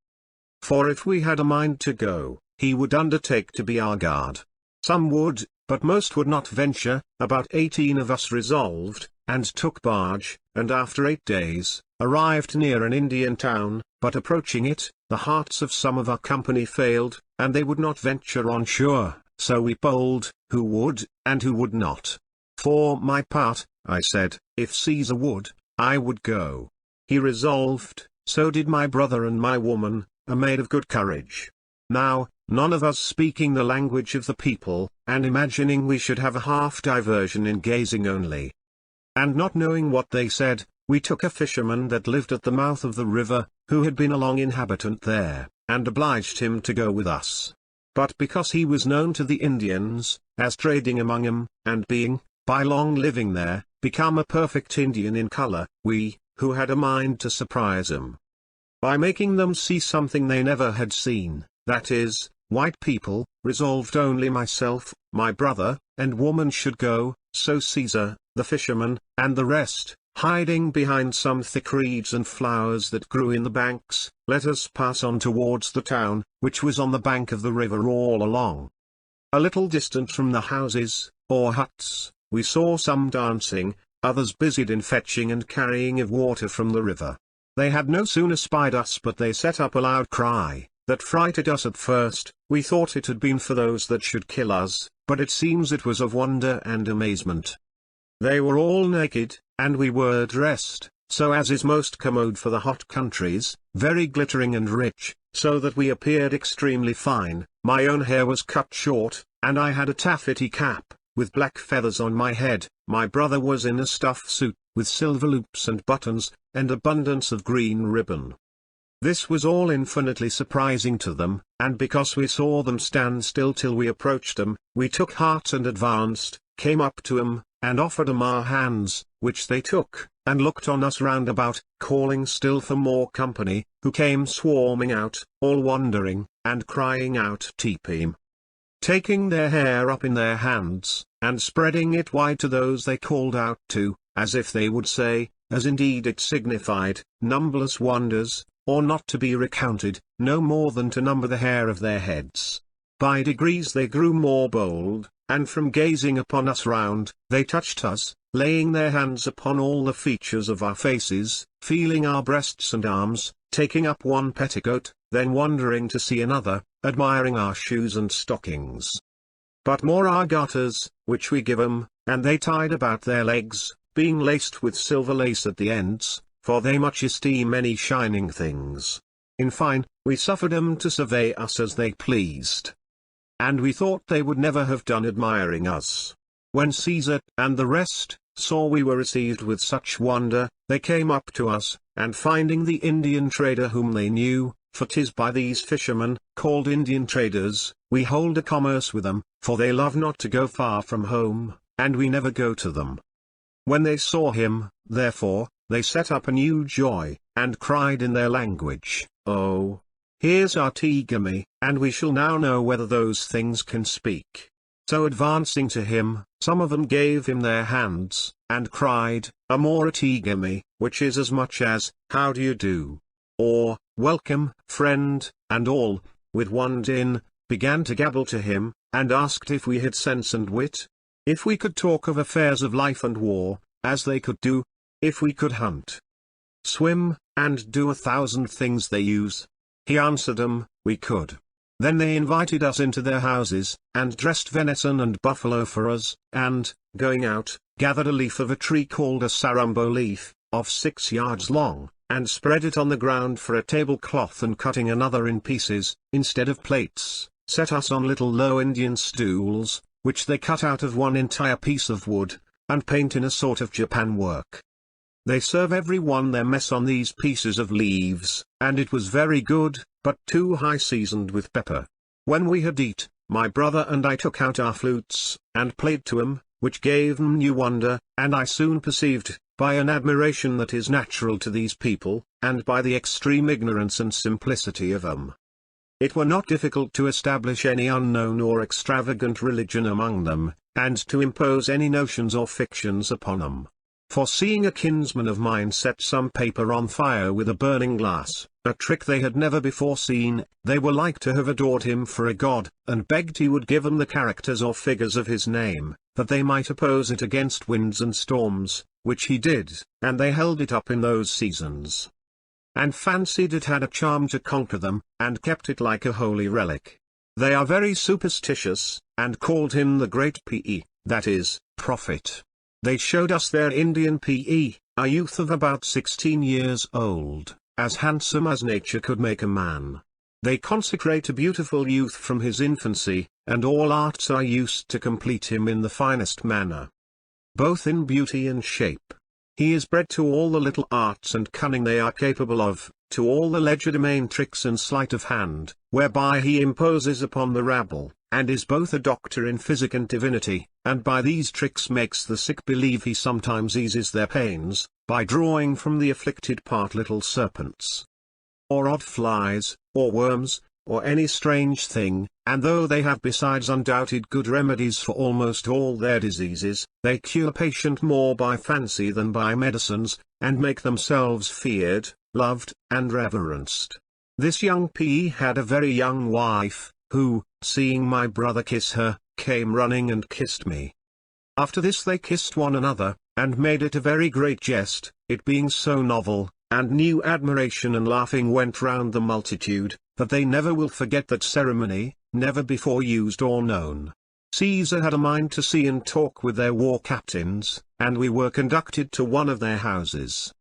for if we had a mind to go, he would undertake to be our guard. Some would, but most would not venture. About 18 of us resolved, and took barge, and after 8 days, arrived near an Indian town, but approaching it, the hearts of some of our company failed, and they would not venture on shore, so we polled, who would, and who would not. For my part, I said, if Caesar would, I would go. He resolved, so did my brother and my woman, a maid of good courage. Now, none of us speaking the language of the people, and imagining we should have a half diversion in gazing only, and not knowing what they said, we took a fisherman that lived at the mouth of the river, who had been a long inhabitant there, and obliged him to go with us. But because he was known to the Indians, as trading among them, and being, by long living there, become a perfect Indian in color, we, who had a mind to surprise them, by making them see something they never had seen, that is, white people, resolved only myself, my brother, and woman should go, so Caesar, the fisherman, and the rest, hiding behind some thick reeds and flowers that grew in the banks, let us pass on towards the town, which was on the bank of the river all along. A little distant from the houses, or huts, we saw some dancing, others busied in fetching and carrying of water from the river. They had no sooner spied us but they set up a loud cry, that frighted us at first. We thought it had been for those that should kill us, but it seems it was of wonder and amazement. They were all naked, and we were dressed, so as is most commode for the hot countries, very glittering and rich, so that we appeared extremely fine. My own hair was cut short, and I had a taffety cap, with black feathers on my head. My brother was in a stuff suit, with silver loops and buttons, and abundance of green ribbon. This was all infinitely surprising to them, and because we saw them stand still till we approached them, we took heart and advanced, came up to them, and offered them our hands, which they took, and looked on us round about, calling still for more company, who came swarming out, all wondering, and crying out Teepim. Taking their hair up in their hands, and spreading it wide to those they called out to, as if they would say, as indeed it signified, numberless wonders, or not to be recounted, no more than to number the hair of their heads. By degrees they grew more bold, and from gazing upon us round, they touched us, laying their hands upon all the features of our faces, feeling our breasts and arms, taking up one petticoat, then wondering to see another, admiring our shoes and stockings. But more our garters, which we give 'em, and they tied about their legs, being laced with silver lace at the ends, for they much esteem any shining things. In fine, we suffered 'em to survey us as they pleased. And we thought they would never have done admiring us. When Caesar, and the rest, saw we were received with such wonder, they came up to us, and finding the Indian trader whom they knew, for 'tis by these fishermen, called Indian traders, we hold a commerce with them, for they love not to go far from home, and we never go to them. When they saw him, therefore, they set up a new joy, and cried in their language, "Oh, here's our Tigami, and we shall now know whether those things can speak." So advancing to him, some of them gave him their hands, and cried, "Amora Tigami," which is as much as, "How do you do?" or, "Welcome, friend," and all, with one din, began to gabble to him, and asked if we had sense and wit, if we could talk of affairs of life and war, as they could do, if we could hunt, swim, and do 1,000 things they use. He answered 'em, we could. Then they invited us into their houses, and dressed venison and buffalo for us, and, going out, gathered a leaf of a tree called a sarumbo leaf, of 6 yards long, and spread it on the ground for a tablecloth, and cutting another in pieces, instead of plates, set us on little low Indian stools, which they cut out of one entire piece of wood, and paint in a sort of Japan work. They serve every one their mess on these pieces of leaves, and it was very good, but too high seasoned with pepper. When we had eat, my brother and I took out our flutes, and played to 'em, which gave 'em new wonder, and I soon perceived, by an admiration that is natural to these people, and by the extreme ignorance and simplicity of 'em, it were not difficult to establish any unknown or extravagant religion among them, and to impose any notions or fictions upon 'em. For seeing a kinsman of mine set some paper on fire with a burning glass, a trick they had never before seen, they were like to have adored him for a god, and begged he would give them the characters or figures of his name, that they might oppose it against winds and storms, which he did, and they held it up in those seasons, and fancied it had a charm to conquer them, and kept it like a holy relic. They are very superstitious, and called him the great Pe, that is, prophet. They showed us their Indian Pe, a youth of about 16 years old, as handsome as nature could make a man. They consecrate a beautiful youth from his infancy, and all arts are used to complete him in the finest manner, both in beauty and shape. He is bred to all the little arts and cunning they are capable of, to all the legerdemain tricks and sleight of hand, whereby he imposes upon the rabble, and is both a doctor in physic and divinity, and by these tricks makes the sick believe he sometimes eases their pains, by drawing from the afflicted part little serpents, or odd flies, or worms, or any strange thing, and though they have besides undoubted good remedies for almost all their diseases, they cure patient more by fancy than by medicines, and make themselves feared, loved, and reverenced. This young P had a very young wife, who, seeing my brother kiss her, came running and kissed me. After this they kissed one another, and made it a very great jest, it being so novel, and new admiration and laughing went round the multitude, that they never will forget that ceremony, never before used or known. Caesar had a mind to see and talk with their war captains, and we were conducted to one of their houses,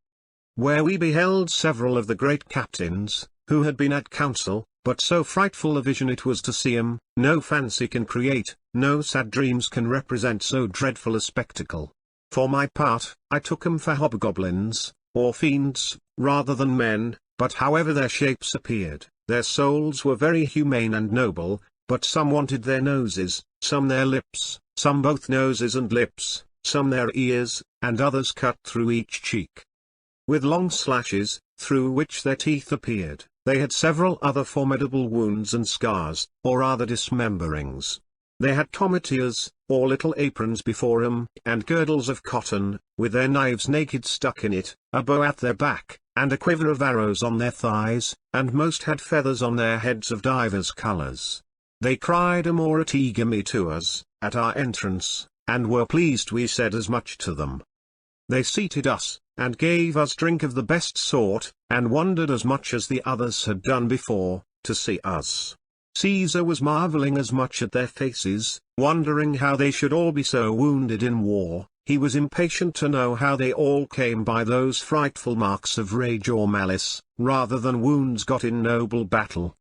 where we beheld several of the great captains, who had been at council, but so frightful a vision it was to see 'em. No fancy can create, no sad dreams can represent so dreadful a spectacle. For my part, I took 'em for hobgoblins, or fiends, rather than men, but however their shapes appeared, their souls were very humane and noble, but some wanted their noses, some their lips, some both noses and lips, some their ears, and others cut through each cheek, with long slashes, through which their teeth appeared. They had several other formidable wounds and scars, or rather dismemberings. They had comitias, or little aprons before 'em, and girdles of cotton, with their knives naked stuck in it, a bow at their back, and a quiver of arrows on their thighs, and most had feathers on their heads of divers colours. They cried amor et egami to us, at our entrance, and were pleased we said as much to them. They seated us, and gave us drink of the best sort, and wondered as much as the others had done before, to see us. Caesar was marvelling as much at their faces, wondering how they should all be so wounded in war. He was impatient to know how they all came by those frightful marks of rage or malice, rather than wounds got in noble battle.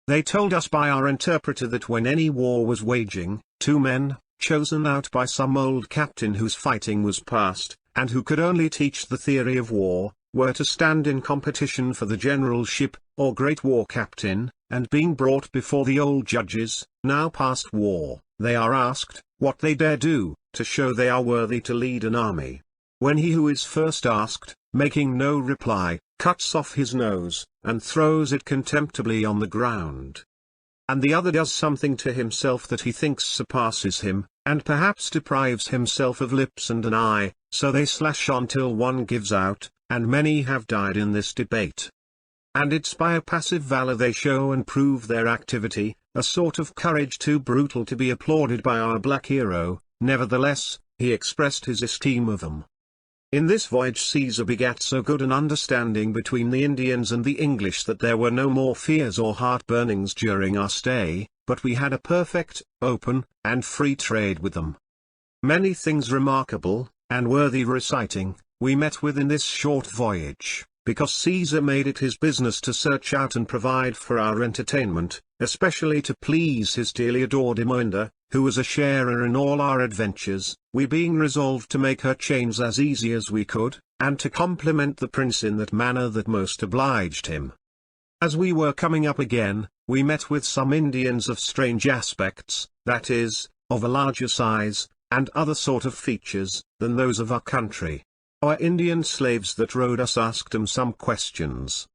They told us by our interpreter that when any war was waging, 2 men, chosen out by some old captain whose fighting was past, and who could only teach the theory of war, were to stand in competition for the generalship, or great war captain, and being brought before the old judges, now past war, they are asked, what they dare do, to show they are worthy to lead an army. When he who is first asked, making no reply, cuts off his nose, and throws it contemptibly on the ground, and the other does something to himself that he thinks surpasses him, and perhaps deprives himself of lips and an eye, so they slash on till one gives out, and many have died in this debate. And it's by a passive valor they show and prove their activity, a sort of courage too brutal to be applauded by our black hero. Nevertheless, he expressed his esteem of them. In this voyage Caesar begat so good an understanding between the Indians and the English that there were no more fears or heart-burnings during our stay, but we had a perfect, open, and free trade with them. Many things remarkable, and worthy reciting, we met with in this short voyage, because Caesar made it his business to search out and provide for our entertainment, especially to please his dearly adored Imoinda, who was a sharer in all our adventures, we being resolved to make her chains as easy as we could, and to compliment the prince in that manner that most obliged him. As we were coming up again, we met with some Indians of strange aspects, that is, of a larger size, and other sort of features, than those of our country. Our Indian slaves that rode us asked them some questions,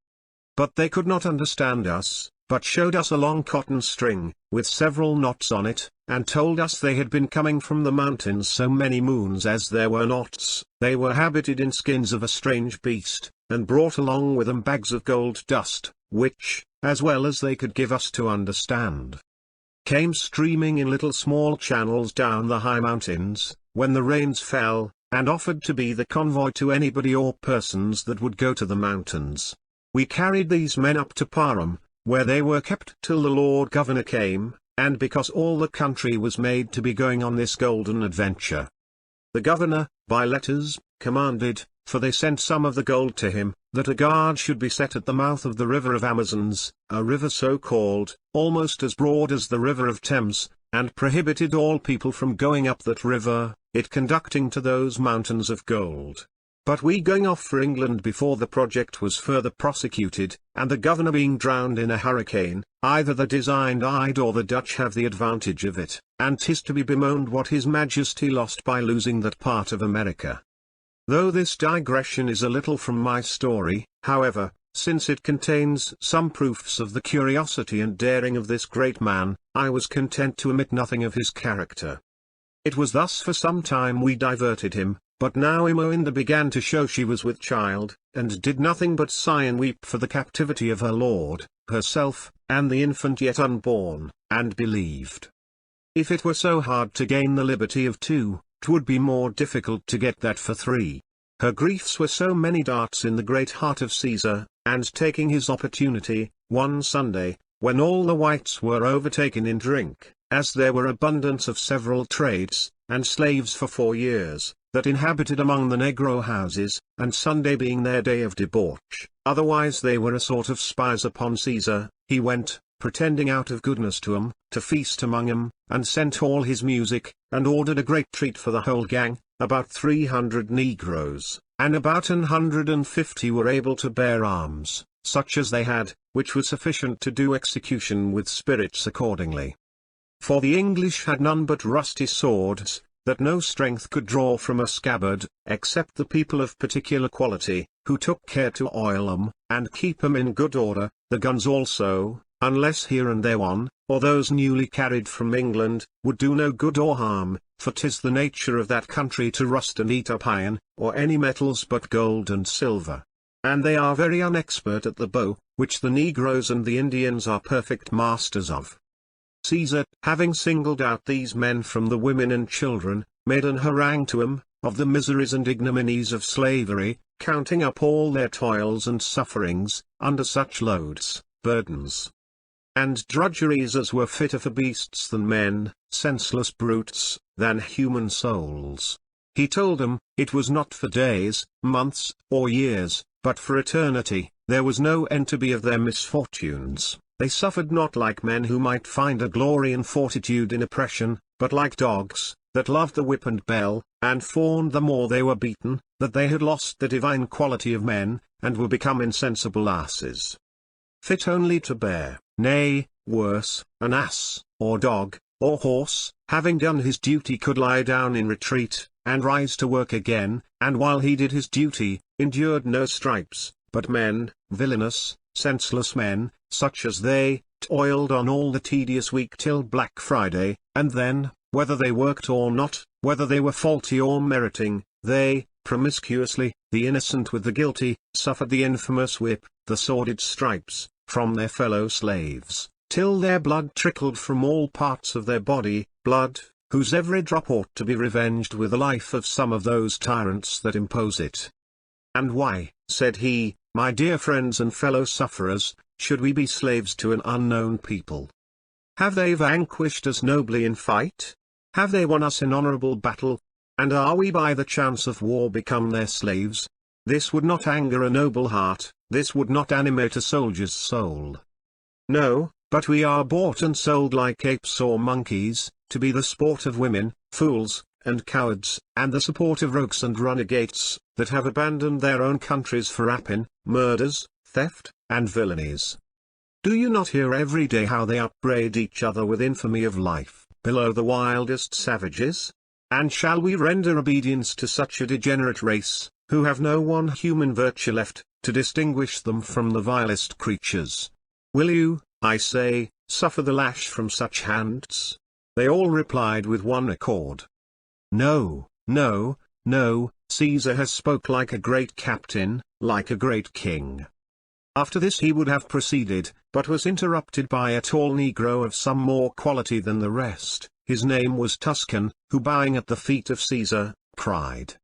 but they could not understand us, but showed us a long cotton string, with several knots on it, and told us they had been coming from the mountains so many moons as there were knots. They were habited in skins of a strange beast, and brought along with them bags of gold dust, which, as well as they could give us to understand, came streaming in little small channels down the high mountains, when the rains fell, and offered to be the convoy to anybody or persons that would go to the mountains. We carried these men up to Parham, where they were kept till the Lord Governor came, and because all the country was made to be going on this golden adventure, the governor, by letters, commanded, for they sent some of the gold to him, that a guard should be set at the mouth of the river of Amazons, a river so called, almost as broad as the river of Thames, and prohibited all people from going up that river, it conducting to those mountains of gold. But we going off for England before the project was further prosecuted, and the governor being drowned in a hurricane, either the designed Ide or the Dutch have the advantage of it, and 'tis to be bemoaned what his majesty lost by losing that part of America. Though this digression is a little from my story, however, since it contains some proofs of the curiosity and daring of this great man, I was content to omit nothing of his character. It was thus for some time we diverted him, but now Imoinda began to show she was with child, and did nothing but sigh and weep for the captivity of her lord, herself, and the infant yet unborn, and believed, if it were so hard to gain the liberty of 2, 'twould be more difficult to get that for 3. Her griefs were so many darts in the great heart of Caesar, and taking his opportunity, one Sunday, when all the whites were overtaken in drink, as there were abundance of several trades, and slaves for 4 years, that inhabited among the negro houses, and Sunday being their day of debauch, otherwise they were a sort of spies upon Caesar, he went, pretending out of goodness to 'em, to feast among 'em, and sent all his music, and ordered a great treat for the whole gang, about 300 negroes, and about 150 were able to bear arms, such as they had, which was sufficient to do execution with spirits accordingly. For the English had none but rusty swords, that no strength could draw from a scabbard, except the people of particular quality, who took care to oil 'em, and keep 'em in good order, the guns also, unless here and there one, or those newly carried from England, would do no good or harm, for 'tis the nature of that country to rust and eat up iron, or any metals but gold and silver. And they are very unexpert at the bow, which the negroes and the Indians are perfect masters of. Caesar, having singled out these men from the women and children, made an harangue to 'em, of the miseries and ignominies of slavery, counting up all their toils and sufferings, under such loads, burdens, and drudgeries as were fitter for beasts than men, senseless brutes, than human souls. He told them, it was not for days, months, or years, but for eternity, there was no end to be of their misfortunes. They suffered not like men who might find a glory and fortitude in oppression, but like dogs, that loved the whip and bell, and fawned the more they were beaten, that they had lost the divine quality of men, and were become insensible asses, fit only to bear, nay, worse, an ass, or dog, or horse, having done his duty could lie down in retreat, and rise to work again, and while he did his duty, endured no stripes, but men, villainous, senseless men, such as they, toiled on all the tedious week till Black Friday, and then, whether they worked or not, whether they were faulty or meriting, they, promiscuously, the innocent with the guilty, suffered the infamous whip, the sordid stripes, from their fellow slaves, till their blood trickled from all parts of their body, blood, whose every drop ought to be revenged with the life of some of those tyrants that impose it. And why, said he, my dear friends and fellow sufferers, should we be slaves to an unknown people? Have they vanquished us nobly in fight? Have they won us in honorable battle? And are we by the chance of war become their slaves? This would not anger a noble heart, this would not animate a soldier's soul. No, but we are bought and sold like apes or monkeys, to be the sport of women, fools, and cowards, and the support of rogues and runagates, that have abandoned their own countries for rapine, murders, theft, and villainies. Do you not hear every day how they upbraid each other with infamy of life, below the wildest savages? And shall we render obedience to such a degenerate race, who have no one human virtue left, to distinguish them from the vilest creatures? Will you, I say, suffer the lash from such hands? They all replied with one accord. No, no, no, Caesar has spoke like a great captain, like a great king. After this he would have proceeded, but was interrupted by a tall negro of some more quality than the rest. His name was Tuscan, who bowing at the feet of Caesar, cried,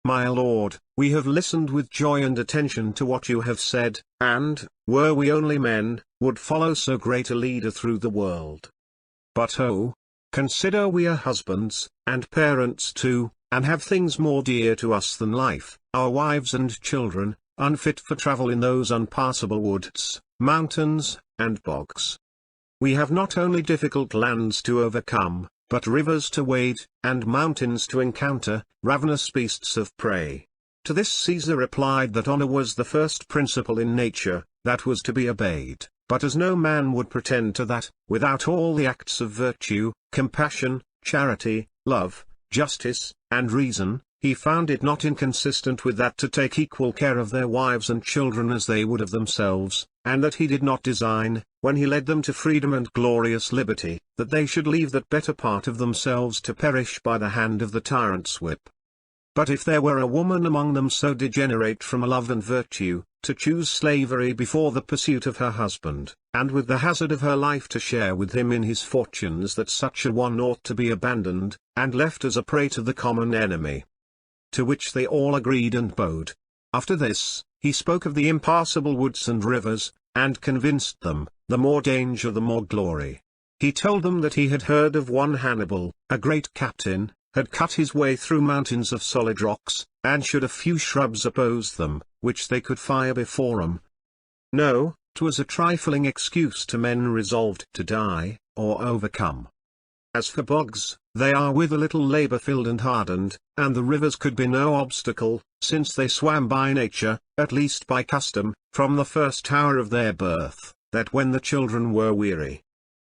My lord, we have listened with joy and attention to what you have said, and, were we only men, would follow so great a leader through the world. But oh, consider we are husbands, and parents too, and have things more dear to us than life, our wives and children, unfit for travel in those unpassable woods, mountains, and bogs. We have not only difficult lands to overcome, but rivers to wade, and mountains to encounter, ravenous beasts of prey. To this Caesar replied that honor was the first principle in nature, that was to be obeyed, but as no man would pretend to that, without all the acts of virtue, compassion, charity, love, justice, and reason, he found it not inconsistent with that to take equal care of their wives and children as they would of themselves, and that he did not design, when he led them to freedom and glorious liberty, that they should leave that better part of themselves to perish by the hand of the tyrant's whip. But if there were a woman among them so degenerate from a love and virtue, to choose slavery before the pursuit of her husband, and with the hazard of her life to share with him in his fortunes, that such a one ought to be abandoned, and left as a prey to the common enemy. To which they all agreed and bowed. After this, he spoke of the impassable woods and rivers, and convinced them, the more danger the more glory. He told them that he had heard of one Hannibal, a great captain, had cut his way through mountains of solid rocks, and should a few shrubs oppose them, which they could fire before him. No, 'twas a trifling excuse to men resolved to die, or overcome. As for bogs, they are with a little labour filled and hardened, and the rivers could be no obstacle, since they swam by nature, at least by custom, from the first hour of their birth, that when the children were weary,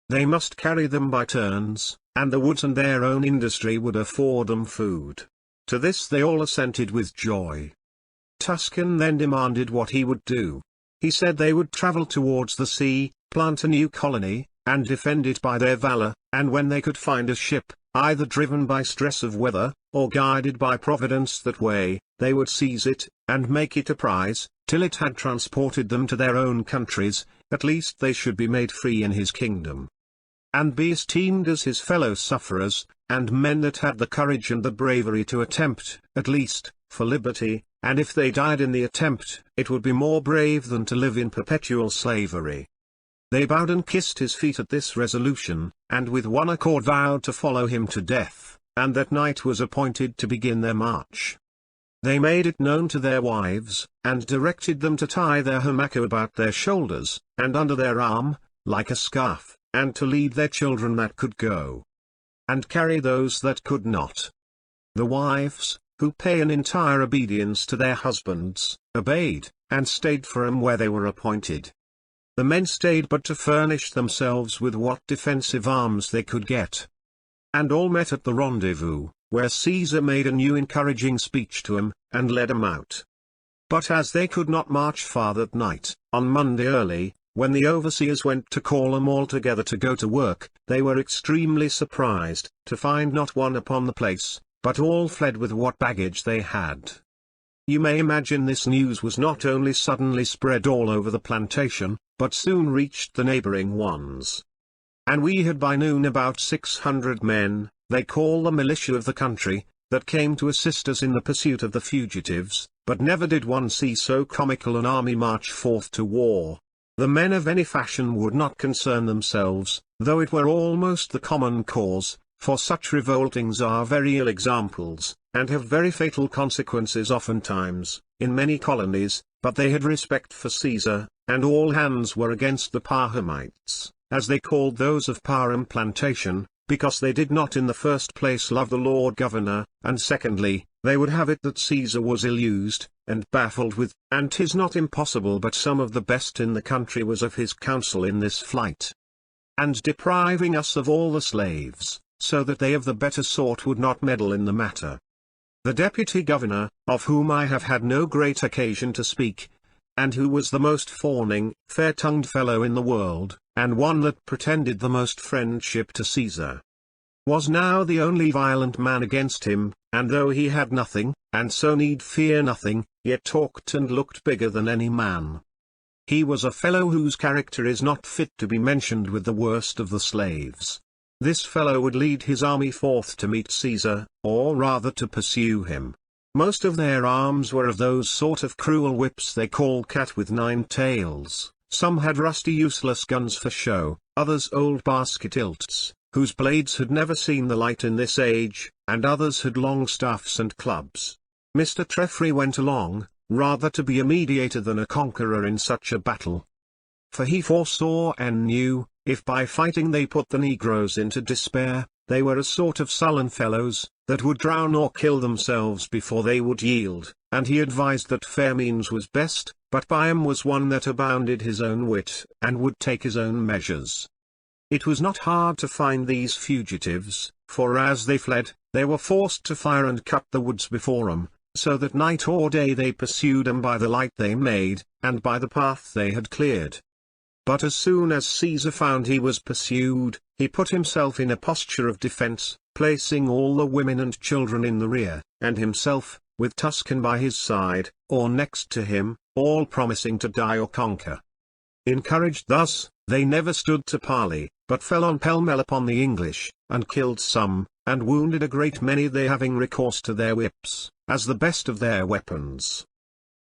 they must carry them by turns, and the woods and their own industry would afford them food. To this they all assented with joy. Tuscan then demanded what he would do. He said they would travel towards the sea, plant a new colony, and defend it by their valor, and when they could find a ship, either driven by stress of weather, or guided by Providence that way, they would seize it, and make it a prize, till it had transported them to their own countries, at least they should be made free in his kingdom, and be esteemed as his fellow sufferers, and men that had the courage and the bravery to attempt, at least, for liberty, and if they died in the attempt, it would be more brave than to live in perpetual slavery. They bowed and kissed his feet at this resolution, and with one accord vowed to follow him to death, and that night was appointed to begin their march. They made it known to their wives, and directed them to tie their hamako about their shoulders, and under their arm, like a scarf, and to lead their children that could go, and carry those that could not. The wives, who pay an entire obedience to their husbands, obeyed, and stayed for 'em where they were appointed. The men stayed but to furnish themselves with what defensive arms they could get. And all met at the rendezvous, where Caesar made a new encouraging speech to 'em, and led 'em out. But as they could not march far that night, on Monday early, when the overseers went to call 'em all together to go to work, they were extremely surprised, to find not one upon the place, but all fled with what baggage they had. You may imagine this news was not only suddenly spread all over the plantation, but soon reached the neighboring ones. And we had by noon about 600 men, they call the militia of the country, that came to assist us in the pursuit of the fugitives, but never did one see so comical an army march forth to war. The men of any fashion would not concern themselves, though it were almost the common cause, for such revoltings are very ill examples, and have very fatal consequences oftentimes, in many colonies, but they had respect for Caesar, and all hands were against the Pahamites, as they called those of Parham Plantation, because they did not in the first place love the Lord Governor, and secondly, they would have it that Caesar was ill-used, and baffled with, and 'tis not impossible but some of the best in the country was of his counsel in this flight, and depriving us of all the slaves, so that they of the better sort would not meddle in the matter. The deputy governor, of whom I have had no great occasion to speak, and who was the most fawning, fair-tongued fellow in the world, and one that pretended the most friendship to Caesar, was now the only violent man against him, and though he had nothing, and so need fear nothing, yet talked and looked bigger than any man. He was a fellow whose character is not fit to be mentioned with the worst of the slaves. This fellow would lead his army forth to meet Caesar, or rather to pursue him. Most of their arms were of those sort of cruel whips they call cat with 9 tails, some had rusty useless guns for show, others old basket hilts, whose blades had never seen the light in this age, and others had long staffs and clubs. Mr. Treffry went along, rather to be a mediator than a conqueror in such a battle. For he foresaw and knew, if by fighting they put the negroes into despair, they were a sort of sullen fellows, that would drown or kill themselves before they would yield, and he advised that fair means was best, but Byam was one that abounded his own wit, and would take his own measures. It was not hard to find these fugitives, for as they fled, they were forced to fire and cut the woods before 'em, so that night or day they pursued 'em by the light they made, and by the path they had cleared. But as soon as Caesar found he was pursued, he put himself in a posture of defense, placing all the women and children in the rear, and himself, with Tuscan by his side, or next to him, all promising to die or conquer. Encouraged thus, they never stood to parley, but fell on pell-mell upon the English, and killed some, and wounded a great many, they having recourse to their whips, as the best of their weapons.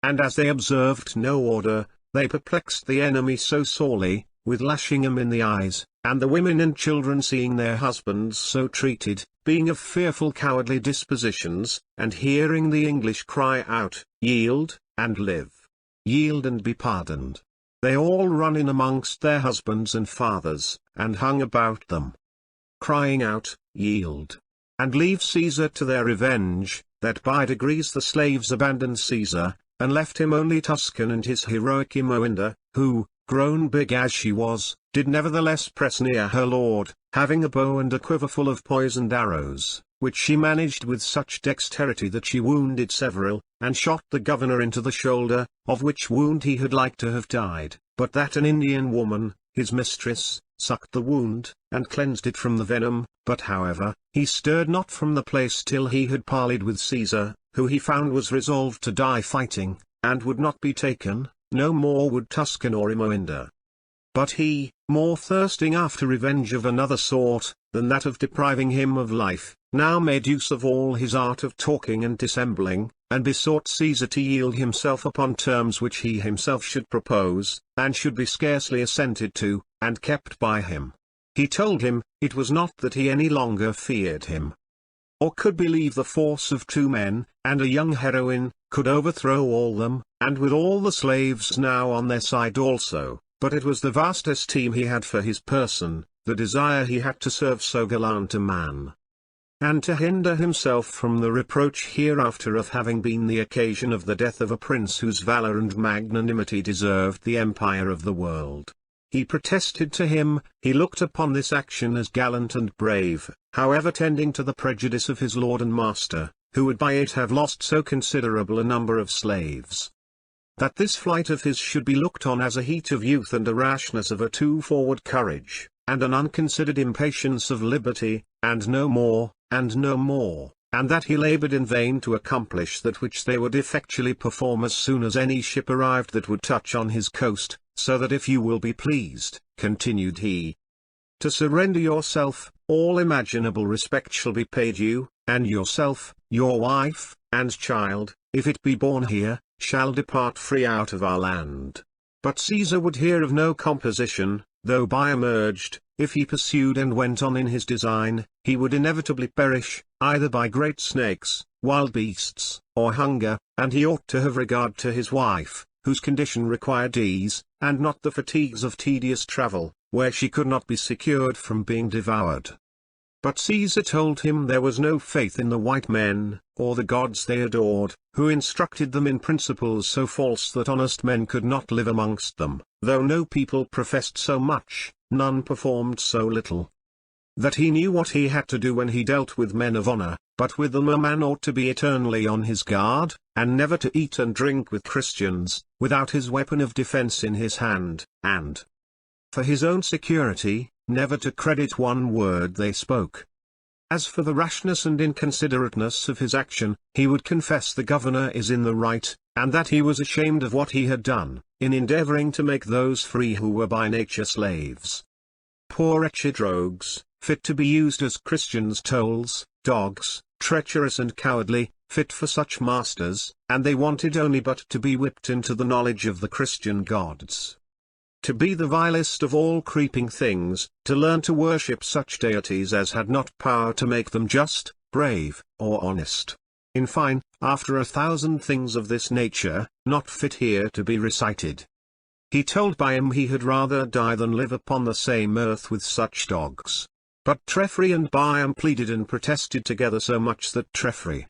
and as they observed no order, they perplexed the enemy so sorely, with lashing him in the eyes, and the women and children seeing their husbands so treated, being of fearful cowardly dispositions, and hearing the English cry out, "Yield, and live! Yield and be pardoned!" they all run in amongst their husbands and fathers, and hung about them, crying out, "Yield, and leave Caesar to their revenge." That by degrees the slaves abandoned Caesar, and left him only Tuscan and his heroic Imoinda, who, grown big as she was, did nevertheless press near her lord, having a bow and a quiver full of poisoned arrows, which she managed with such dexterity that she wounded several, and shot the governor into the shoulder, of which wound he had like to have died, but that an Indian woman, his mistress, sucked the wound, and cleansed it from the venom. But however, he stirred not from the place till he had parleyed with Caesar, who he found was resolved to die fighting, and would not be taken, no more would Tuscan or Imoinda. But he, more thirsting after revenge of another sort, than that of depriving him of life, now made use of all his art of talking and dissembling, and besought Caesar to yield himself upon terms which he himself should propose, and should be scarcely assented to, and kept by him. He told him, it was not that he any longer feared him, or could believe the force of two men, and a young heroine, could overthrow all them, and with all the slaves now on their side also, but it was the vast esteem he had for his person, the desire he had to serve so gallant a man, and to hinder himself from the reproach hereafter of having been the occasion of the death of a prince whose valor and magnanimity deserved the empire of the world. He protested to him, he looked upon this action as gallant and brave, however tending to the prejudice of his lord and master, who would by it have lost so considerable a number of slaves. That this flight of his should be looked on as a heat of youth and a rashness of a too forward courage, and an unconsidered impatience of liberty, and no more, and no more, and that he laboured in vain to accomplish that which they would effectually perform as soon as any ship arrived that would touch on his coast, so that if you will be pleased, continued he, to surrender yourself, all imaginable respect shall be paid you, and yourself, your wife, and child, if it be born here, shall depart free out of our land. But Caesar would hear of no composition, though by emerged, if he pursued and went on in his design, he would inevitably perish, either by great snakes, wild beasts, or hunger, and he ought to have regard to his wife, whose condition required ease, and not the fatigues of tedious travel, where she could not be secured from being devoured. But Caesar told him there was no faith in the white men, or the gods they adored, who instructed them in principles so false that honest men could not live amongst them, though no people professed so much, none performed so little. That he knew what he had to do when he dealt with men of honor, but with them a man ought to be eternally on his guard, and never to eat and drink with Christians, without his weapon of defense in his hand, and, for his own security, never to credit one word they spoke. As for the rashness and inconsiderateness of his action, he would confess the governor is in the right, and that he was ashamed of what he had done, in endeavoring to make those free who were by nature slaves. Poor wretched rogues, fit to be used as Christians' tolls, dogs, treacherous and cowardly, fit for such masters, and they wanted only but to be whipped into the knowledge of the Christian gods. To be the vilest of all creeping things, to learn to worship such deities as had not power to make them just, brave, or honest. In fine, after 1,000 things of this nature, not fit here to be recited. He told Byam he had rather die than live upon the same earth with such dogs. But Treffry and Byam pleaded and protested together so much that Treffry,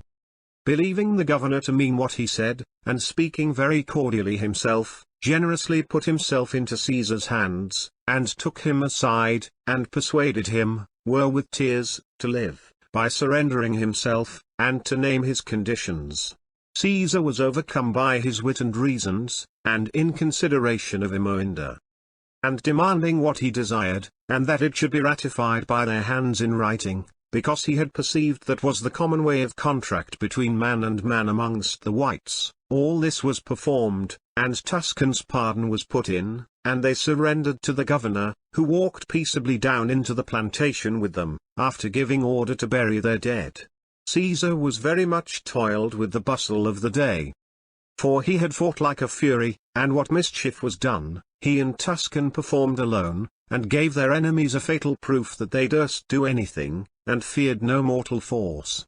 believing the governor to mean what he said, and speaking very cordially himself, generously put himself into Caesar's hands, and took him aside, and persuaded him, with tears, to live, by surrendering himself, and to name his conditions. Caesar was overcome by his wit and reasons, and in consideration of Imoinda, and demanding what he desired, and that it should be ratified by their hands in writing, because he had perceived that was the common way of contract between man and man amongst the whites, all this was performed, and Tuscan's pardon was put in, and they surrendered to the governor, who walked peaceably down into the plantation with them, after giving order to bury their dead. Caesar was very much toiled with the bustle of the day. for he had fought like a fury, and what mischief was done, he and Tuscan performed alone, and gave their enemies a fatal proof that they durst do anything, and feared no mortal force.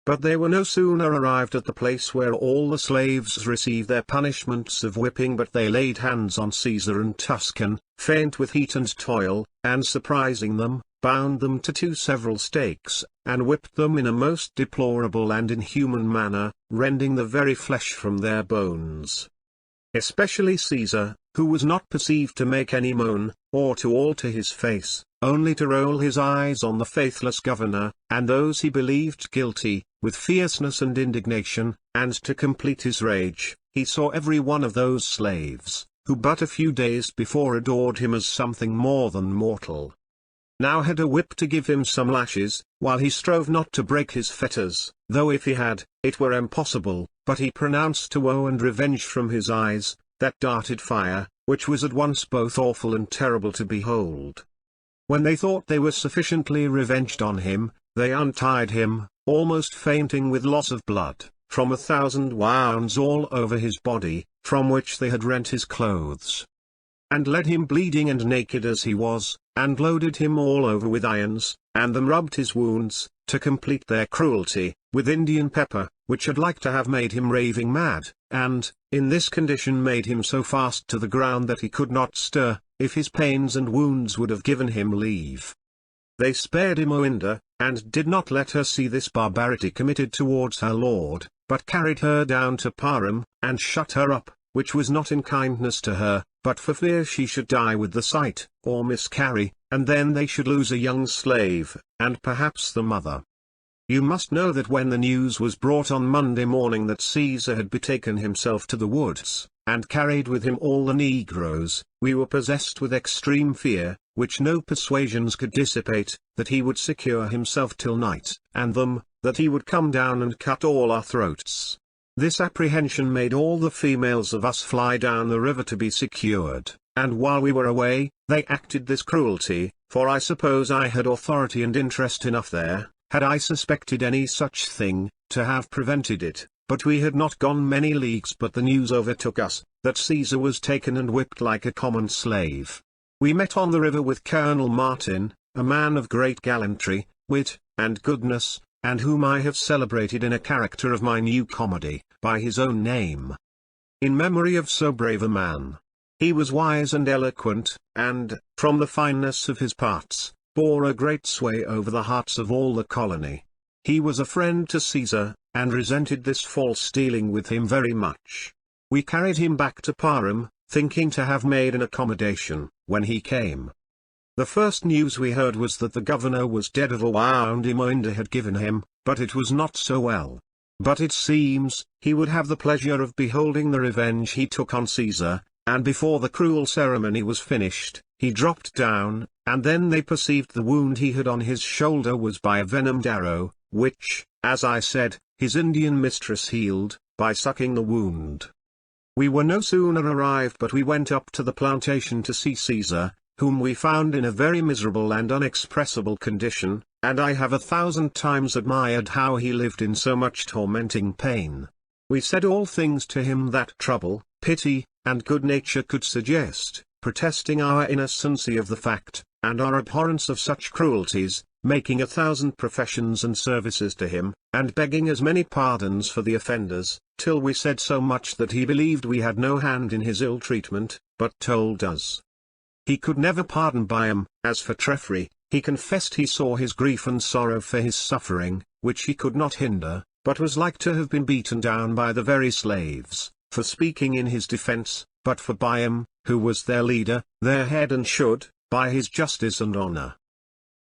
But they were no sooner arrived at the place where all the slaves received their punishments of whipping, but they laid hands on Caesar and Tuscan, faint with heat and toil, and surprising them, bound them to 2 several stakes, and whipped them in a most deplorable and inhuman manner, rending the very flesh from their bones. Especially Caesar, who was not perceived to make any moan, or to alter his face, only to roll his eyes on the faithless governor, and those he believed guilty, with fierceness and indignation, and to complete his rage, he saw every one of those slaves, who but a few days before adored him as something more than mortal, now had a whip to give him some lashes, while he strove not to break his fetters, though if he had, it were impossible, but he pronounced to woe and revenge from his eyes, that darted fire, which was at once both awful and terrible to behold. When they thought they were sufficiently revenged on him, they untied him, almost fainting with loss of blood, from 1,000 wounds all over his body, from which they had rent his clothes, and led him bleeding and naked as he was, and loaded him all over with irons, and then rubbed his wounds, to complete their cruelty, with Indian pepper, which had like to have made him raving mad, and, in this condition made him so fast to the ground that he could not stir, if his pains and wounds would have given him leave. They spared Imoinda, and did not let her see this barbarity committed towards her lord, but carried her down to Parum, and shut her up, which was not in kindness to her, but for fear she should die with the sight, or miscarry, and then they should lose a young slave, and perhaps the mother. You must know that when the news was brought on Monday morning that Caesar had betaken himself to the woods, and carried with him all the negroes, we were possessed with extreme fear, which no persuasions could dissipate, that he would secure himself till night, and them, that he would come down and cut all our throats. This apprehension made all the females of us fly down the river to be secured, and while we were away, they acted this cruelty, for I suppose I had authority and interest enough there, had I suspected any such thing, to have prevented it. But we had not gone many leagues but the news overtook us, that Caesar was taken and whipped like a common slave. We met on the river with Colonel Martin, a man of great gallantry, wit, and goodness, and whom I have celebrated in a character of my new comedy, by his own name. In memory of so brave a man. He was wise and eloquent, and, from the fineness of his parts, bore a great sway over the hearts of all the colony. He was a friend to Caesar, and resented this false dealing with him very much. We carried him back to Parum, thinking to have made an accommodation, when he came. The first news we heard was that the governor was dead of a wound Imoinda had given him, but it was not so well. But it seems, he would have the pleasure of beholding the revenge he took on Caesar, and before the cruel ceremony was finished, he dropped down, and then they perceived the wound he had on his shoulder was by a venomed arrow, which, as I said, his Indian mistress healed, by sucking the wound. We were no sooner arrived but we went up to the plantation to see Caesar, whom we found in a very miserable and unexpressible condition, and I have 1,000 times admired how he lived in so much tormenting pain. We said all things to him that trouble, pity, and good nature could suggest, protesting our innocency of the fact, and our abhorrence of such cruelties, making 1,000 professions and services to him, and begging as many pardons for the offenders, till we said so much that he believed we had no hand in his ill treatment, but told us he could never pardon Byam. As for Treffry, he confessed he saw his grief and sorrow for his suffering, which he could not hinder, but was like to have been beaten down by the very slaves, for speaking in his defence, but for Byam, who was their leader, their head, and should, by his justice and honour,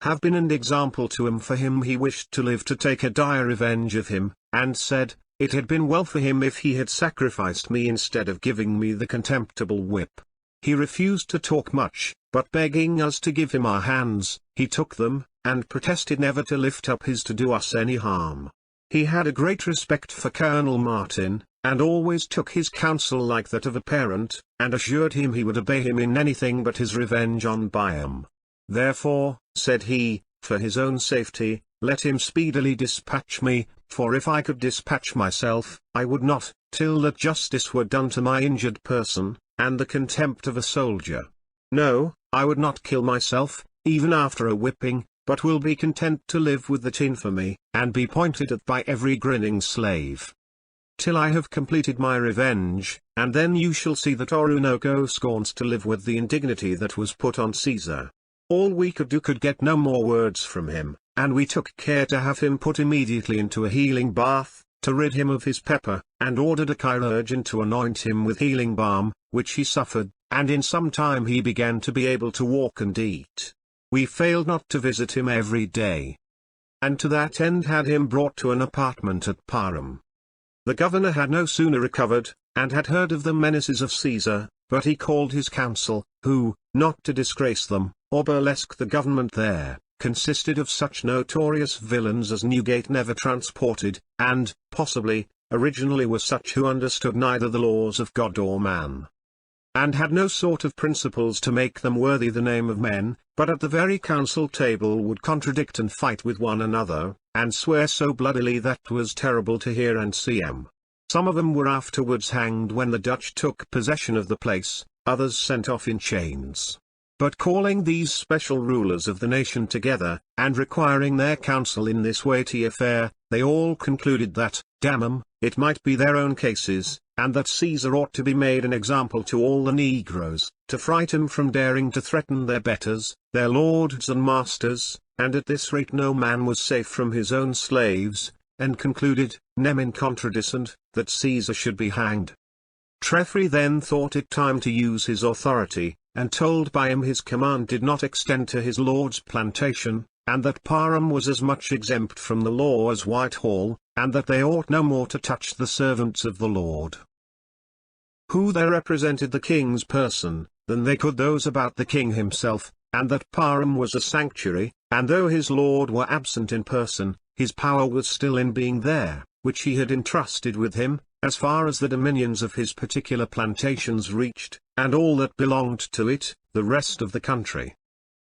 have been an example to him. For him he wished to live to take a dire revenge of him, and said, it had been well for him if he had sacrificed me instead of giving me the contemptible whip. He refused to talk much, but begging us to give him our hands, he took them, and protested never to lift up his to do us any harm. He had a great respect for Colonel Martin, and always took his counsel like that of a parent, and assured him he would obey him in anything but his revenge on Byam. Therefore, said he, for his own safety, let him speedily dispatch me, for if I could dispatch myself, I would not, till that justice were done to my injured person, and the contempt of a soldier. No, I would not kill myself, even after a whipping, but will be content to live with that infamy, and be pointed at by every grinning slave, till I have completed my revenge, and then you shall see that Oroonoko scorns to live with the indignity that was put on Caesar. All we could do could get no more words from him, and we took care to have him put immediately into a healing bath, to rid him of his pepper, and ordered a chirurgeon to anoint him with healing balm, which he suffered, and in some time he began to be able to walk and eat. We failed not to visit him every day, and to that end had him brought to an apartment at Parham. The governor had no sooner recovered, and had heard of the menaces of Caesar, but he called his council, who, not to disgrace them, or burlesque the government there, consisted of such notorious villains as Newgate never transported, and, possibly, originally were such who understood neither the laws of God or man, and had no sort of principles to make them worthy the name of men, but at the very council table would contradict and fight with one another, and swear so bloodily that 'twas terrible to hear and see 'em. Some of them were afterwards hanged when the Dutch took possession of the place, others sent off in chains. But calling these special rulers of the nation together, and requiring their counsel in this weighty affair, they all concluded that, damn 'em, it might be their own cases, and that Caesar ought to be made an example to all the negroes, to fright 'em from daring to threaten their betters, their lords and masters, and at this rate no man was safe from his own slaves, and concluded, nem in contradicent, that Caesar should be hanged. Treffry then thought it time to use his authority, and told Byam his command did not extend to his lord's plantation, and that Parham was as much exempt from the law as Whitehall, and that they ought no more to touch the servants of the Lord, who there represented the king's person, than they could those about the king himself, and that Parham was a sanctuary, and though his lord were absent in person, his power was still in being there, which he had entrusted with him, as far as the dominions of his particular plantations reached, and all that belonged to it, the rest of the country.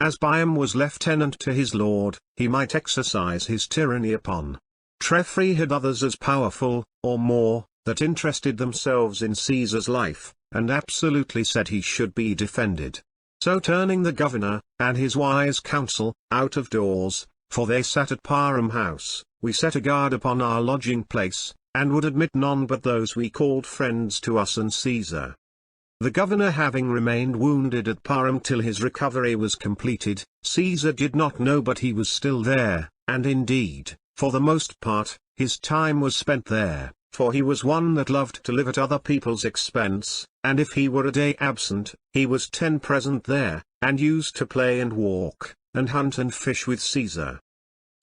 As Byam was lieutenant to his lord, he might exercise his tyranny upon Treffry had others as powerful, or more, that interested themselves in Caesar's life, and absolutely said he should be defended. So turning the governor, and his wise council, out of doors, for they sat at Parham House, we set a guard upon our lodging place, and would admit none but those we called friends to us and Caesar. The governor having remained wounded at Parham till his recovery was completed, Caesar did not know but he was still there, and indeed, for the most part, his time was spent there, for he was one that loved to live at other people's expense, and if he were a day absent, he was 10 present there, and used to play and walk, and hunt and fish with Caesar.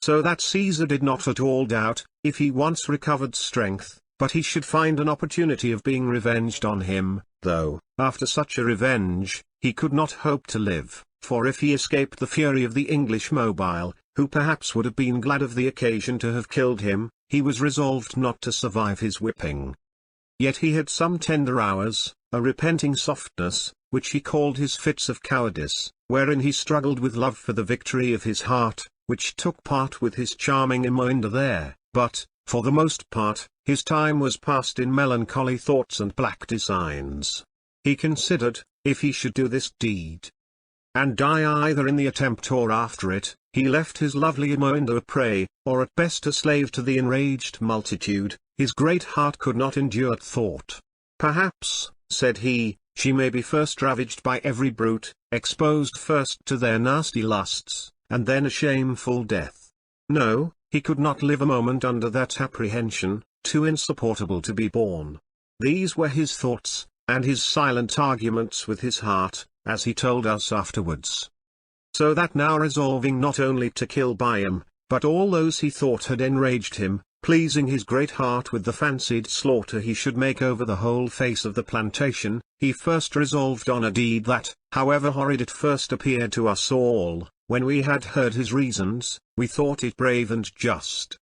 So that Caesar did not at all doubt, if he once recovered strength, but he should find an opportunity of being revenged on him, though, after such a revenge, he could not hope to live, for if he escaped the fury of the English mobile, who perhaps would have been glad of the occasion to have killed him, he was resolved not to survive his whipping. Yet he had some tender hours, a repenting softness, which he called his fits of cowardice, wherein he struggled with love for the victory of his heart, which took part with his charming Imoinda there, but, for the most part, his time was passed in melancholy thoughts and black designs. He considered, if he should do this deed, and die either in the attempt or after it, he left his lovely Imoinda a prey, or at best a slave to the enraged multitude. His great heart could not endure thought. Perhaps, said he, she may be first ravaged by every brute, exposed first to their nasty lusts, and then a shameful death. No, he could not live a moment under that apprehension, too insupportable to be borne. These were his thoughts, and his silent arguments with his heart, as he told us afterwards. So that now resolving not only to kill Byam, but all those he thought had enraged him, pleasing his great heart with the fancied slaughter he should make over the whole face of the plantation, he first resolved on a deed that, however horrid it first appeared to us all, when we had heard his reasons, we thought it brave and just.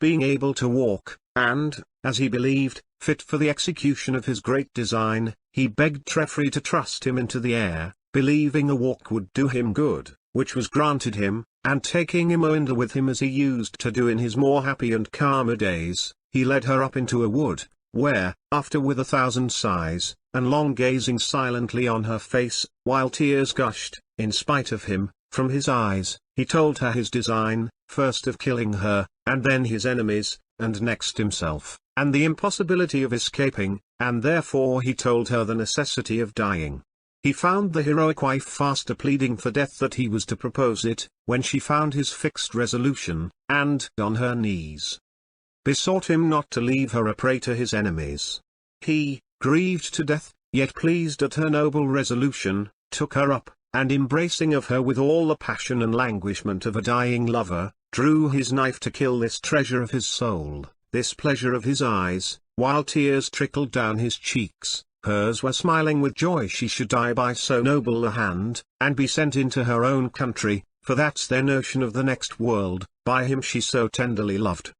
Being able to walk, and, as he believed, fit for the execution of his great design, he begged Treffry to trust him into the air, believing a walk would do him good, which was granted him, and taking Imoinda with him as he used to do in his more happy and calmer days, he led her up into a wood, where, after with 1,000 sighs, and long gazing silently on her face, while tears gushed, in spite of him, from his eyes, he told her his design, first of killing her, and then his enemies, and next himself, and the impossibility of escaping, and therefore he told her the necessity of dying. He found the heroic wife faster pleading for death that he was to propose it, when she found his fixed resolution, and, on her knees, besought him not to leave her a prey to his enemies. He, grieved to death, yet pleased at her noble resolution, took her up, and embracing of her with all the passion and languishment of a dying lover, drew his knife to kill this treasure of his soul, this pleasure of his eyes, while tears trickled down his cheeks. Hers were smiling with joy she should die by so noble a hand, and be sent into her own country, for that's their notion of the next world, by him she so tenderly loved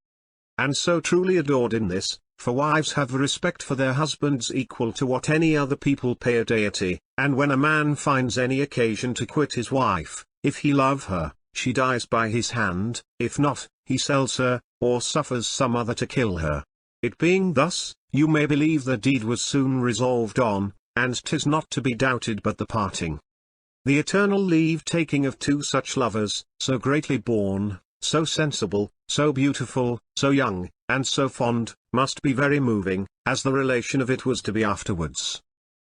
and so truly adored in this, for wives have a respect for their husbands equal to what any other people pay a deity, and when a man finds any occasion to quit his wife, if he love her, she dies by his hand, if not, he sells her, or suffers some other to kill her. It being thus, you may believe the deed was soon resolved on, and 'tis not to be doubted but the parting. The eternal leave-taking of two such lovers, so greatly born, so sensible, so beautiful, so young, and so fond, must be very moving, as the relation of it was to be afterwards.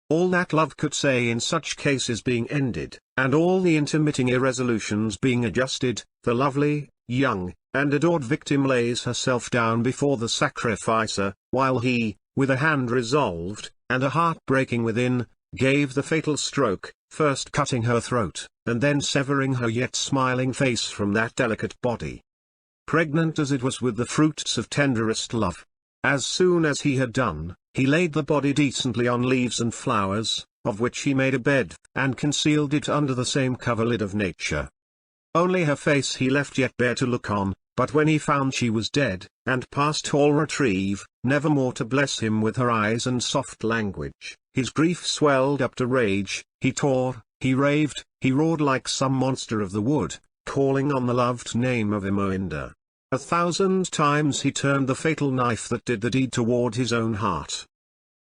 All that love could say in such cases being ended, and all the intermitting irresolutions being adjusted, the lovely, young, and adored victim lays herself down before the sacrificer, while he, with a hand resolved, and a heart breaking within, gave the fatal stroke, first cutting her throat, and then severing her yet smiling face from that delicate body, pregnant as it was with the fruits of tenderest love. As soon as he had done, he laid the body decently on leaves and flowers, of which he made a bed, and concealed it under the same coverlid of nature. Only her face he left yet bare to look on, but when he found she was dead, and past all retrieve, never more to bless him with her eyes and soft language, his grief swelled up to rage, he tore, he raved, he roared like some monster of the wood, calling on the loved name of Imoinda. 1,000 times he turned the fatal knife that did the deed toward his own heart,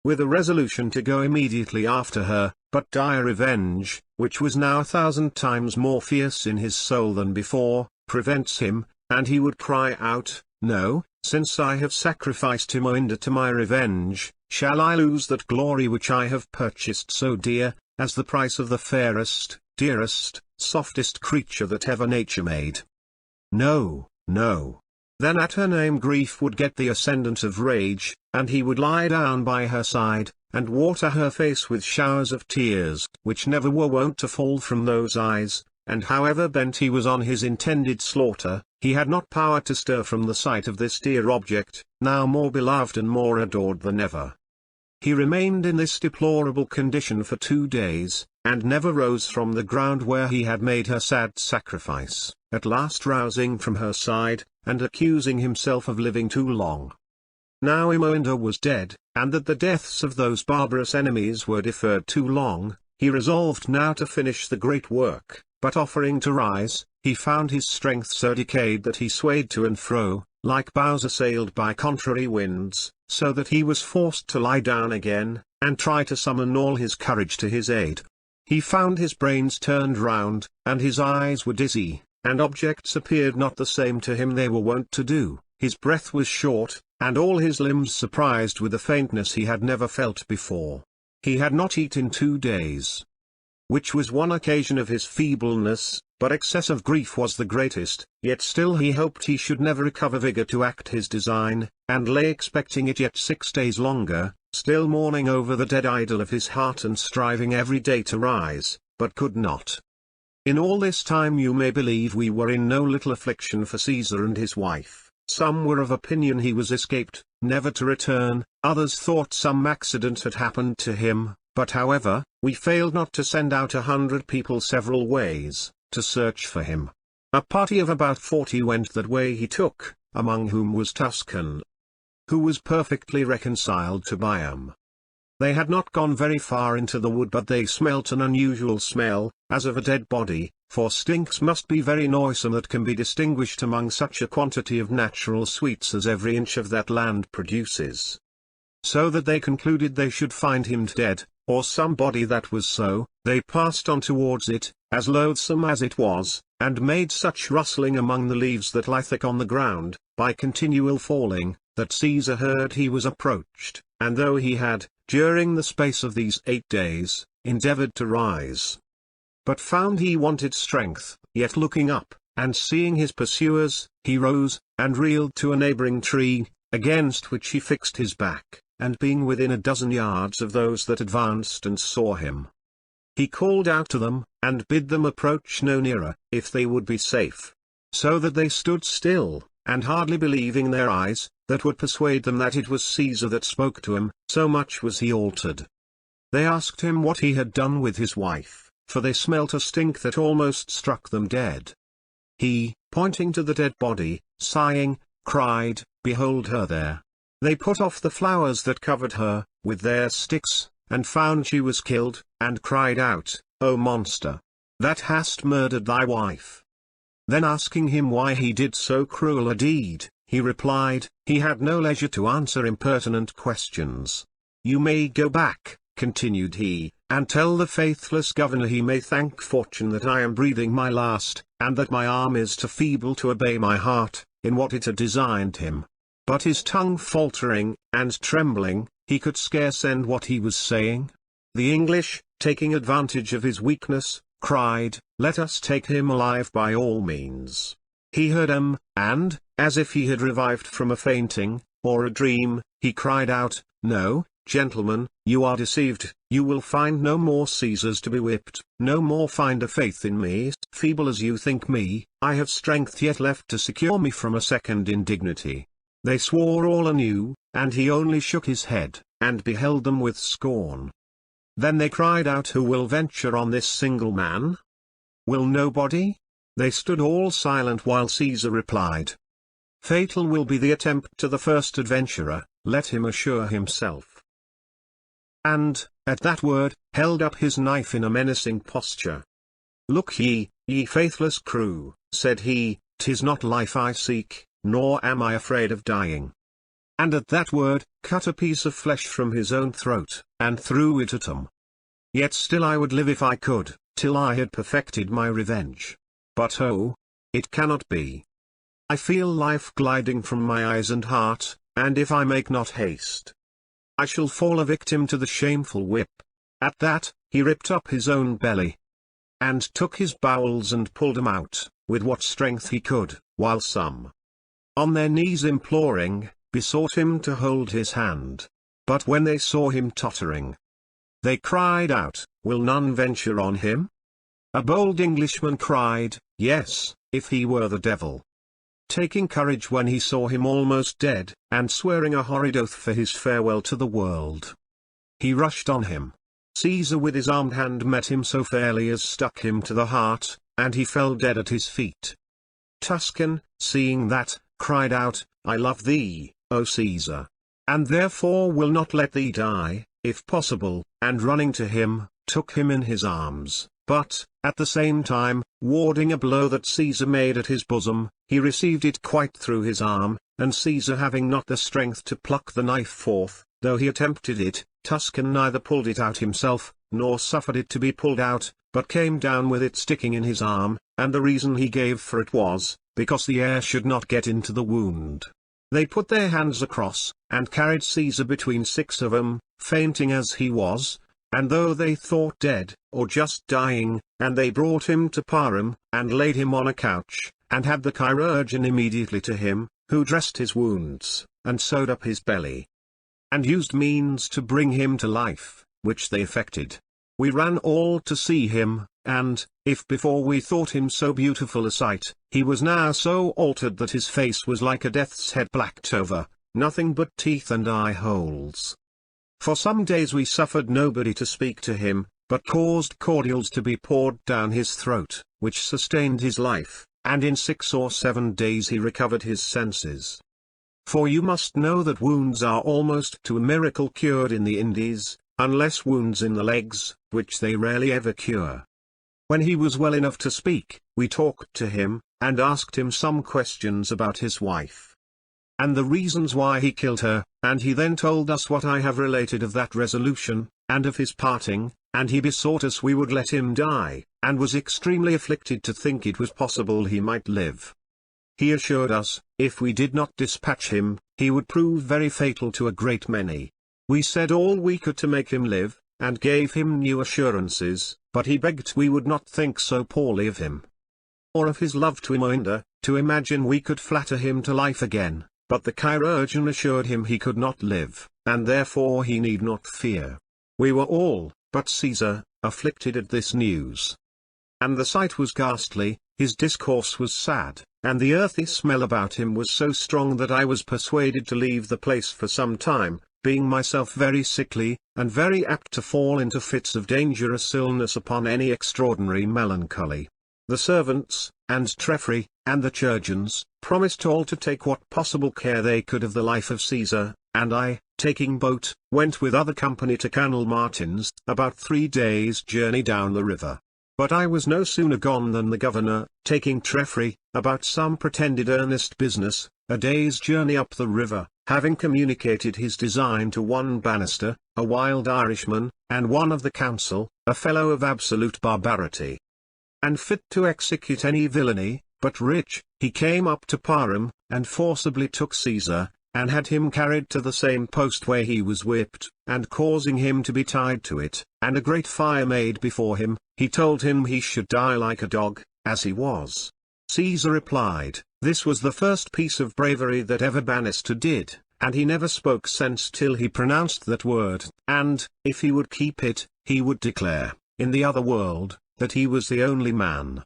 with a resolution to go immediately after her, but dire revenge, which was now 1,000 times more fierce in his soul than before, prevents him, and he would cry out, "No, since I have sacrificed Imoinda to my revenge, shall I lose that glory which I have purchased so dear, as the price of the fairest, dearest, softest creature that ever nature made? No, no." Then at her name grief would get the ascendant of rage, and he would lie down by her side, and water her face with showers of tears, which never were wont to fall from those eyes, and however bent he was on his intended slaughter, he had not power to stir from the sight of this dear object, now more beloved and more adored than ever. He remained in this deplorable condition for 2 days, and never rose from the ground where he had made her sad sacrifice, at last rousing from her side, and accusing himself of living too long. Now Imoinda was dead, and that the deaths of those barbarous enemies were deferred too long, he resolved now to finish the great work, but offering to rise, he found his strength so decayed that he swayed to and fro, like boughs assailed by contrary winds, so that he was forced to lie down again, and try to summon all his courage to his aid. He found his brains turned round, and his eyes were dizzy, and objects appeared not the same to him they were wont to do, his breath was short, and all his limbs surprised with a faintness he had never felt before. He had not eaten 2 days, which was one occasion of his feebleness, but excess of grief was the greatest, yet still he hoped he should never recover vigour to act his design, and lay expecting it yet 6 days longer, still mourning over the dead idol of his heart and striving every day to rise, but could not. In all this time you may believe we were in no little affliction for Caesar and his wife. Some were of opinion he was escaped, never to return, others thought some accident had happened to him, but however, we failed not to send out 100 people several ways, to search for him. A party of about 40 went that way he took, among whom was Tuscan, who was perfectly reconciled to Byam. They had not gone very far into the wood, but they smelt an unusual smell, as of a dead body, for stinks must be very noisome that can be distinguished among such a quantity of natural sweets as every inch of that land produces. So that they concluded they should find him dead, or some body that was so. They passed on towards it, as loathsome as it was, and made such rustling among the leaves that lie thick on the ground, by continual falling, that Caesar heard he was approached, and though he had, during the space of these 8 days, endeavoured to rise, but found he wanted strength, yet looking up, and seeing his pursuers, he rose, and reeled to a neighbouring tree, against which he fixed his back, and being within a dozen yards of those that advanced and saw him, he called out to them, and bid them approach no nearer, if they would be safe. So that they stood still, and hardly believing their eyes, that would persuade them that it was Caesar that spoke to him, so much was he altered. They asked him what he had done with his wife, for they smelt a stink that almost struck them dead. He, pointing to the dead body, sighing, cried, "Behold her there." They put off the flowers that covered her, with their sticks, and found she was killed, and cried out, "O monster! That hast murdered thy wife." Then asking him why he did so cruel a deed, he replied, he had no leisure to answer impertinent questions. "You may go back," continued he, "and tell the faithless governor he may thank fortune that I am breathing my last, and that my arm is too feeble to obey my heart, in what it had designed him." But his tongue faltering, and trembling, he could scarce end what he was saying. The English, taking advantage of his weakness, cried, "Let us take him alive by all means." He heard them, and, as if he had revived from a fainting, or a dream, he cried out, "No, gentlemen, you are deceived. You will find no more Caesars to be whipped, no more find a faith in me. Feeble as you think me, I have strength yet left to secure me from a second indignity." They swore all anew, and he only shook his head, and beheld them with scorn. Then they cried out, "Who will venture on this single man? Will nobody?" They stood all silent while Caesar replied, "Fatal will be the attempt to the first adventurer, let him assure himself." And, at that word, held up his knife in a menacing posture. "Look ye, ye faithless crew," said he, "'tis not life I seek, nor am I afraid of dying." And at that word, cut a piece of flesh from his own throat, and threw it at them. "Yet still I would live if I could, till I had perfected my revenge. But oh, it cannot be. I feel life gliding from my eyes and heart, and if I make not haste, I shall fall a victim to the shameful whip." At that, he ripped up his own belly, and took his bowels and pulled them out, with what strength he could, while some, on their knees imploring, besought him to hold his hand. But when they saw him tottering, they cried out, "Will none venture on him?" A bold Englishman cried, "Yes, if he were the devil." Taking courage when he saw him almost dead, and swearing a horrid oath for his farewell to the world, he rushed on him. Caesar with his armed hand met him so fairly as struck him to the heart, and he fell dead at his feet. Tuscan, seeing that, cried out, "I love thee, O Caesar, and therefore will not let thee die, if possible," and running to him, took him in his arms, but, at the same time, warding a blow that Caesar made at his bosom, he received it quite through his arm, and Caesar having not the strength to pluck the knife forth, though he attempted it, Tuscan neither pulled it out himself, nor suffered it to be pulled out, but came down with it sticking in his arm, and the reason he gave for it was, because the air should not get into the wound. They put their hands across, and carried Caesar between 6 of them, fainting as he was, and though they thought dead, or just dying, and they brought him to Parum, and laid him on a couch, and had the chirurgeon immediately to him, who dressed his wounds, and sewed up his belly, and used means to bring him to life, which they effected. We ran all to see him, and, if before we thought him so beautiful a sight, he was now so altered that his face was like a death's head blacked over, nothing but teeth and eye holes. For some days we suffered nobody to speak to him, but caused cordials to be poured down his throat, which sustained his life, and in 6 or 7 days he recovered his senses. For you must know that wounds are almost to a miracle cured in the Indies, unless wounds in the legs, which they rarely ever cure. When he was well enough to speak, we talked to him, and asked him some questions about his wife, and the reasons why he killed her, and he then told us what I have related of that resolution, and of his parting, and he besought us we would let him die, and was extremely afflicted to think it was possible he might live. He assured us, if we did not dispatch him, he would prove very fatal to a great many. We said all we could to make him live, and gave him new assurances, but he begged we would not think so poorly of him, or of his love to Imoinda, to imagine we could flatter him to life again, but the chirurgeon assured him he could not live, and therefore he need not fear. We were all, but Caesar, afflicted at this news. And the sight was ghastly, his discourse was sad, and the earthy smell about him was so strong that I was persuaded to leave the place for some time, being myself very sickly, and very apt to fall into fits of dangerous illness upon any extraordinary melancholy. The servants, and Treffry, and the chirurgeons, promised all to take what possible care they could of the life of Caesar, and I, taking boat, went with other company to Colonel Martin's, about 3 days' journey down the river. But I was no sooner gone than the governor, taking Treffry, about some pretended earnest business, a day's journey up the river, having communicated his design to one Bannister, a wild Irishman, and one of the council, a fellow of absolute barbarity, and fit to execute any villainy, but rich, he came up to Parham, and forcibly took Caesar, and had him carried to the same post where he was whipped, and causing him to be tied to it, and a great fire made before him, he told him he should die like a dog, as he was. Caesar replied, this was the first piece of bravery that ever Bannister did, and he never spoke sense till he pronounced that word, and, if he would keep it, he would declare, in the other world, that he was the only man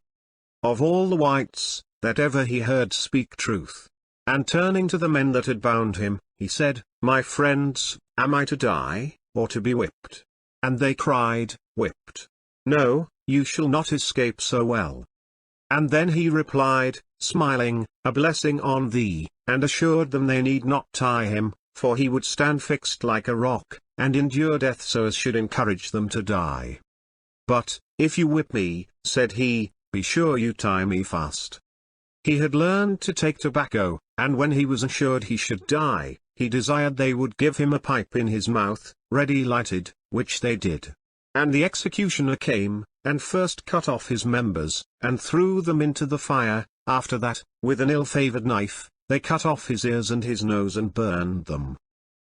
of all the whites, that ever he heard speak truth. And turning to the men that had bound him, he said, my friends, am I to die, or to be whipped? And they cried, whipped. No, you shall not escape so well. And then he replied, smiling, a blessing on thee, and assured them they need not tie him, for he would stand fixed like a rock, and endure death so as should encourage them to die. But, if you whip me, said he, be sure you tie me fast. He had learned to take tobacco, and when he was assured he should die, he desired they would give him a pipe in his mouth, ready lighted, which they did. And the executioner came, and first cut off his members, and threw them into the fire. After that, with an ill-favoured knife, they cut off his ears and his nose and burned them.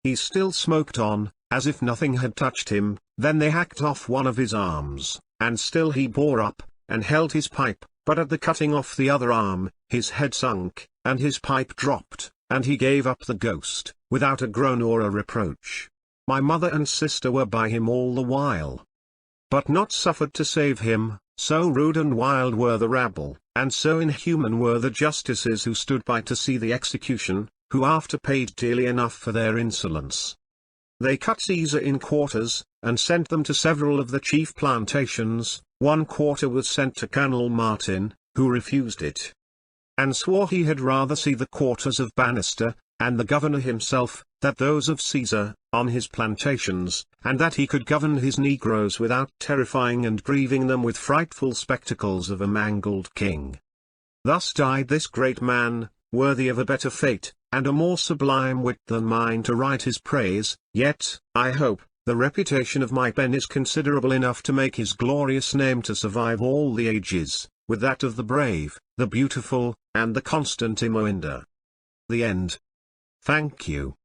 He still smoked on, as if nothing had touched him. Then they hacked off one of his arms, and still he bore up, and held his pipe, but at the cutting off the other arm, his head sunk, and his pipe dropped, and he gave up the ghost, without a groan or a reproach. My mother and sister were by him all the while, but not suffered to save him, so rude and wild were the rabble, and so inhuman were the justices who stood by to see the execution, who after paid dearly enough for their insolence. They cut Caesar in quarters, and sent them to several of the chief plantations. One quarter was sent to Colonel Martin, who refused it, and swore he had rather see the quarters of Bannister, and the governor himself, than those of Caesar, on his plantations, and that he could govern his negroes without terrifying and grieving them with frightful spectacles of a mangled king. Thus died this great man, worthy of a better fate, and a more sublime wit than mine to write his praise. Yet, I hope, the reputation of my pen is considerable enough to make his glorious name to survive all the ages, with that of the brave, the beautiful, and the constant Imoinda. The end. Thank you.